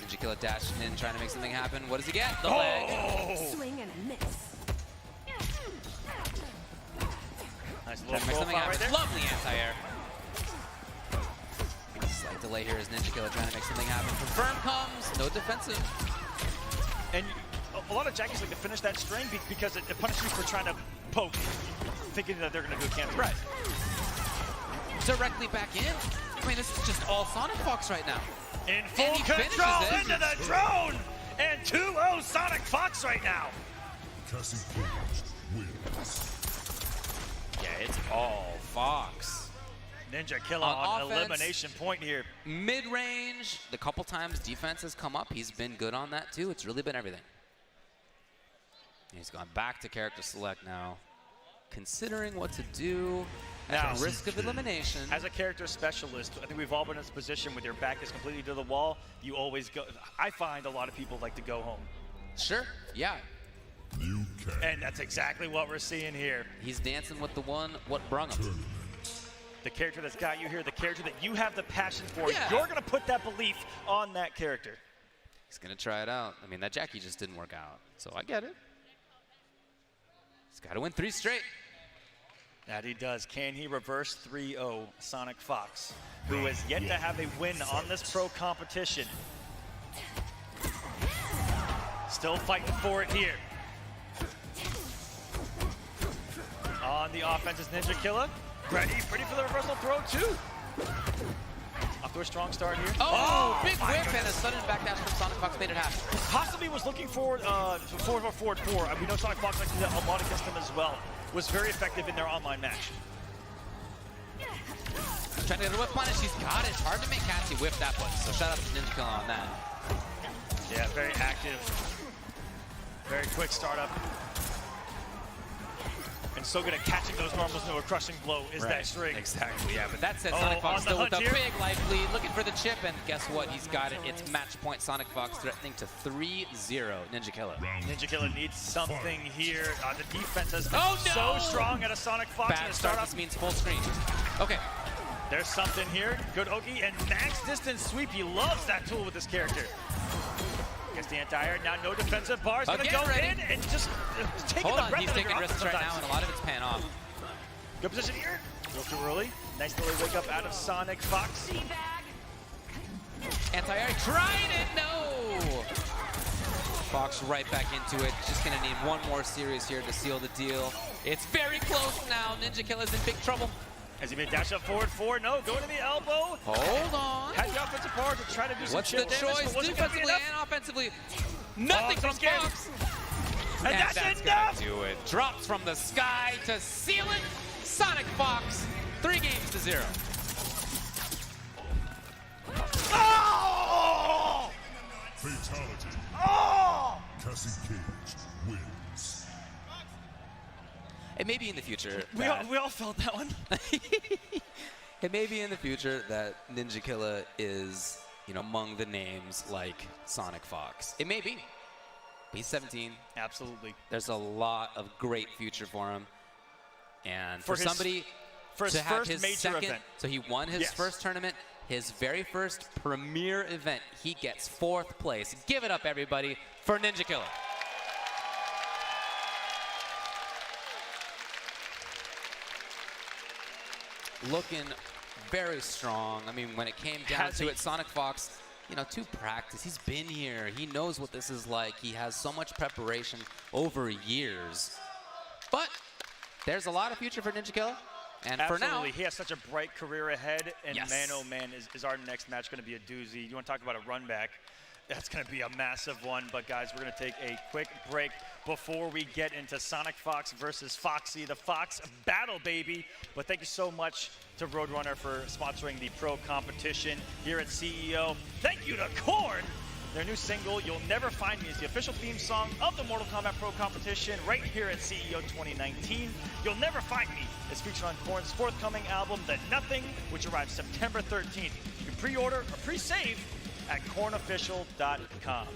Yugioh dashing in, trying to make something happen. What does he get? The leg. Swing and miss. Nice Trying little to make something profile happen. right there. Lovely anti-air. Slight delay here as Yugioh trying to make something happen. Confirm comes, no defensive. And a lot of jackies like to finish that string because it punishes you for trying to poke, thinking that they're going to do a cancel. Right. Directly back in. I mean, this is just all Sonic Fox right now. In full he control finishes it. into the drone! And 2-0 Sonic Fox right now. Cassie Cage wins. Yeah, it's all Fox. Yugioh On on offense, elimination point here. Mid-range, the couple times defense has come up, he's been good on that too. It's really been everything. He's gone back to character select now, considering what to do Now, at risk of elimination. As a character specialist, I think we've all been in this position with your back is completely to the wall. You always go. I find a lot of people like to go home. Sure, yeah. Liu Kang. And that's exactly what we're seeing here. He's dancing with the one, what brung him. Tournament. The character that's got you here, the character that you have the passion for, Yeah. you're going to put that belief on that character. He's gonna try it out. I mean, that Jackie just didn't work out, so I get it. He's gotta win 3 straight. That he does. Can he reverse 3-0 Sonic Fox, who has yet to have a win on this pro competition? Still fighting for it here. On the offense is Yugioh. Ready for the reversal throw too. Off to a strong start here. Oh, big my whip goodness. and a sudden backdash from Sonic Fox made it happen. Possibly was looking forward forward 4. We know Sonic Fox likes to do that a lot against them as well. Was very effective in their online match. Trying to get a whip punish, he's got it. Hard to make Cassie whip that one, so shout out to Yugioh on that. Yeah, very active. Very quick startup. And so good at catching those normals into a crushing blow is that string. Exactly, yeah. But that said, Oh, Sonic Fox on the still with a hunt here. big life lead, looking for the chip, and guess what? He's got it. It's match point Sonic Fox threatening to 3-0 Yugioh. Yugioh needs something here. The defense has been Oh, no! so strong at a Sonic Fox. Bad to start, start off. this means full screen. Okay. There's something here. Good Oki and max distance sweep. He loves that tool with this character. Gets the anti-air. Now no defensive bars. Gonna Again, go ready. in and just taking Hold the on, breath he's out of taking your risks offense right now, and a lot of it's paying off. Good position here. A little too early. Nice little wake up out of Sonic Fox. Anti-air, tried it, no! Fox right back into it. Just gonna need one more series here to seal the deal. It's very close now. Yugioh is in big trouble. As he made dash up forward 4. No, going to the elbow. Hold on. Had the offensive power to try to do some What's the chip damage, choice but wasn't gonna be defensively enough. and offensively? Nothing Oh, from he's scared. Fox. And that's gonna enough. do it. Drops from the sky to seal it. Sonic Fox, 3-0. Oh! Fatality. Oh! Cassie Cage wins. It may be in the future. We all felt that one. It may be in the future that Yugioh is, among the names like Sonic Fox. It may be. He's 17. Absolutely. There's a lot of great future for him. And For for his- somebody for his to have first his major second, event. so he won his Yes. first tournament, his very first premier event, he gets 4th place. Give it up, everybody, for Yugioh. Looking very strong. I mean, when it came down Has to he- it, Sonic Fox, to practice. He's been here. He knows what this is like. He has so much preparation over years. But there's a lot of future for Yugioh. And for now, Absolutely. He has such a bright career ahead. And Yes. man, oh man, is our next match going to be a doozy. You want to talk about a run back? That's going to be a massive one. But guys, we're going to take a quick break before we get into Sonic Fox versus Foxy, the Fox battle, baby. But thank you so much to Roadrunner for sponsoring the pro competition here at CEO. Thank you to Korn. Their new single, You'll Never Find Me, is the official theme song of the Mortal Kombat Pro competition right here at CEO 2019. You'll Never Find Me is featured on Korn's forthcoming album, The Nothing, which arrives September 13th. You can pre-order or pre-save at kornofficial.com.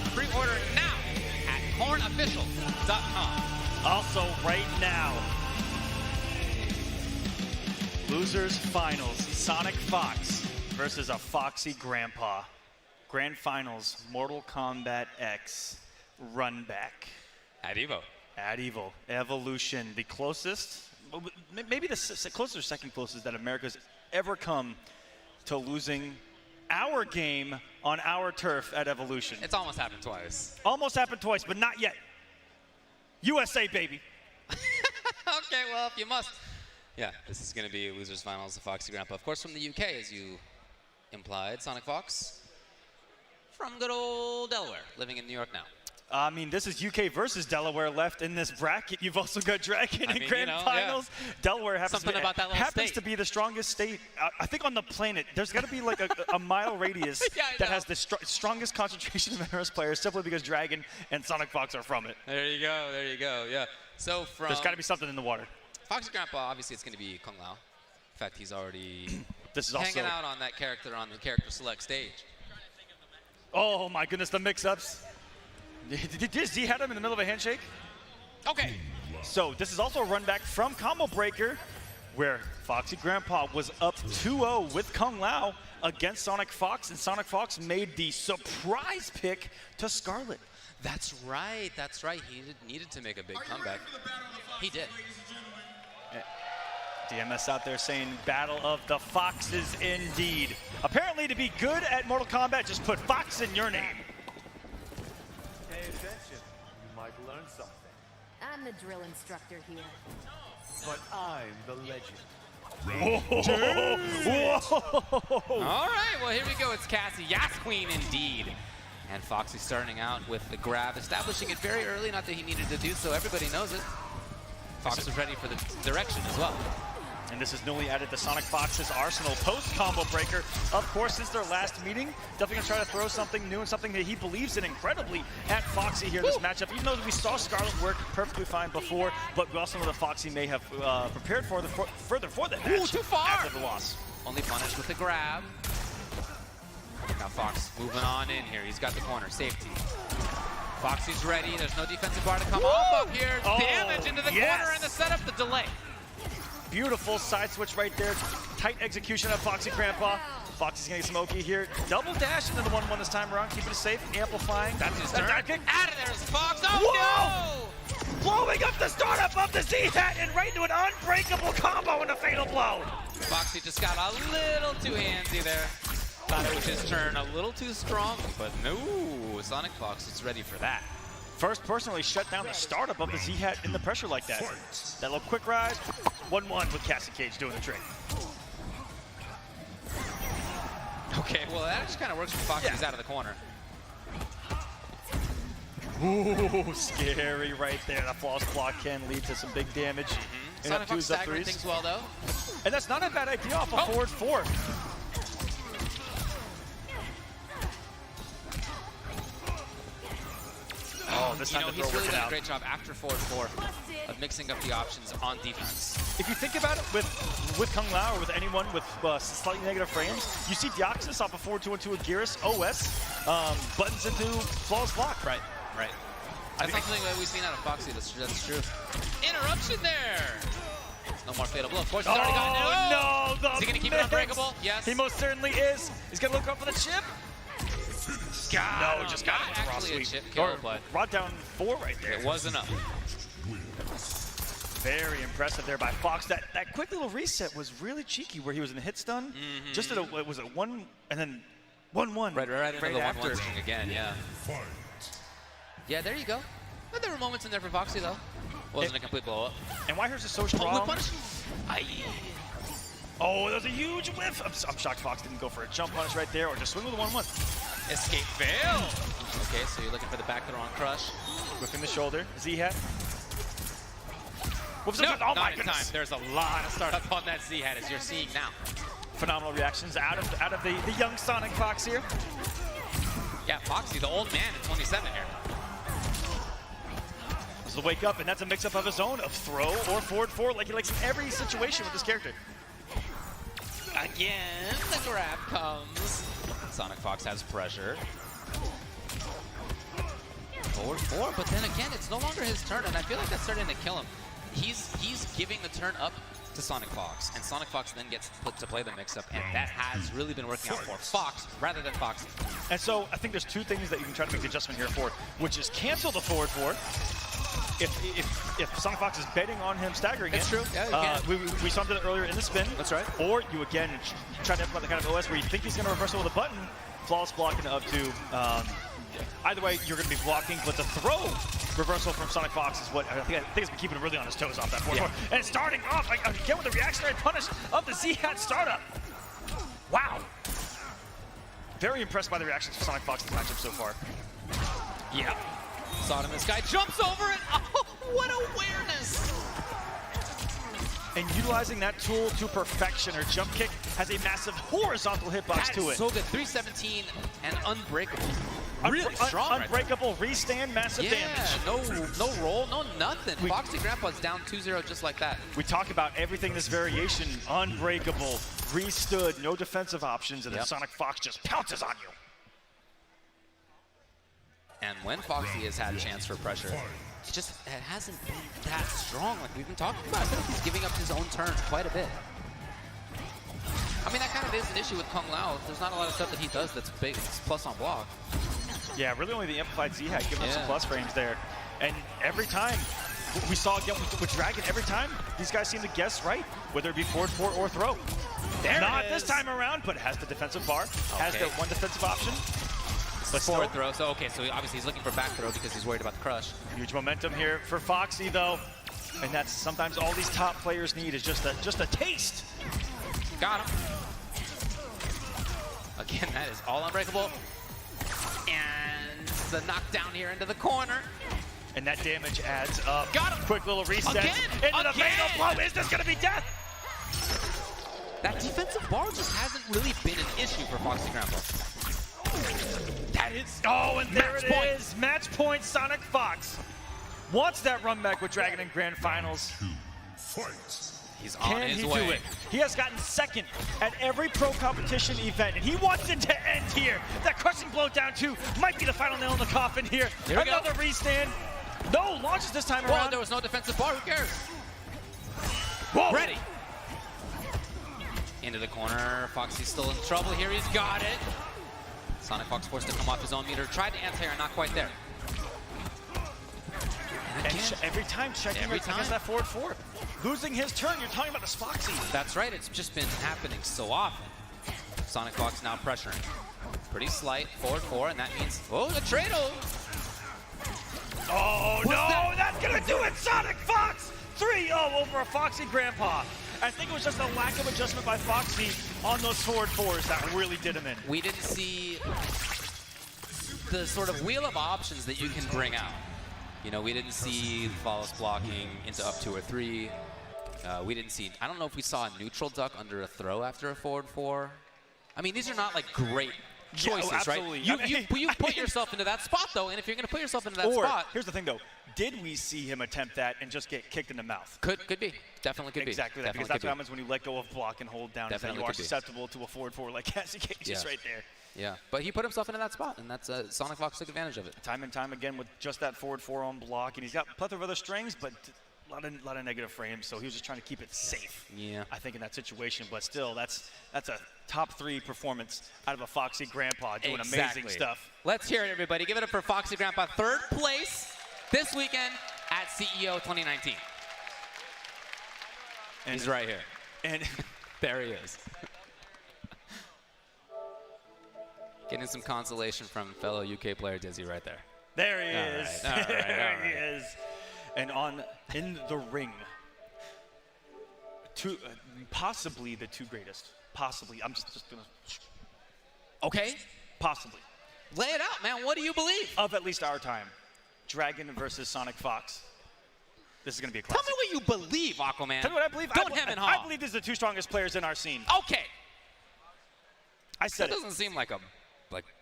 for pre-order now at cornofficial.com. Also, right now, Losers Finals, Sonic Fox versus a Foxy Grandpa. Grand Finals, Mortal Kombat X, Run Back. At Evo. At Evo. Evolution, the closest, maybe the closest or second closest that America's ever come to losing our game on our turf at Evolution. It's almost happened twice. Almost happened twice, but not yet. USA, baby. Okay, well, if you must. Yeah, this is going to be Losers Finals, the Foxy Grandpa. Of course, from the UK, as you implied, Sonic Fox. From good old Delaware, living in New York now. I mean, this is UK versus Delaware left in this bracket. You've also got Dragon in Grand Finals. Yeah. Delaware happens, to be the strongest state, I think, on the planet. There's got to be like a mile radius that has the strongest concentration of NRS players simply because Dragon and Sonic Fox are from it. There you go, yeah. So from... There's got to be something in the water. Foxy Grandpa, obviously, it's going to be Kung Lao. In fact, he's already this is hanging out on that character on the character select stage. Oh, my goodness, the mix-ups. Did Z had him in the middle of a handshake? Okay. So this is also a run back from Combo Breaker, where Foxy Grandpa was up 2-0 with Kung Lao against Sonic Fox, and Sonic Fox made the surprise pick to Scarlet. That's right. He needed to make a big comeback. He did. DMS out there saying Battle of the Foxes indeed. Apparently to be good at Mortal Kombat, just put Fox in your name. Pay attention. You might learn something. I'm the drill instructor here. But I'm the legend. Whoa. All right, well, here we go. It's Cassie. Yas Queen indeed. And Foxy starting out with the grab, establishing it very early. Not that he needed to do so. Everybody knows it. Fox was ready for the direction as well. And this is newly added to Sonic Fox's arsenal post-Combo Breaker. Of course, since their last meeting, definitely going to try to throw something new and something that he believes in incredibly at Foxy here in this matchup. Even though we saw Scarlet work perfectly fine before, but we also know that Foxy may have prepared further for that match. Ooh, too far! After the loss. Only punished with the grab. Now Fox moving on in here. He's got the corner. Safety. Foxy's ready. There's no defensive bar to come off of here. Oh, damage into the corner and the setup, the delay. Beautiful side switch right there. Tight execution of Foxy Grandpa. Foxy's gonna get smoky here. Double dash into the 1-1 this time around. Keeping it safe. Amplifying. That's his turn. Out of there is Fox. Oh, whoa! No! Blowing up the startup of the Z-Hat and right into an unbreakable combo and a fatal blow. Foxy just got a little too handsy there. Thought it was his turn a little too strong, but no. Sonic Fox is ready for that. First person really shut down the startup of the Z-Hat in the pressure like that. That little quick rise, 1-1 with Cassie Cage doing the trick. Okay, well that actually kind of works for Fox. He's out of the corner. Ooh, scary right there. That false block can lead to some big damage. Sonic Fox staggering things well though. And that's not a bad idea off a forward 4. Oh, this time he's really done a great job after forward 4 of mixing up the options on defense. If you think about it, with Kung Lao or with anyone with slightly negative frames, you see Deoxys off a forward 2-1-2 with Geras OS buttons into flawless block. Right. That's something that we've seen out of Foxy. That's true. Interruption there. No more fatal blow. Of course, he's already gotten it. Oh, no, is he going to keep it unbreakable? Yes. He most certainly is. He's going to look up for the chip. Just got it. Actually a chip kill, but brought down 4 right there. It was enough. Very impressive there by Fox. That quick little reset was really cheeky, where he was in a hit stun. Just at it was a 1 and then 1-1. Right into the 1-1 string again. Yeah. Yeah, there you go. But there were moments in there for Foxy though. Wasn't a complete blow up. And Whitehurst is so strong. Aye. Oh, that was a huge whiff. I'm shocked Fox didn't go for a jump punish right there or just swing with a 1-1. Escape fail. Okay, so you're looking for the back throw on Crush. Whipping the shoulder. Z-Hat. Oh my goodness. There's a lot of startup on that Z-Hat as you're seeing now. Phenomenal reactions out of the young Sonic Fox here. Yeah, Foxy, the old man at 27 here. This is the wake up, and that's a mix-up of his own of throw or forward 4 like he likes in every situation with this character. Again, the grab comes. Sonic Fox has pressure. Forward 4, but then again, it's no longer his turn, and I feel like that's starting to kill him. He's giving the turn up to Sonic Fox, and Sonic Fox then gets put to play the mix-up, and that has really been working out for Fox rather than Foxy. And so I think there's two things that you can try to make the adjustment here for, which is cancel the forward 4. If Sonic Fox is betting on him staggering That's it, true. Yeah, we saw him do that earlier in the spin. That's right. Or you again try to implement the kind of OS where you think he's going to reversal with a button, flawless blocking up to. Either way, you're going to be blocking, but the throw reversal from Sonic Fox is what I think has been keeping him really on his toes off that forward 4. And it's starting off again with the reactionary punish of the Z-Hat startup. Wow. Very impressed by the reactions for Sonic Fox in this matchup so far. Yeah. Saw him. This guy jumps over it. Oh, what awareness! And utilizing that tool to perfection, her jump kick has a massive horizontal hitbox to it. So good. 317 and unbreakable. Really strong. Unbreakable, restand, massive damage. No roll, no nothing. Foxy Grandpa's down 2-0 just like that. We talk about everything this variation, unbreakable, restood, no defensive options, and then Sonic Fox just pounces on you. And when Foxy has had a chance for pressure, it hasn't been that strong like we've been talking about. I feel like he's giving up his own turns quite a bit. I mean, that kind of is an issue with Kung Lao. There's not a lot of stuff that he does that's big, it's plus on block. Yeah, really only the amplified Z-Hat giving him some plus frames there. And every time, we saw again with Dragon, every time, these guys seem to guess right, whether it be forward 4 or throw. Not this time around, but has the defensive bar, has the one defensive option. But forward throw, so obviously he's looking for back throw because he's worried about the crush. Huge momentum here for Foxy though. And that's sometimes all these top players need is just a taste. Got him. Again, that is all unbreakable. And the knockdown here into the corner. And that damage adds up. Got him. Quick little reset. Into the fatal blow. Is this going to be death? That defensive bar just hasn't really been an issue for Foxy Grandpa. That is. Oh, and there it is. Match point. Sonic Fox wants that run back with Dragon in Grand Finals. He's on his way. Can he do it? He has gotten second at every pro competition event, and he wants it to end here. That crushing blow down 2 might be the final nail in the coffin here. Another restand. No launches this time around. There was no defensive bar. Who cares? Whoa. Ready. Into the corner. Foxy's still in trouble here. He's got it. Sonic Fox forced to come off his own meter. Tried to anti-air, not quite there. And every time checking against that forward 4. Losing his turn, you're talking about this Foxy. That's right, it's just been happening so often. Sonic Fox now pressuring. Pretty slight, forward 4, and that means, oh, the Trado! Oh, no, that's gonna do it, Sonic Fox! 3-0 over a Foxy Grandpa. I think it was just a lack of adjustment by Foxy on those forward 4s that really did him in. We didn't see the sort of wheel of options that you can bring out. You know, we didn't see flawless blocking into up 2 or 3. We didn't see, I don't know if we saw a neutral duck under a throw after a forward 4. I mean, these are not like great choices, right? You put yourself into that spot though, and if you're going to put yourself into that spot. Here's the thing though, did we see him attempt that and just get kicked in the mouth? Could be, definitely could be. Exactly that, because that's what happens when you let go of block and hold down, is that you are susceptible to a forward 4 like Cassie Cage's right there. Yeah, but he put himself into that spot, and that's Sonic Fox took advantage of it. Time and time again with just that forward 4 on block, and he's got a plethora of other strings, but a lot of negative frames, so he was just trying to keep it safe. Yeah, I think in that situation, but still, that's a top 3 performance out of a Foxy Grandpa doing amazing stuff. Let's hear it, everybody. Give it up for Foxy Grandpa, 3rd place this weekend at CEO 2019. And he's right here, and there he is. Getting some consolation from fellow UK player Dizzy right there. There he is. All right. There he is. And in the ring, possibly the 2 greatest. Possibly. I'm just gonna. Okay. Possibly. Lay it out, man. What do you believe? Of at least our time, Dragon versus Sonic Fox. This is gonna be a classic. Tell me what you believe, Aquaman. Tell me what I believe. Don't hem and haw. I believe these are the 2 strongest players in our scene. Okay. I said that doesn't seem like a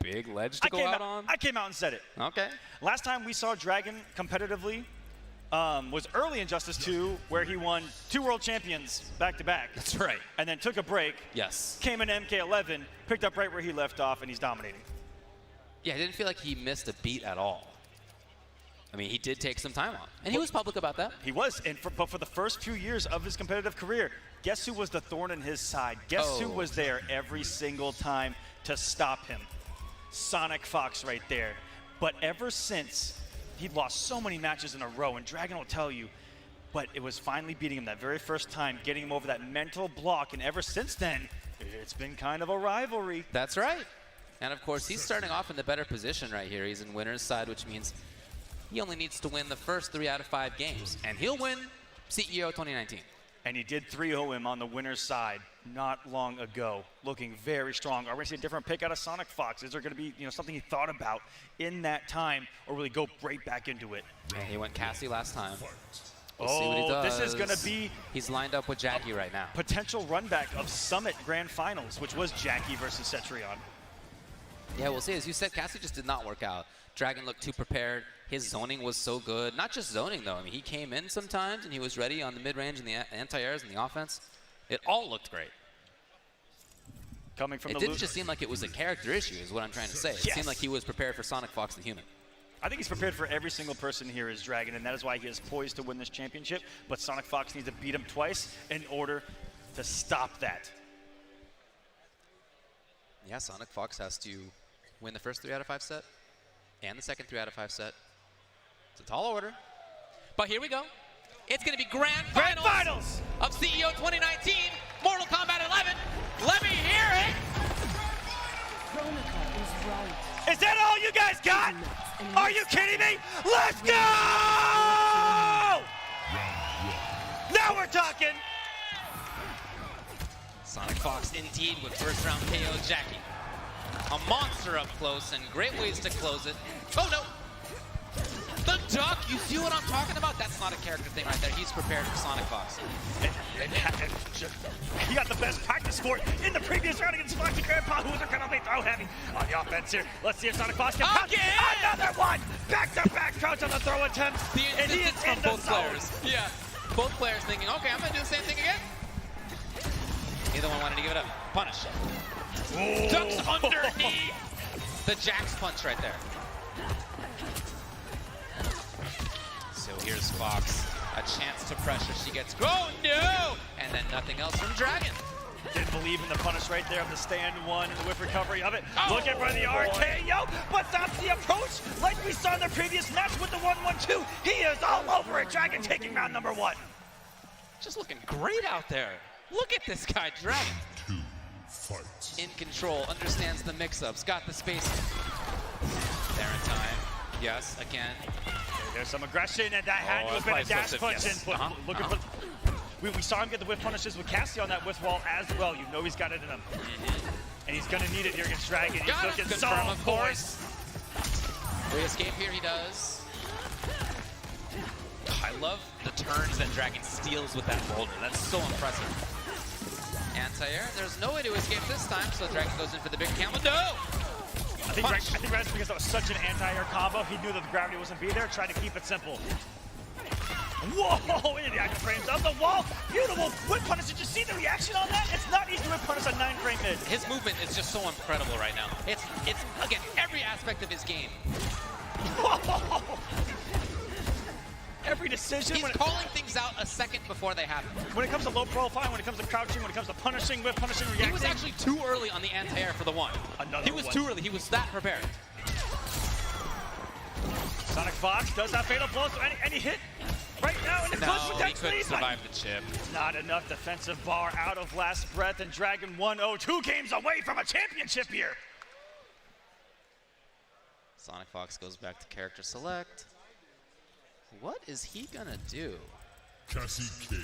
big ledge to go out on. I came out and said it. Okay. Last time we saw Dragon competitively was early in Justice 2, where he won 2 world champions back-to-back. That's right. And then took a break. Yes. Came in MK11, picked up right where he left off, and he's dominating. Yeah, I didn't feel like he missed a beat at all. I mean, he did take some time off, and he was public about that. He was, but for the first few years of his competitive career, guess who was the thorn in his side? Guess who was there every single time to stop him? Sonic Fox right there. But ever since, he lost so many matches in a row, and Dragon will tell you, but it was finally beating him that very first time, getting him over that mental block, and ever since then, it's been kind of a rivalry. That's right. And of course, he's starting off in the better position right here. He's in winner's side, which means he only needs to win the first 3 out of 5 games, and he'll win CEO 2019. And he did 3-0 him on the winner's side not long ago, looking very strong. Are we going to see a different pick out of Sonic Fox? Is there going to be something he thought about in that time, or will he go right back into it? And he went Cassie last time. We'll see what he does. This is going to be... He's lined up with Jackie right now. Potential run back of Summit Grand Finals, which was Jackie versus Cetrion. Yeah, we'll see. As you said, Cassie just did not work out. Dragon looked too prepared. His zoning was so good. Not just zoning, though. I mean, he came in sometimes, and he was ready on the mid-range and the anti-airs and the offense. It all looked great. Coming from it didn't just seem like it was a character issue, is what I'm trying to say. It seemed like he was prepared for Sonic Fox the human. I think he's prepared for every single person here as Dragon, and that is why he is poised to win this championship. But Sonic Fox needs to beat him twice in order to stop that. Yeah, Sonic Fox has to win the first 3 out of 5 set and the second 3 out of 5 set. It's a tall order. But here we go. It's going to be Grand Finals of CEO 2019, Mortal Kombat 11. Let me hear it. Kronika is right. Is that all you guys got? Are you kidding me? Let's go! Now we're talking. Sonic Fox indeed with first round KO Jackie. A monster up close and great ways to close it. Oh no! The duck, you see what I'm talking about? That's not a character thing right there. He's prepared for Sonic Fox. He got the best practice for it in the previous round against Foxy Grandpa, who was going to be throw heavy on the offense here. Let's see if Sonic Fox can pounce. Another one! Back-to-back crouch on the throw attempt. And he is in both players. Yeah, both players thinking, okay, I'm going to do the same thing again. Neither one wanted to give it up. Punish. Oh. Ducks underneath. The Jax punch right there. So here's Fox, a chance to pressure. She gets, oh no! And then nothing else from Dragon. Didn't believe in the punish right there of the stand one and the whip recovery of it. Looking for the RKO, but that's the approach like we saw in the previous match with the 1-1-2. He is all over it. Dragon taking round number 1. Just looking great out there. Look at this guy, Dragon. 2 fights. In control, understands the mix-ups, got the spacing. There in time. Yes, again. There's some aggression, and that had to have been a dash punch. Looking for. We saw him get the whip punishes with Cassie on that whip wall as well. You know he's got it in him. And he's going to need it here against Dragon. He's looking so of course. We escape here, he does. I love the turns that Dragon steals with that boulder. That's so impressive. Anti-air. There's no way to escape this time, so Dragon goes in for the big camel. No! I think that's because that was such an anti-air combo. He knew that the gravity wasn't be there, tried to keep it simple. Whoa! Into the action frames of the wall. Beautiful whip punish. Did you see the reaction on that? It's not easy to whip punish a 9-frame mid. His movement is just so incredible right now. It's again, every aspect of his game. Whoa! Every decision. He's calling things out a second before they happen. When it comes to low profile, when it comes to crouching, when it comes to punishing, whip punishing, reacting. He was actually too early on the anti-air for the 1. He was too early. He was that prepared. Sonic Fox does have fatal blows, so any hit right now in the close potentially. He couldn't survive the chip. Not enough defensive bar out of last breath, and Dragon 1-0, 2 games away from a championship here. Sonic Fox goes back to character select. What is he gonna do? Cassie Cage.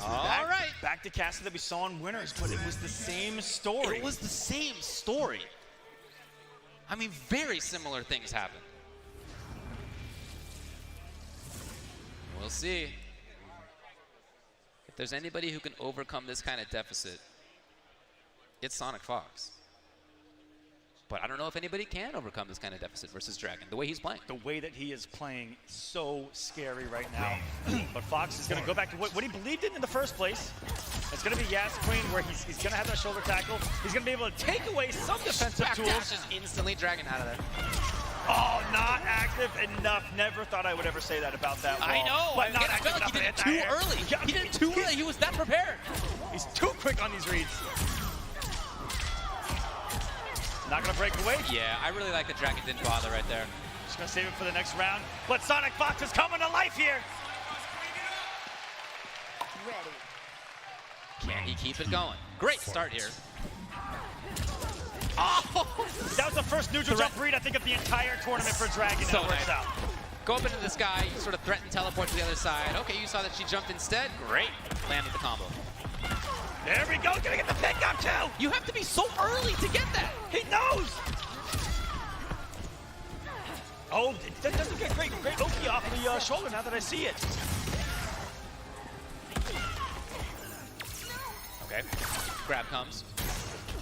All right. Back to Cassie that we saw in Winners, but it was the same story. It was the same story. I mean, very similar things happen. We'll see. If there's anybody who can overcome this kind of deficit, it's Sonic Fox. But I don't know if anybody can overcome this kind of deficit versus Dragon, the way he's playing. The way that he is playing, so scary right now. But Fox is going to go back to what he believed in the first place. It's going to be Yas Queen, where he's going to have that shoulder tackle. He's going to be able to take away some defensive tools. Dashes instantly, Dragon out of there. Oh, not active enough. Never thought I would ever say that about that wall. I know. But not I felt like he did it active too enough. early. He did it too early. He was that prepared. He's too quick on these reads. Not gonna break away. Yeah, I really like the Dragon didn't bother right there. Just gonna save it for the next round. But Sonic Fox is coming to life here. Ready. Can he keep it going? Great start here. Oh! That was the first neutral jump read, I think, of the entire tournament for Dragon. So it works nice. out. Go up into the sky, you sort of threaten teleport to the other side. Okay, you saw that she jumped instead. Great. Landed the combo. There we go. Gonna get the pickup too. You have to be so early to get that. He knows. Oh, that doesn't get great Oki off the shoulder now that I see it. Okay. Grab comes.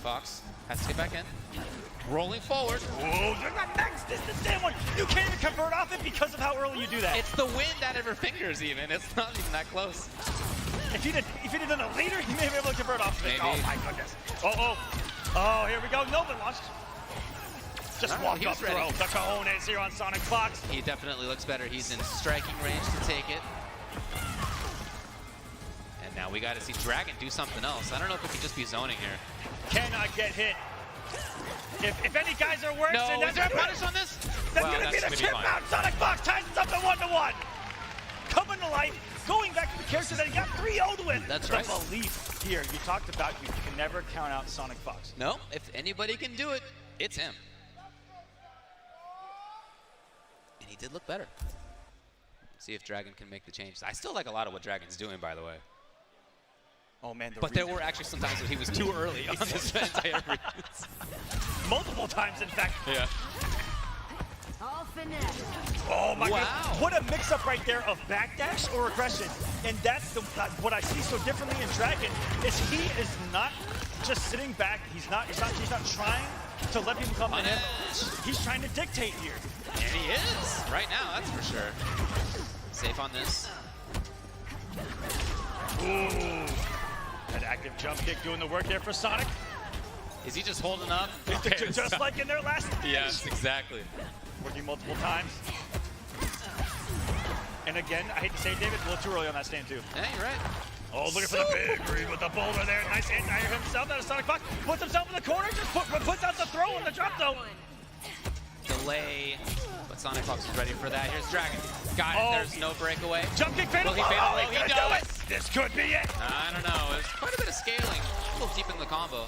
Fox has to get back in. Rolling forward. Whoa, you're not max distance, damn one. You can't even convert off it because of how early you do that. It's the wind out of her fingers even. It's not even that close. If he'd have done a leader, he may have been able to convert off of it. Maybe. Oh my goodness. Oh, here we go. No one launched. Just All right, walk he up was ready. throw. The cojones here on Sonic Fox. He definitely looks better. He's in striking range to take it. And now we got to see Dragon do something else. I don't know if it could just be zoning here. Cannot get hit. If any guys are worse, No, then is there a punish on this? That's Well, gonna be the be chip fine. out. Sonic Fox ties it up to 1-1. Coming to life, going back to the character that he got 3-0'd with. That's the right. belief here. You talked about you can never count out Sonic Fox. No, if anybody can do it, it's him. And he did look better. See if Dragon can make the change. I still like a lot of what Dragon's doing, by the way. Oh man, But there were actually some times that he was too early on this entire read. multiple times, in fact. Yeah. All finesse. Oh my Wow. God! What a mix-up right there of backdash or aggression, and that's what I see so differently in Dragon is he is not just sitting back. He's not trying to let people come in. He's trying to dictate here. And he is right now, that's for sure. Safe on this. Ooh, that active jump kick doing the work there for Sonic. Is he just holding up? Just like in their last match. Yes, exactly. Working multiple times. And again, I hate to say it, David, a little too early on that stand too. Yeah, you're right. Oh, looking for the big read with the boulder there. Nice anti-air himself out of Sonic Fox. Puts himself in the corner, just puts out the throw on the drop though. Delay, but Sonic Fox is ready for that. Here's Dragon. Got it, Oh. there's no breakaway. Jump kick fatal. Will he fatal? Oh, Will he's he gonna do does. it. This could be it. I don't know, there's quite a bit of scaling. A little deep in the combo.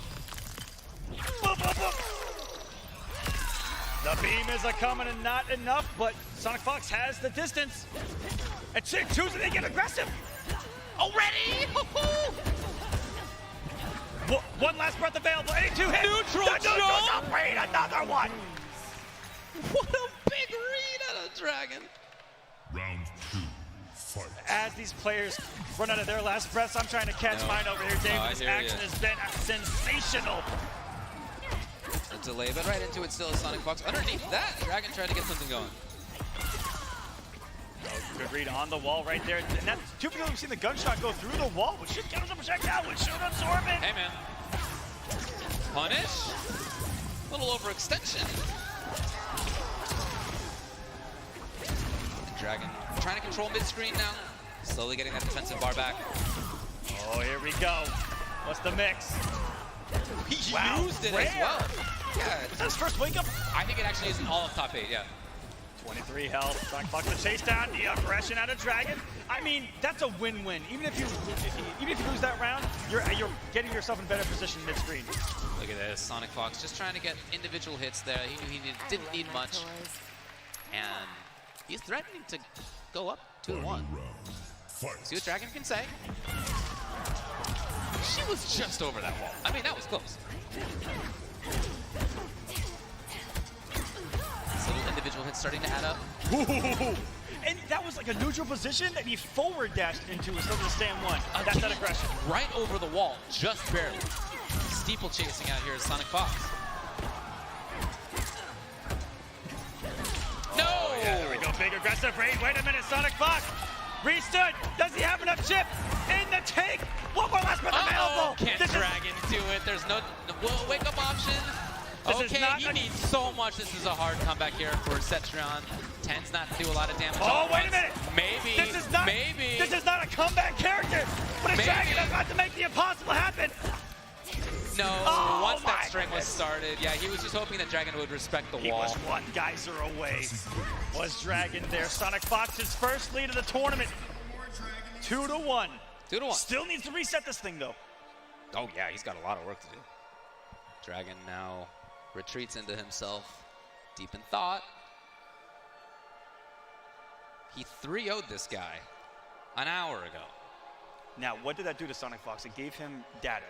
Boop, boop, boop. The beam is coming and not enough, but Sonic Fox has the distance. And choosing to get aggressive. Already? One last breath available. 82 hit. Neutral The neutral jump. jump read, another one. What a big read out of Dragon. Round 2, fight. As these players run out of their last breaths, I'm trying to catch mine over here, Dave. I This hear ya. action has been sensational. A delay, but right into it still is Sonic Fox. Underneath that, Dragon tried to get something going. Oh, good read on the wall right there. And that's two people who've seen the gunshot go through the wall. Would shoot get him projectile, would shoot absorb it. Hey, man. Punish. A little overextension. Dragon trying to control mid-screen now. Slowly getting that defensive bar back. Oh, here we go. What's the mix? He used it rare. as well. Yeah, Is that his first wake up? I think it actually is in all of top 8, yeah. 23 health. Sonic Fox to chase down the aggression out of Dragon. I mean, that's a win-win. Even if you lose that round, you're getting yourself in better position mid-screen. Look at this, Sonic Fox just trying to get individual hits there. He knew he didn't need much. And he's threatening to go up 2-1. Round, fight. See what Dragon can say. She was just over that wall. I mean, that was close. This little individual hit starting to add up. Ooh. And that was like a neutral position that he forward dashed into instead of the stand one. That's that aggression. Right over the wall, just barely. Steeple chasing out here is Sonic Fox. No! Oh, yeah, there we go. Big aggressive raid. Wait a minute, Sonic Fox. Restood. Does he have enough chip in the tank? One more last breath available. Can't This is- Dragon do it. There's no wake up option. Okay, he needs so much. This is a hard comeback here for Cetrion. Tends not to do a lot of damage. Oh, wait a minute. Maybe. This is not, maybe. This is not a comeback character, but a dragon about to make the impossible happen. No, once that string was started, yeah, he was just hoping that Dragon would respect the wall. He was one geyser away. Was Dragon there? Sonic Fox's first lead of the tournament. 2-1. 2-1. Still needs to reset this thing, though. Oh, yeah, he's got a lot of work to do. Dragon now retreats into himself, deep in thought. He 3-0'd this guy an hour ago. Now, what did that do to Sonic Fox? It gave him data.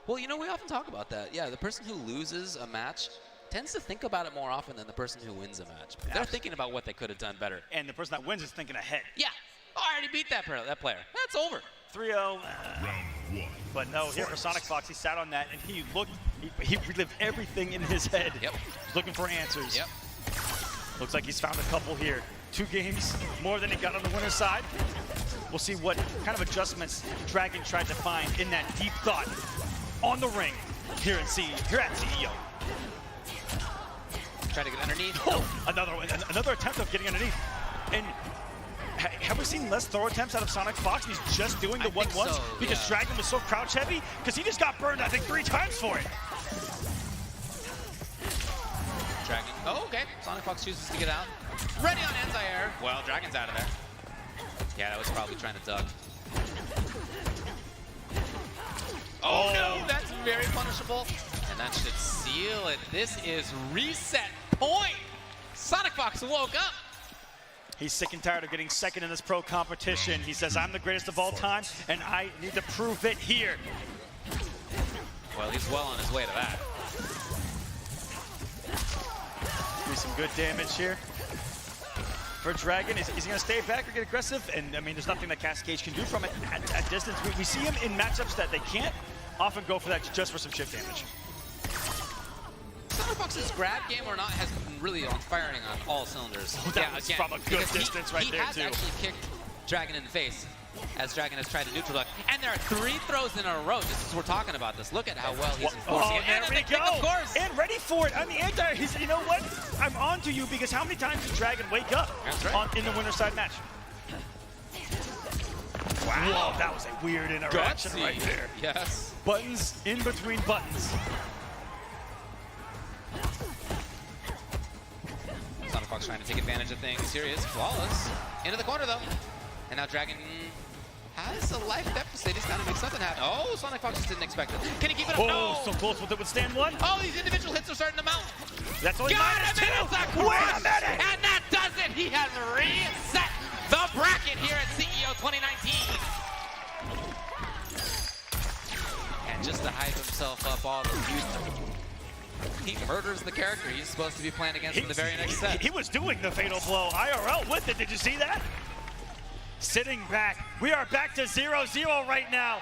Well, you know, we often talk about that. Yeah, the person who loses a match tends to think about it more often than the person who wins a match. They're thinking about what they could have done better. And the person that wins is thinking ahead. Yeah. Oh, I already beat that player. That's over. 3-0. Round 1. But no, here for Sonic Fox, he sat on that and he looked, he relived everything in his head. Yep. Looking for answers. Yep. Looks like he's found a couple here. 2 games, more than he got on the winner's side. We'll see what kind of adjustments Dragon tried to find in that deep thought on the ring here at CEO. Try to get underneath. Oh, another attempt of getting underneath. And have we seen less throw attempts out of Sonic Fox? He's just doing the 1-1s so, because yeah. Dragon was so crouch heavy because he just got burned, I think, 3 times for it. Dragon. Oh, okay. Sonic Fox chooses to get out. Ready on anti-air. Well, Dragon's out of there. Yeah, that was probably trying to duck. Oh, no, that's very punishable. And that should seal it. This is reset point. Sonic Fox woke up. He's sick and tired of getting second in this pro competition. He says, I'm the greatest of all time, and I need to prove it here. Well, he's well on his way to that. Do some good damage here for Dragon. Is he going to stay back or get aggressive? And, I mean, there's nothing that Cascade can do from it at distance. We see him in matchups that they can't often go for that just for some chip damage. Sonic Fox's grab game or not has been really on firing on all cylinders. Oh, that was from a good distance right there, too. He has actually kicked Dragon in the face as Dragon has tried to neutral duck. And there are 3 throws in a row, just as we're talking about this. Look at how well he's enforcing it. And there we go. Of course. And ready for it. I mean, you know what? I'm on to you because how many times did Dragon wake up in the winner's side match? Wow. Whoa, that was a weird interaction right there. Yes. Buttons in between buttons. Sonic Fox trying to take advantage of things. Here he is, flawless. Into the corner, though. And now Dragon has a life deficit. He's got to make something happen. Oh, Sonic Fox just didn't expect it. Can he keep it up? Oh, no! so close with it withstand one. Oh, these individual hits are starting to mount. That's only Got minus him, 2. and it's a Wait crush. a minute. And that does it. He has reset the bracket here at CEO 2019. And just to hype himself up all the views. He murders the character he's supposed to be playing against in the very next set. He was doing the fatal blow IRL with it. Did you see that? Sitting back. We are back to 0-0 right now.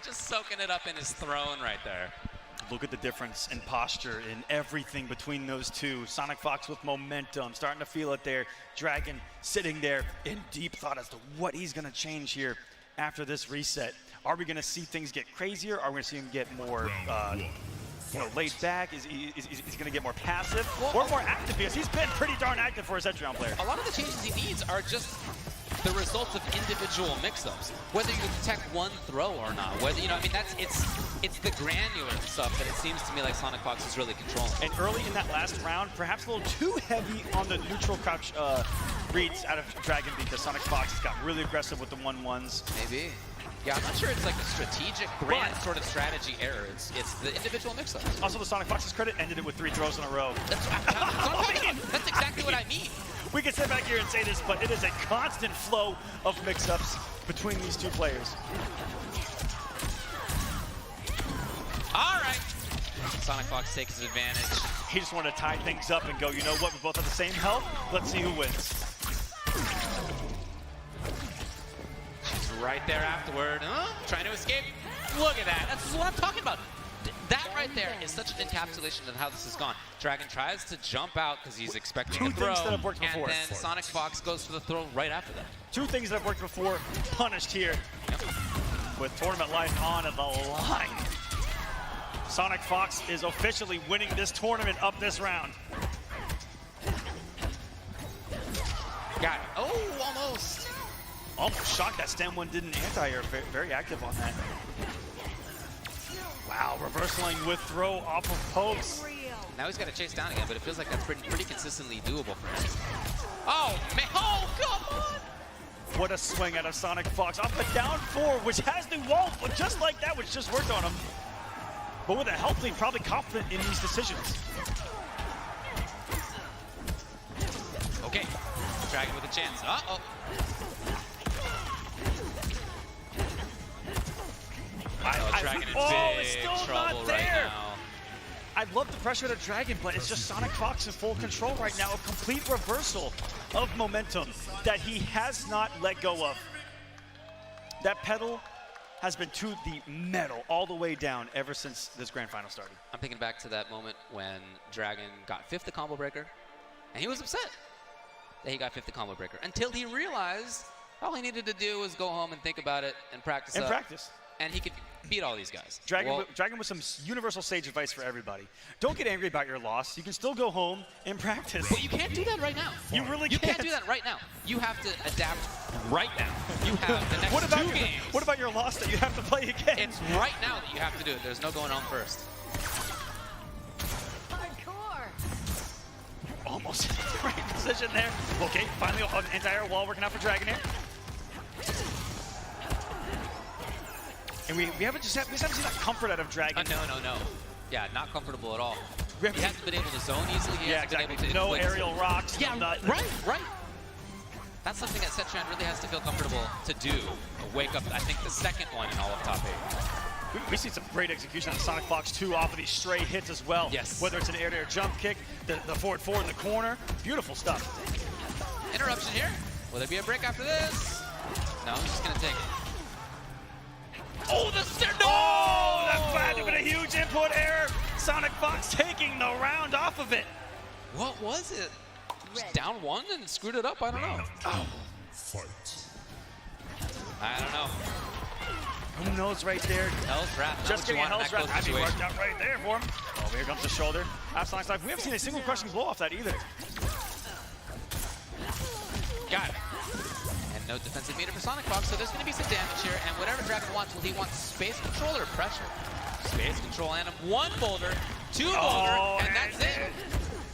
Just soaking it up in his throne right there. Look at the difference in posture in everything between those two. Sonic Fox with momentum, starting to feel it there. Dragon sitting there in deep thought as to what he's going to change here after this reset. Are we going to see things get crazier? Are we going to see him get more laid back? Is he going to get more passive or more active? Because he's been pretty darn active for a Cetrion player. A lot of the changes he needs are just the results of individual mix-ups. Whether you detect one throw or not, whether it's the granular stuff that it seems to me like Sonic Fox is really controlling. And early in that last round, perhaps a little too heavy on the neutral crouch reads out of Dragon because Sonic Fox has got really aggressive with the 1-1s. Maybe. Yeah, I'm not sure it's like a strategic, grand sort of strategy error. It's the individual mix-ups. Also, to Sonic Fox's credit, ended it with 3 throws in a row. That's exactly what I mean. We can sit back here and say this, but it is a constant flow of mix-ups between these two players. All right. Sonic Fox takes his advantage. He just wanted to tie things up and go, you know what, we both have the same health. Let's see who wins. She's right there afterward. Trying to escape. Look at that. That's what I'm talking about. That right there is such an encapsulation of how this has gone. Dragon tries to jump out because he's expecting a throw, things that have worked before. and then Sonic Fox goes for the throw right after that. 2 things that have worked before, punished here. Yep. with tournament life on the line. Sonic Fox is officially winning this tournament up this round. Got it. Oh, almost. Almost shocked that Stem 1 didn't anti-air. Very active on that. Wow, reversaling with throw off of pokes. Now he's got to chase down again, but it feels like that's pretty consistently doable for him. Oh, man. Oh, come on. What a swing out of Sonic Fox. Off the down 4, which has the wall, but just like that, which just worked on him. But with a health lead, probably confident in these decisions. Okay. Dragon with a chance. Uh-oh. Dragon in big it's still trouble not there. right now. I love the pressure of the Dragon, but it's just Sonic Fox in full control right now. A complete reversal of momentum that he has not let go of. That pedal has been to the metal all the way down ever since this grand final started. I'm thinking back to that moment when Dragon got 5th the combo breaker, and he was upset that he got 5th the combo breaker until he realized all he needed to do was go home and think about it and practice. And he could beat all these guys. Dragon with some universal sage advice for everybody. Don't get angry about your loss. You can still go home and practice. But you can't do that right now. You really can't. You can't do that right now. You have to adapt right now. You have the next 2 games. What about your loss that you have to play again? It's right now that you have to do it. There's no going home first. Almost the right decision there. Okay, finally an entire wall working out for Dragon here. And we haven't seen that comfort out of Dragon. No. Yeah, not comfortable at all. He hasn't been able to zone easily. He hasn't been able to no aerial rocks. Yeah, right. That's something that Setran really has to feel comfortable to do. Wake up, I think, the 2nd one in all of top 8. We see some great execution on Sonic Fox 2 off of these stray hits as well. Yes. Whether it's an air-to-air jump kick, the forward 4 in the corner. Beautiful stuff. Interruption here. Will there be a break after this? No, he's just going to take it. Oh, the stair! No! Oh, that had to have been a huge input error. Sonic Fox taking the round off of it. What was it? Just down 1 and screwed it up? I don't know. Oh. Fight. I don't know. Who knows right there? Hell's Wrath. Just getting a Hell's Wrath. I mean, worked out right there for him. Oh, here comes the shoulder. Sonic's life. We haven't seen a single crushing blow off that either. Got it. And no defensive meter for Sonic Fox, so there's going to be some damage here. And whatever Dragon wants, will he want space control or pressure? Space control and 1 boulder, 2 boulder, and that's it.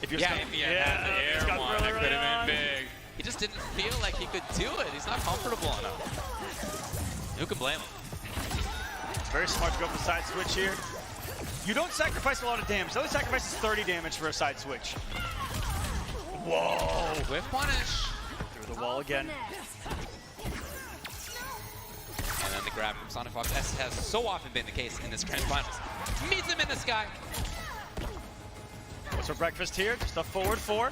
If you're if he had the air one, it could have been big. He just didn't feel like he could do it. He's not comfortable enough. Who can blame him? It's very smart to go for the side switch here. You don't sacrifice a lot of damage. The other sacrifice is 30 damage for a side switch. Whoa! Whiff punish. Through the wall again. And then the grab from Sonic Fox, as has so often been the case in this grand finals. Meets him in the sky. What's for breakfast here? Just a forward 4.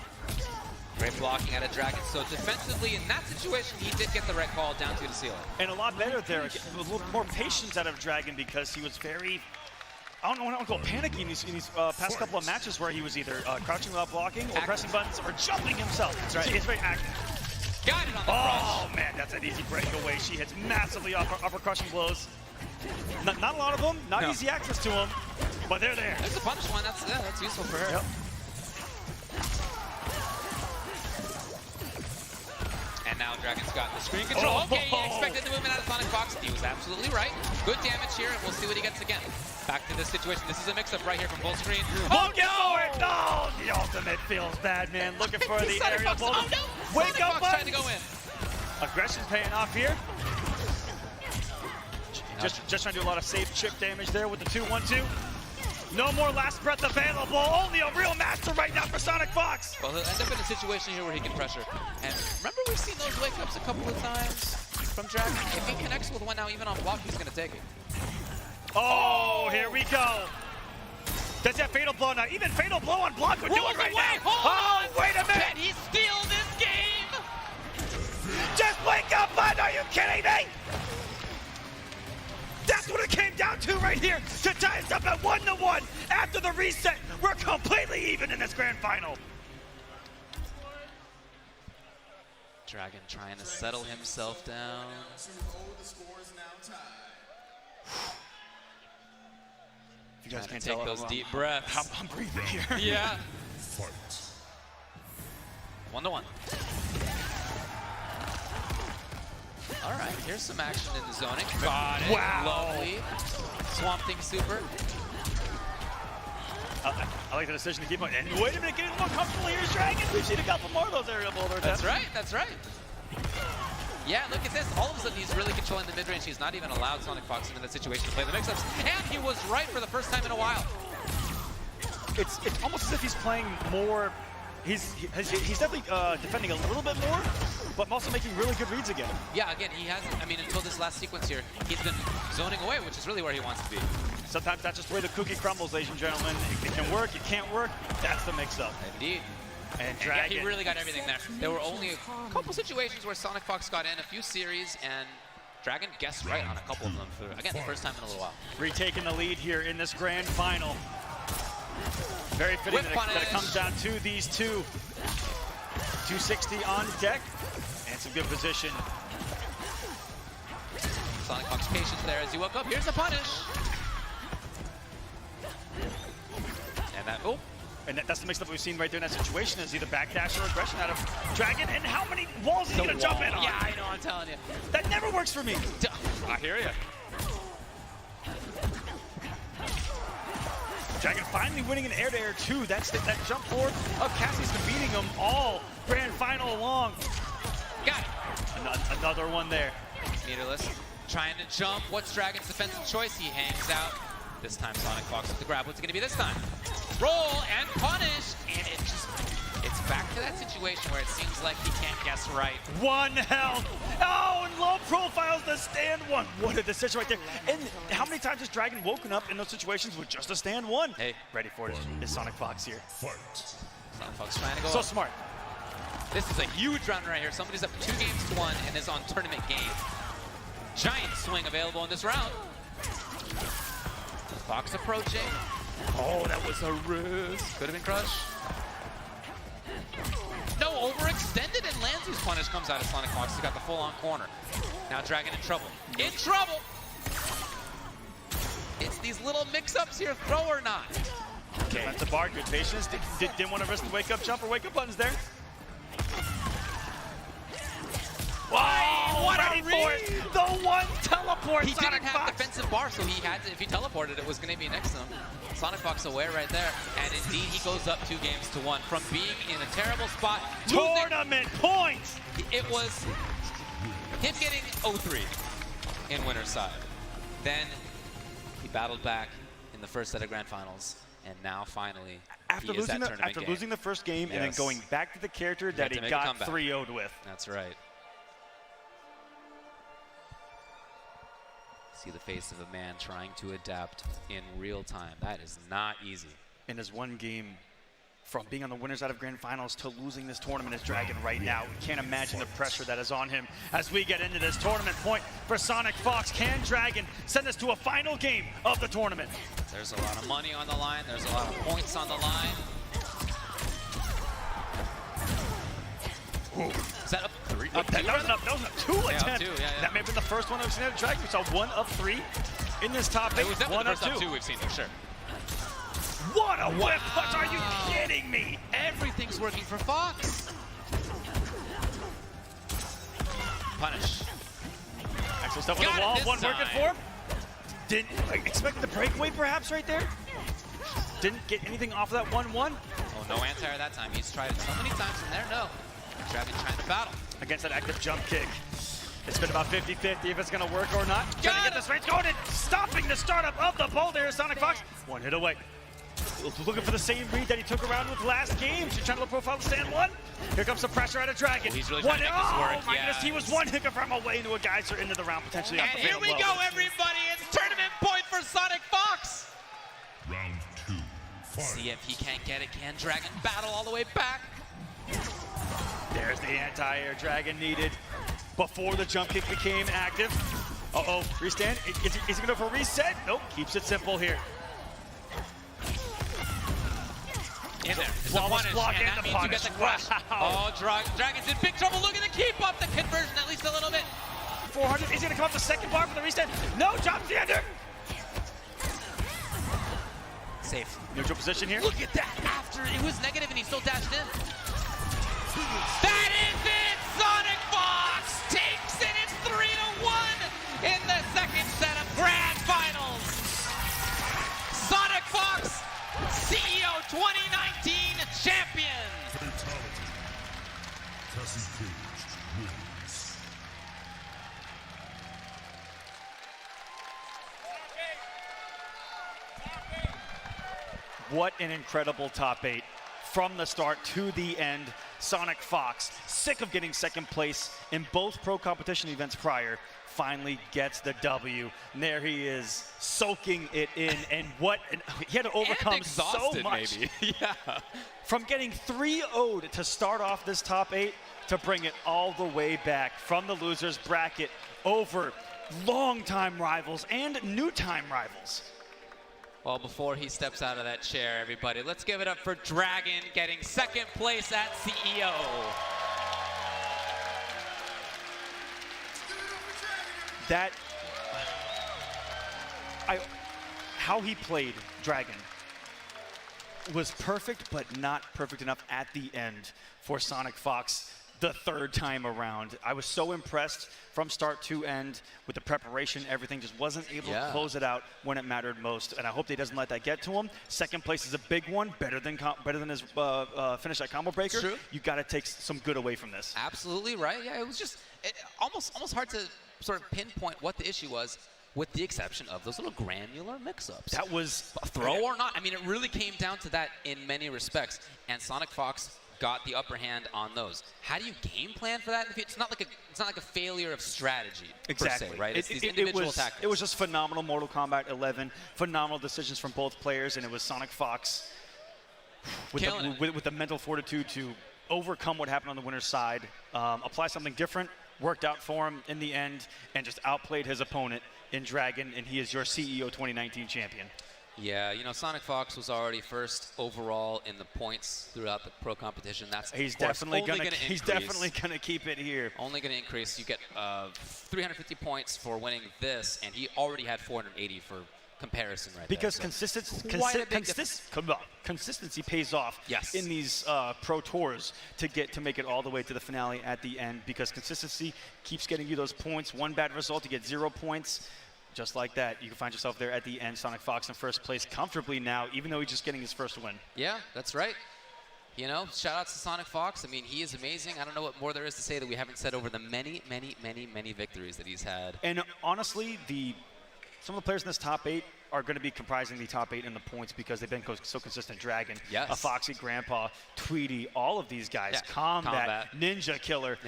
Great blocking out of Dragon. So defensively, in that situation, he did get the right call down to the ceiling. And a lot better there. A little more patience out of Dragon because he was very, I don't want to call it panicky in these past couple of matches where he was either crouching without blocking or pressing buttons or jumping himself. That's right. He's very active. Got it on the crush. Oh, man, that's an easy breakaway. She hits massively upper crushing blows. Not a lot of them, not easy access to them, but they're there. There's a punish one. That's useful for her. Yep. And now Dragon's got the screen control. Okay, he expected the movement out of Sonic Fox. He was absolutely right. Good damage here, and we'll see what he gets again. Back to this situation. This is a mix-up right here from full screen. Oh, no! No! The ultimate feels bad, man. Looking for the aerial blow. Oh, no! Wake up, trying to go in. Aggression's paying off here. Just trying to do a lot of safe chip damage there with the 2-1-2. No more last breath available. Only a real master right now for Sonic Fox. Well, he'll end up in a situation here where he can pressure. And remember, we've seen those wake-ups a couple of times from Dragon. If he connects with one now, even on block, he's going to take it. Oh, here we go. Does that fatal blow now? Even fatal blow on block would do it right now. Oh, wait a minute. Can he steal this game? Just wake up, bud. Are you kidding me? That's what it came down to right here. To tie us up at 1-1 after the reset. We're completely even in this grand final. Dragon trying to settle himself down. You guys can't take tell those deep breaths. I'm breathing here. Yeah. Fight. 1-1. All right, here's some action in the zoning. Got it. Wow. Lovely. Swamp Thing super. I like the decision to keep on. And wait a minute, getting more comfortable here, Dragon. We've seen a couple more of those aerial boulder attempts. That's right, that's right. Yeah, look at this. All of a sudden, he's really controlling the mid-range. He's not even allowed Sonic Fox into that situation to play the mix-ups. And he was right for the first time in a while. It's almost as if he's playing more. He's definitely defending a little bit more, but also making really good reads again. Yeah, again, he hasn't, I mean, until this last sequence here, he's been zoning away, which is really where he wants to be. Sometimes that's just the way the cookie crumbles, ladies and gentlemen. It can work, it can't work. That's the mix-up. Indeed. And Yeah, Dragon. he really got everything there. There were only a couple situations where Sonic Fox got in, a few series, and Dragon guessed right on a couple of them for, again, the first time in a little while. Retaking the lead here in this grand final. Very fitting that it comes down to these two. 260 on deck, and some good position. Sonic Fox patience there as he woke up. Here's the punish. And that, oh. And that's the mix-up we've seen right there in that situation, is either backdash or aggression out of Dragon. And how many walls is he gonna jump in on? Yeah, I know, I'm telling you. That never works for me. I hear you. Dragon finally winning an air-to-air too. That's that jump forward of Cassie's been beating him all grand final long. Got it. Another one there. Meterless trying to jump. What's Dragon's defensive choice? He hangs out. This time Sonic Fox with the grab. What's it gonna be this time? Roll and punish. And it's back to that situation where it seems like he can't guess right. One health. Oh, and low profiles the stand one. What a decision right there. And how many times has Dragon woken up in those situations with just a stand one? Hey, ready for it is Sonic Fox here. Fight. Sonic Fox trying to go So up. smart. This is a huge round right here. Somebody's up 2-1 and is on tournament game. Giant swing available in this round. Fox approaching. Oh, that was a risk. Could have been crushed. No, overextended, and lands his punish comes out of Sonic Fox. He got the full-on corner. Now Dragon in trouble. In trouble! It's these little mix-ups here, throw or not. Okay. That's a bar, good patience. Didn't want to risk the wake-up jump or wake-up buttons there. Wow, what a read! The one teleport, He Sonic didn't have Fox. defensive bar, so he had to, if he teleported, it was going to be next to him. Sonic Fox aware right there, and indeed he goes up 2-1 from being in a terrible spot. Tournament points! It was him getting 0-3 in winner's side. Then he battled back in the first set of grand finals, and now finally After he is that tournament after game. losing the first game and then Yes. going back to the character that he to make a got comeback. 3-0'd with. That's right. See the face of a man trying to adapt in real time. That is not easy. In his one game, from being on the winner's side of grand finals to losing this tournament as Dragon right now. We can't imagine the pressure that is on him as we get into this tournament point for Sonic Fox. Can Dragon send us to a final game of the tournament? There's a lot of money on the line. There's a lot of points on the line. Ooh. Is that up 3? That was an up 2 attempt. That may have been the first one I've seen out of Dragon. We saw 1 of 3 in this top 8. It was definitely one the of first 2. up 2 we've seen for sure. What a whip punch! Are you kidding me? Everything's working for Fox. Punish. Excellent stuff on the wall. One working for him. Didn't expect the breakaway perhaps right there. Didn't get anything off of that 1-1. Oh, no anti-air that time. He's tried it so many times from there. No. Dragon trying to battle. Against that active jump kick. It's been about 50-50 if it's going to work or not. Trying to get this range going and stopping the startup of the boulder here, Sonic Fox. One hit away. Looking for the same read that he took around with last game. She's trying to look profile stand one. Here comes the pressure out of Dragon. Oh, he's really trying to make this work. Oh my goodness, he was one hiccup from away into a geyser into the round, potentially out And the here we go, everybody. It's tournament point for Sonic Fox. Round 2. Fight. See if he can't get it. Can Dragon battle all the way back? There's the anti-air Dragon needed before the jump kick became active. Uh-oh, restand. Is he going to go for a reset? Nope, keeps it simple here. In there. It's a Flawless punish, block and and that the means you get punish. the crush. Wow. Oh, Dragon's in big trouble looking to keep up the conversion at least a little bit. 400. Is he gonna come up the second bar for the reset? No, drops the ender. Safe. Neutral position here. Look at that. After it was negative and he still dashed in. That is it. Sonic Fox takes it. It's 3-1 in the second set of Grand Finals. Sonic Fox, CEO 2019 champion. Fatality. Cassie Cage wins. What an incredible top 8. From the start to the end, Sonic Fox, sick of getting second place in both pro competition events prior, finally gets the W. And there he is, soaking it in, and he had to overcome so much. Maybe. Yeah. From getting 3-0'd to start off this top 8 to bring it all the way back from the losers bracket over longtime rivals and new-time rivals. Well, before he steps out of that chair, everybody, let's give it up for Dragon getting second place at CEO. How he played Dragon was perfect, but not perfect enough at the end for Sonic Fox the third time around. I was so impressed from start to end with the preparation, everything. Just wasn't able to close it out when it mattered most, and I hope he doesn't let that get to him. Second place is a big one, better than his finish at Combo Breaker. True. You got to take some good away from this. Absolutely right. Yeah, it was just almost hard to sort of pinpoint what the issue was, with the exception of those little granular mix-ups. That was throw or not. I mean, it really came down to that in many respects, and Sonic Fox got the upper hand on those. How do you game plan for that? It's not like a failure of strategy, exactly. Per se, right? It's these individual tactics. It was just phenomenal Mortal Kombat 11, phenomenal decisions from both players, and it was Sonic Fox with the mental fortitude to overcome what happened on the winner's side, apply something different, worked out for him in the end, and just outplayed his opponent in Dragon, and he is your CEO 2019 champion. Yeah, you know, Sonic Fox was already first overall in the points throughout the pro competition. That's he's definitely gonna keep it here. Only gonna increase. You get 350 points for winning this, and he already had 480 for comparison right because there. Consistency pays off in these pro tours to make it all the way to the finale at the end, because consistency keeps getting you those points. One bad result, you get 0 points. Just like that, you can find yourself there at the end. Sonic Fox in first place comfortably now, even though he's just getting his first win. Yeah, that's right. You know, shout outs to Sonic Fox. I mean, he is amazing. I don't know what more there is to say that we haven't said over the many victories that he's had. And honestly, some of the players in this top 8 are going to be comprising the top 8 in the points because they've been so consistent. Dragon, a Foxy Grandpa, Tweety, all of these guys, Kombat, Ninja Killer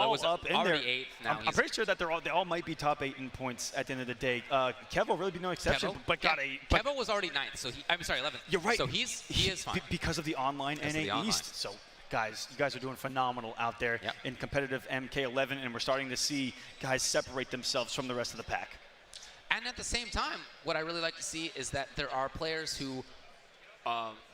was up in already there. 8th. Now I'm pretty sure that they all might be top 8 in points at the end of the day. Kevo will really be no exception, but got 8. Kevo was already 9th, so I'm sorry, 11th. You're right. So he is fine because of the online NA East. So guys, you guys are doing phenomenal out there in competitive MK11, and we're starting to see guys separate themselves from the rest of the pack. And at the same time, what I really like to see is that there are players who,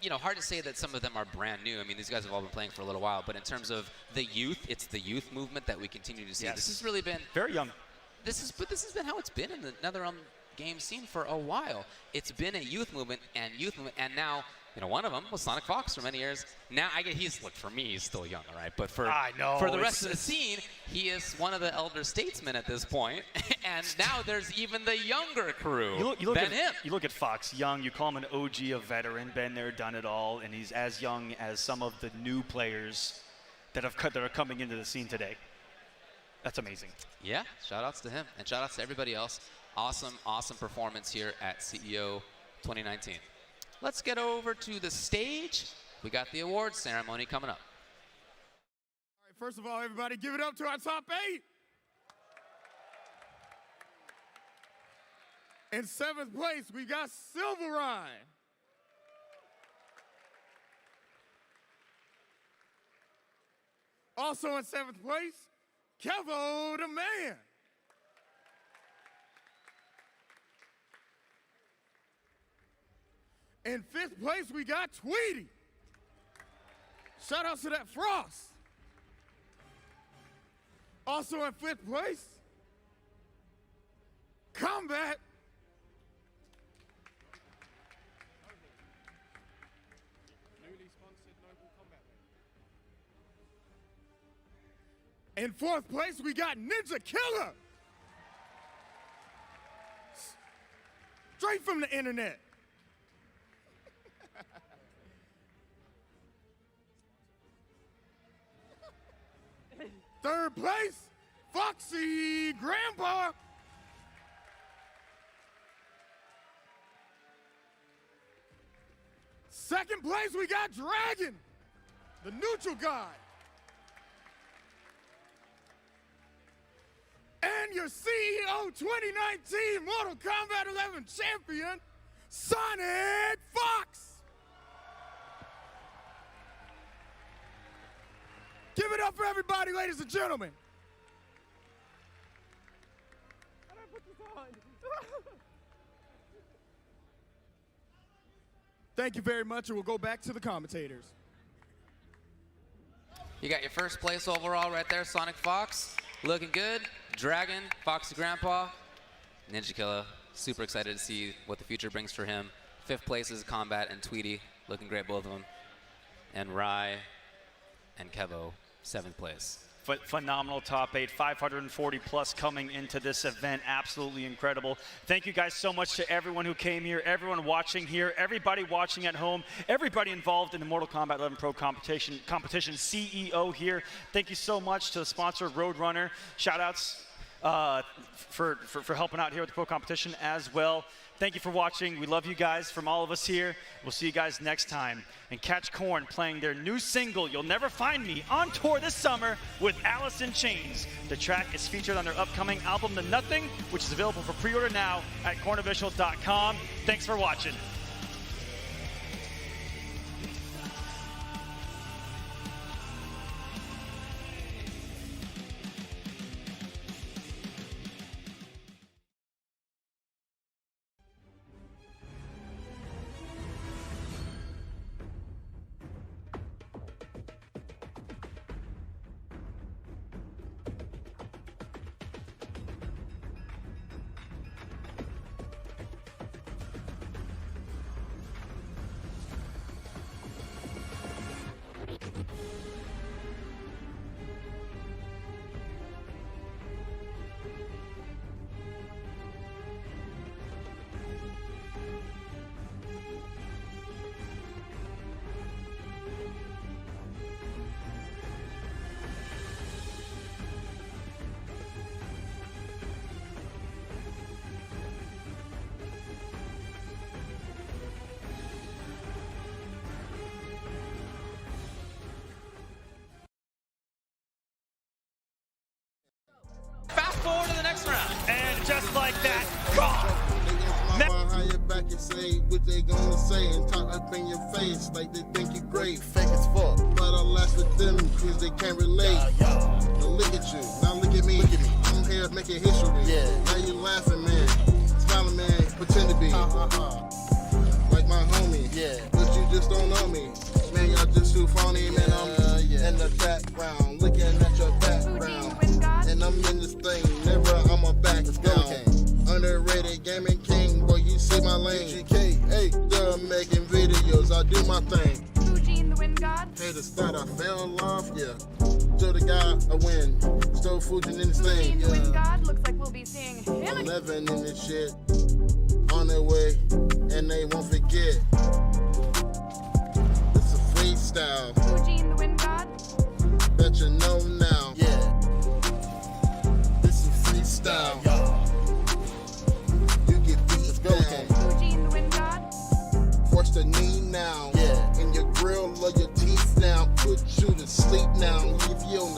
you know, hard to say that some of them are brand new. I mean, these guys have all been playing for a little while, but in terms of the youth, it's the youth movement that we continue to see. This has really been very young. This has been how it's been in the NetherRealm game scene for a while. It's been a youth movement, and now, you know, one of them was Sonic Fox for many years. Now, look, for me, he's still young, all right? But for the rest of the scene, he is one of the elder statesmen at this point. And now there's even the younger crew than him. You look at Fox, young, you call him an OG, a veteran, been there, done it all, and he's as young as some of the new players that are coming into the scene today. That's amazing. Yeah, shout-outs to him, and shout-outs to everybody else. Awesome performance here at CEO 2019. Let's get over to the stage. We got the awards ceremony coming up. All right, first of all, everybody, give it up to our top 8. In 7th place, we got Silverine. Also in 7th place, Kevo the Man. In 5th place, we got Tweety. Shout out to that Frost. Also in 5th place, Kombat. In fourth place, we got Ninja Killer. Straight from the internet. Third place, Foxy Grandpa. Second place, we got Dragon, the neutral god. And your CEO 2019 Mortal Kombat 11 champion, Sonic Fox. Give it up for everybody, ladies and gentlemen. How did I put this on? Thank you very much, and we'll go back to the commentators. You got your first place overall right there, Sonic Fox. Looking good. Dragon, Foxy Grandpa, Ninja Killer. Super excited to see what the future brings for him. Fifth place is Kombat and Tweety. Looking great, both of them. And Rai and Kevo, seventh place. Phenomenal top 8, 540 plus coming into this event. Absolutely incredible. Thank you guys so much to everyone who came here, everyone watching here, everybody watching at home, everybody involved in the Mortal Kombat 11 Pro competition CEO here. Thank you so much to the sponsor Roadrunner. Shout outs for helping out here with the pro competition as well. Thank you for watching. We love you guys from all of us here. We'll see you guys next time. And catch Korn playing their new single, You'll Never Find Me, on tour this summer with Alice in Chains. The track is featured on their upcoming album, The Nothing, which is available for pre-order now at kornofficial.com. Thanks for watching. Forward to the next round. And just like that, gone. How you back and say what they gonna say and talk up in your face like they think you great. Fake as fuck. But I laugh with them cause they can't relate. Now look at you, now look at me. I'm here making history. Now you laughing, man. Smiling, man. Pretend to be like my homie. But you just don't know me. Man, y'all just too phony, man. I'm in the background, looking at your background. And I'm in this thing, never on my back down. Underrated gaming king, boy, you see my lane. GK, hey, done making videos, I do my thing. Eugene, the wind god. Hey, the start I fell off, Show the guy a win. Stole Fujin in this thing, The wind god. Looks like we'll be seeing him. 11 in this shit, on their way, and they won't forget. It's a freestyle. Eugene, the wind god. Bet you know now. This is freestyle. You get beat down. Eugene, the wind god. Force the knee now. In your grill or your teeth now. Put you to sleep now. Leave you on